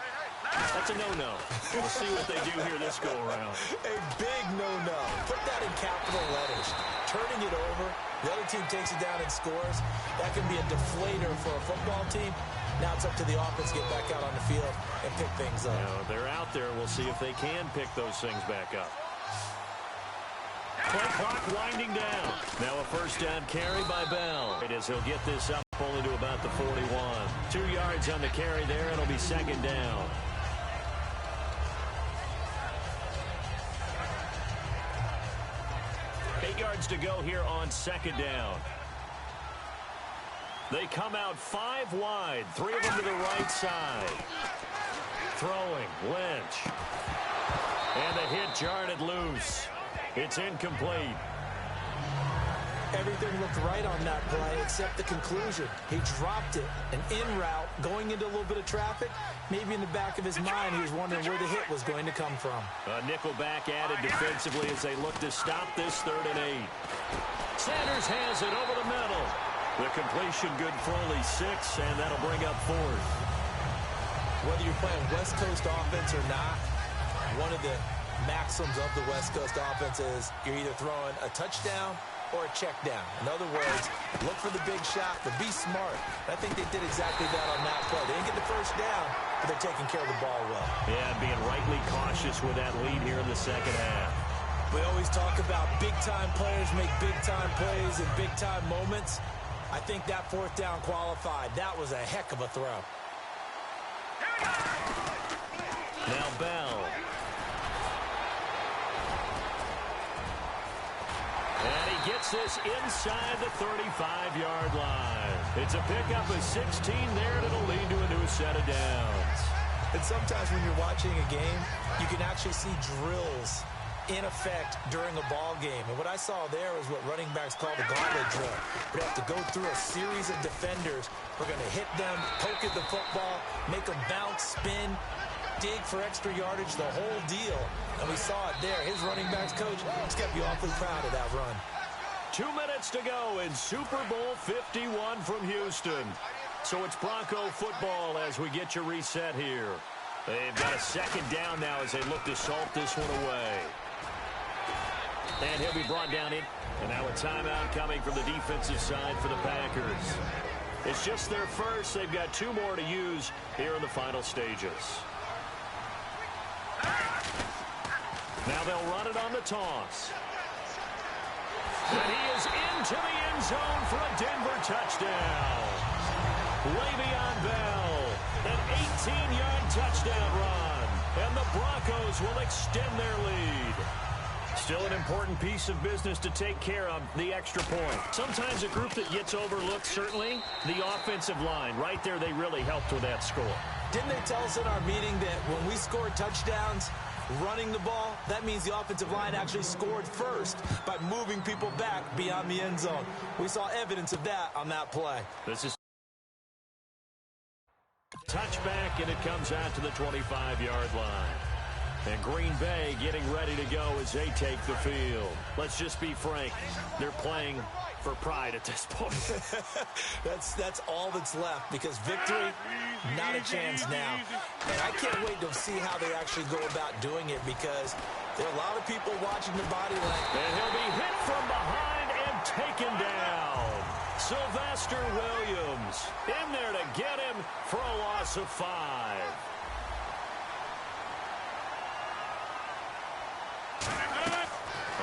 [SPEAKER 2] That's a no-no. We'll see what they do here this go-around.
[SPEAKER 3] A big no-no. Put that in capital letters. Turning it over, the other team takes it down and scores. That can be a deflator for a football team. Now it's up to the offense to get back out on the field and pick things up.
[SPEAKER 2] They're out there. We'll see if they can pick those things back up. Play clock winding down. Now a first down carry by Bell. It is, he'll get this up only to about the 41. 2 yards on the carry there. It'll be 2nd down. Yards to go here on 2nd down. They come out 5 wide, 3 of them to the right side. Throwing, Lynch. And the hit jarred it loose. It's incomplete.
[SPEAKER 3] Everything looked right on that play except the conclusion. He dropped it, an in route, going into a little bit of traffic. Maybe in the back of his mind, he was wondering where the hit was going to come from.
[SPEAKER 2] A nickel back added defensively as they look to stop this 3rd and 8. Sanders has it over the middle. The completion good for only 6, and that'll bring up 4th.
[SPEAKER 3] Whether you're playing West Coast offense or not, one of the maxims of the West Coast offense is you're either throwing a touchdown or a check down. In other words, look for the big shot, but be smart. I think they did exactly that on that play. They didn't get the first down, but they're taking care of the ball well.
[SPEAKER 2] Yeah, being rightly cautious with that lead here in the 2nd half.
[SPEAKER 3] We always talk about big-time players make big-time plays in big-time moments. I think that 4th down qualified. That was a heck of a throw.
[SPEAKER 2] Now Bell. And he gets this inside the 35-yard line. It's a pickup of 16 there, and it'll lead to a new set of downs.
[SPEAKER 3] And sometimes when you're watching a game, you can actually see drills in effect during a ball game. And what I saw there is what running backs call the gauntlet drill. We have to go through a series of defenders. We're going to hit them, poke at the football, make them bounce, spin, dig for extra yardage, the whole deal. And we saw it there. His running backs coach has got to be awfully proud of that run.
[SPEAKER 2] 2 minutes to go in Super Bowl 51 from Houston. So it's Bronco football as we get you reset here. They've got a 2nd down now as they look to salt this one away. And he'll be brought down in. And now a timeout coming from the defensive side for the Packers. It's just their first. They've got 2 more to use here in the final stages. Now they'll run it on the toss. And he is into the end zone for a Denver touchdown. Le'Veon Bell, an 18-yard touchdown run. And the Broncos will extend their lead. Still an important piece of business to take care of, the extra point. Sometimes a group that gets overlooked, certainly, the offensive line. Right there, they really helped with that score.
[SPEAKER 3] Didn't they tell us in our meeting that when we scored touchdowns running the ball, that means the offensive line actually scored first by moving people back beyond the end zone? We saw evidence of that on that play.
[SPEAKER 2] This is touchback, and it comes out to the 25-yard line. And Green Bay getting ready to go as they take the field. Let's just be frank. They're playing for pride at this point.
[SPEAKER 3] That's all that's left, because victory, not a chance now. And I can't wait to see how they actually go about doing it, because there are a lot of people watching the body language.
[SPEAKER 2] And he'll be hit from behind and taken down. Sylvester Williams in there to get him for a loss of 5.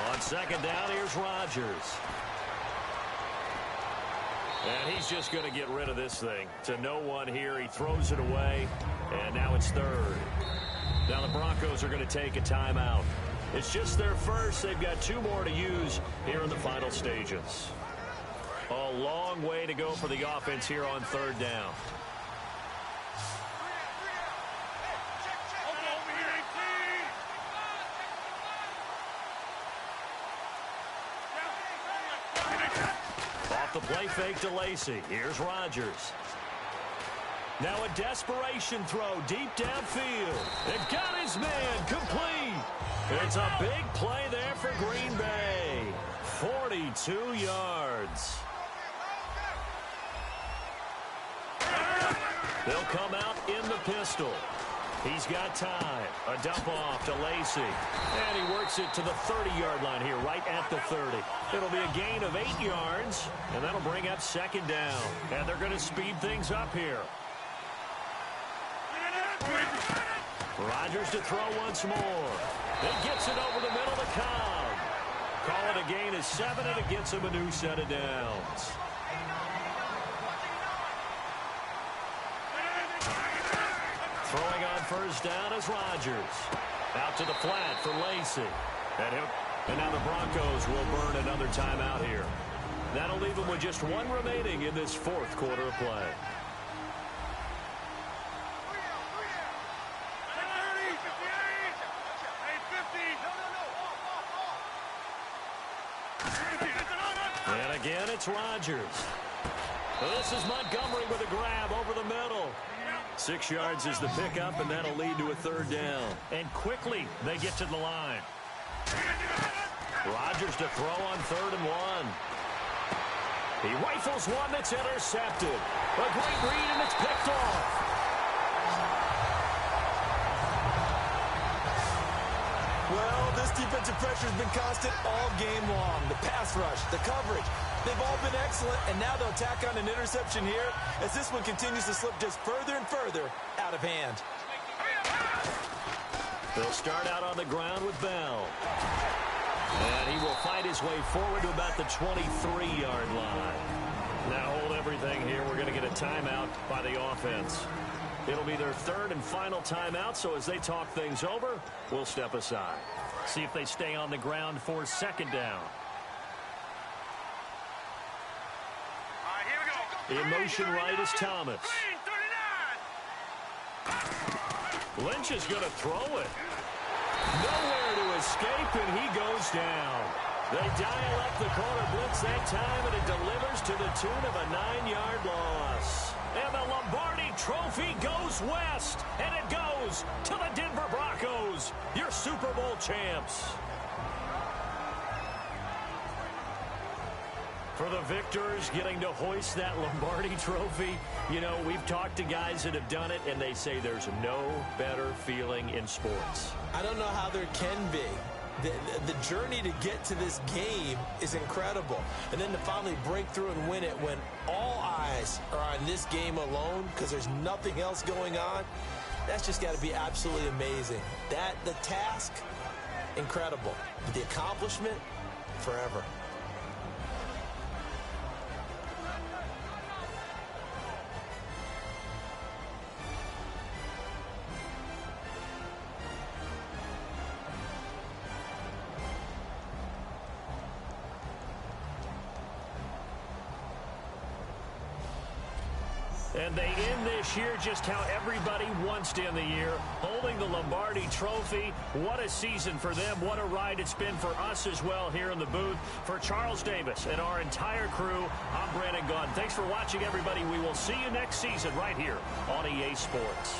[SPEAKER 2] On second down, here's Rodgers. And he's just going to get rid of this thing. To no one here. He throws it away, and now it's third. Now the Broncos are going to take a timeout. It's just their first. They've got 2 more to use here in the final stages. A long way to go for the offense here on third down. Off the play fake to Lacy. Here's Rodgers. Now a desperation throw deep downfield. It got his man complete. It's a big play there for Green Bay. 42 yards. They'll come out in the pistol. He's got time. A dump off to Lacy. And he works it to the 30-yard line here, right at the 30. It'll be a gain of 8 yards, and that'll bring up second down. And they're going to speed things up here. Rodgers to throw once more. It gets it over the middle to Cobb. Call it a gain of 7, and it gets him a new set of downs. Throwing on first down is Rodgers. Out to the flat for Lacy. And now the Broncos will burn another timeout here. That'll leave them with just 1 remaining in this 4th quarter of play. And again, it's Rodgers. This is Montgomery with a grab over the middle. 6 yards is the pickup, and that'll lead to a third down. And quickly, they get to the line. Rodgers to throw on 3rd and 1. He rifles one that's intercepted. A great read, and it's picked off.
[SPEAKER 3] Well, this defensive pressure has been constant all game long. The pass rush, the coverage, they've all been excellent, and now they'll tack on an interception here as this one continues to slip just further and further out of hand.
[SPEAKER 2] They'll start out on the ground with Bell. And he will fight his way forward to about the 23-yard line. Now hold everything here. We're going to get a timeout by the offense. It'll be their 3rd and final timeout, so as they talk things over, we'll step aside. See if they stay on the ground for second down. In motion right is Thomas. Lynch is going to throw it. Nowhere to escape, and he goes down. They dial up the corner blitz that time, and it delivers to the tune of a 9-yard loss. And the Lombardi Trophy goes west, and it goes to the Denver Broncos, your Super Bowl champs. For the victors getting to hoist that Lombardi Trophy, you know, we've talked to guys that have done it, and they say there's no better feeling in sports.
[SPEAKER 3] I don't know how there can be. The journey to get to this game is incredible. And then to finally break through and win it when all eyes are on this game alone because there's nothing else going on, that's just got to be absolutely amazing. The task incredible. But the accomplishment, forever.
[SPEAKER 2] And they end this year just how everybody wants to end the year, holding the Lombardi Trophy. What a season for them. What a ride it's been for us as well here in the booth. For Charles Davis and our entire crew, I'm Brandon Gaudin. Thanks for watching, everybody. We will see you next season right here on EA Sports.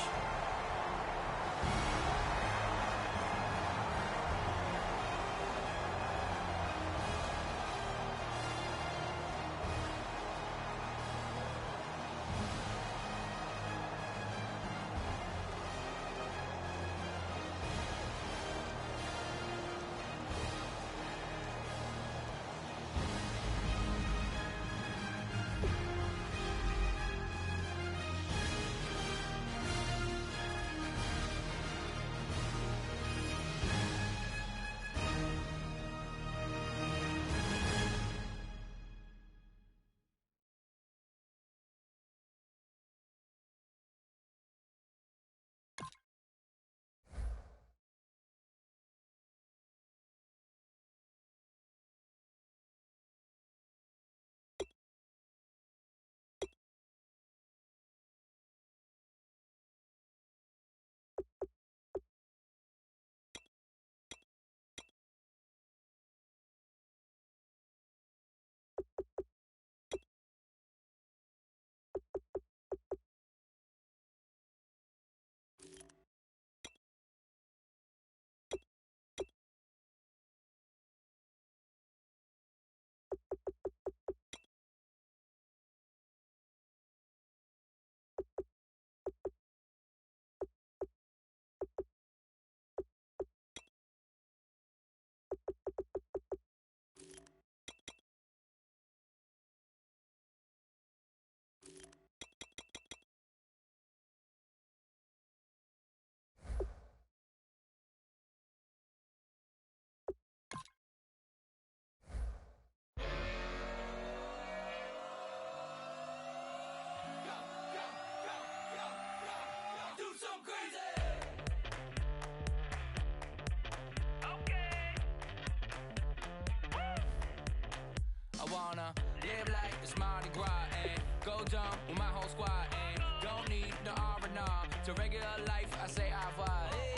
[SPEAKER 17] I wanna live like it's Mardi Gras and go dumb with my whole squad and don't need no R&R to regular life. I say au revoir. Hey,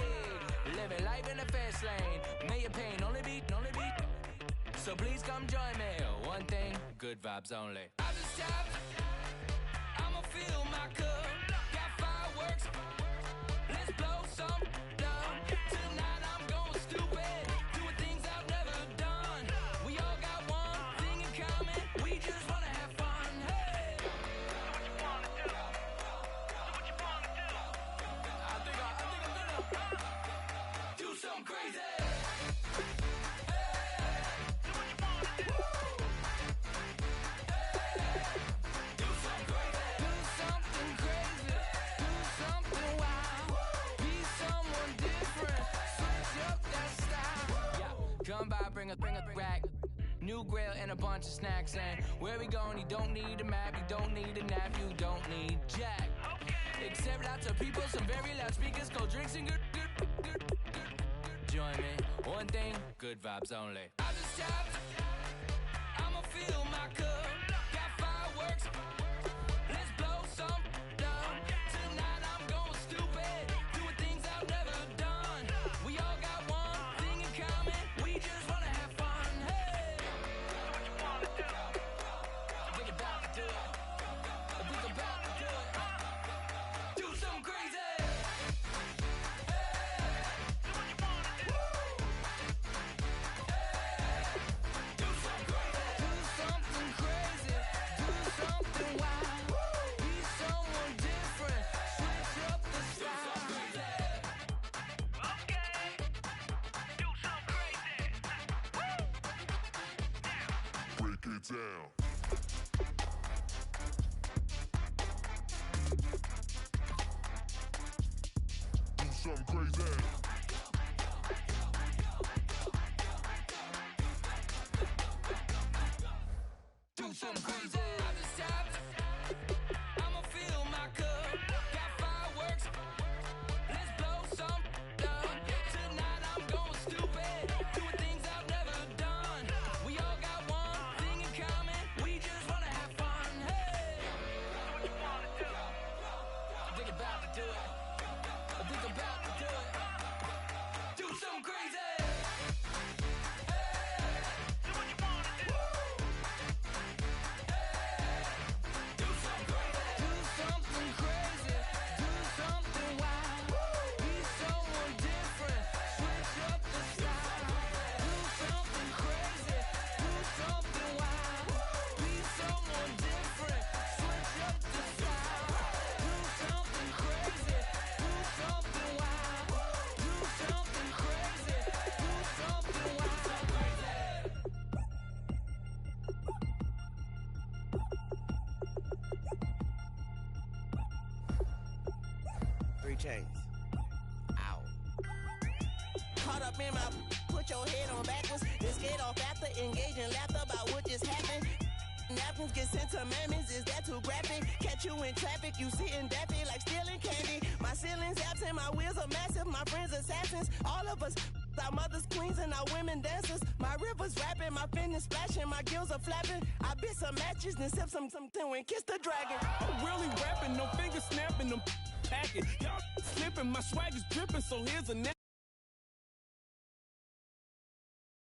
[SPEAKER 17] living life in the fast lane, million pain, only beat. So please come join me. One thing, good vibes only. I just tapped. I'ma fill my cup. Got fireworks. Let's blow some dumb. Tonight I'm going stupid. Doing things I've never done. We all got one thing in common. We just wanna have fun. Hey. Do what you wanna do. Do what you wanna do. I think I'm gonna do something crazy. Come by, bring a rack, new grill and a bunch of snacks. And where we going, you don't need a map, you don't need a nap, you don't need jack. Except lots of people, some very loud speakers, cold drinks and good. Join me, one thing, good vibes only. I just tapped, I'ma fill my cup. Got fireworks, let's blow some dumb. Tonight I'm going stupid, doing things I've never done. We all got one thing in common. We just wanna have fun, hey. Do what you wanna do. We about to do it. We about to do it. Do something crazy. Hey. Do what you wanna do. Hey. Do something crazy. Do something crazy. Do something wild. Be someone different. Switch up the style. Okay. Do something crazy.
[SPEAKER 18] Break it down. Do something crazy.
[SPEAKER 5] something crazy. I just tapped. I'ma fill my cup. Got fireworks. Let's blow some up. Tonight I'm going stupid. Doing things I've never done. We all got one thing in common. We just wanna have fun. Hey. What you wanna do? Think about to do it. Think about to do it. Do something crazy.
[SPEAKER 11] Chains. Ow. Caught up in my, put your head on backwards. Then skate off after engaging laughter about what just happened. Napkins get sent to mammies, is that too graphic? Catch you in traffic, you sitting daffy like stealing candy. My ceiling's absent, my wheels are massive, my friends assassins. All of us, our mothers queens and our women dancers. My rivers rapping, my fingers splashing, my gills are flapping. I bit some matches, then sip some and kiss the dragon.
[SPEAKER 12] I'm really rapping, no finger snapping, I'm packing. Y'all slipping, my swag is dripping, so here's a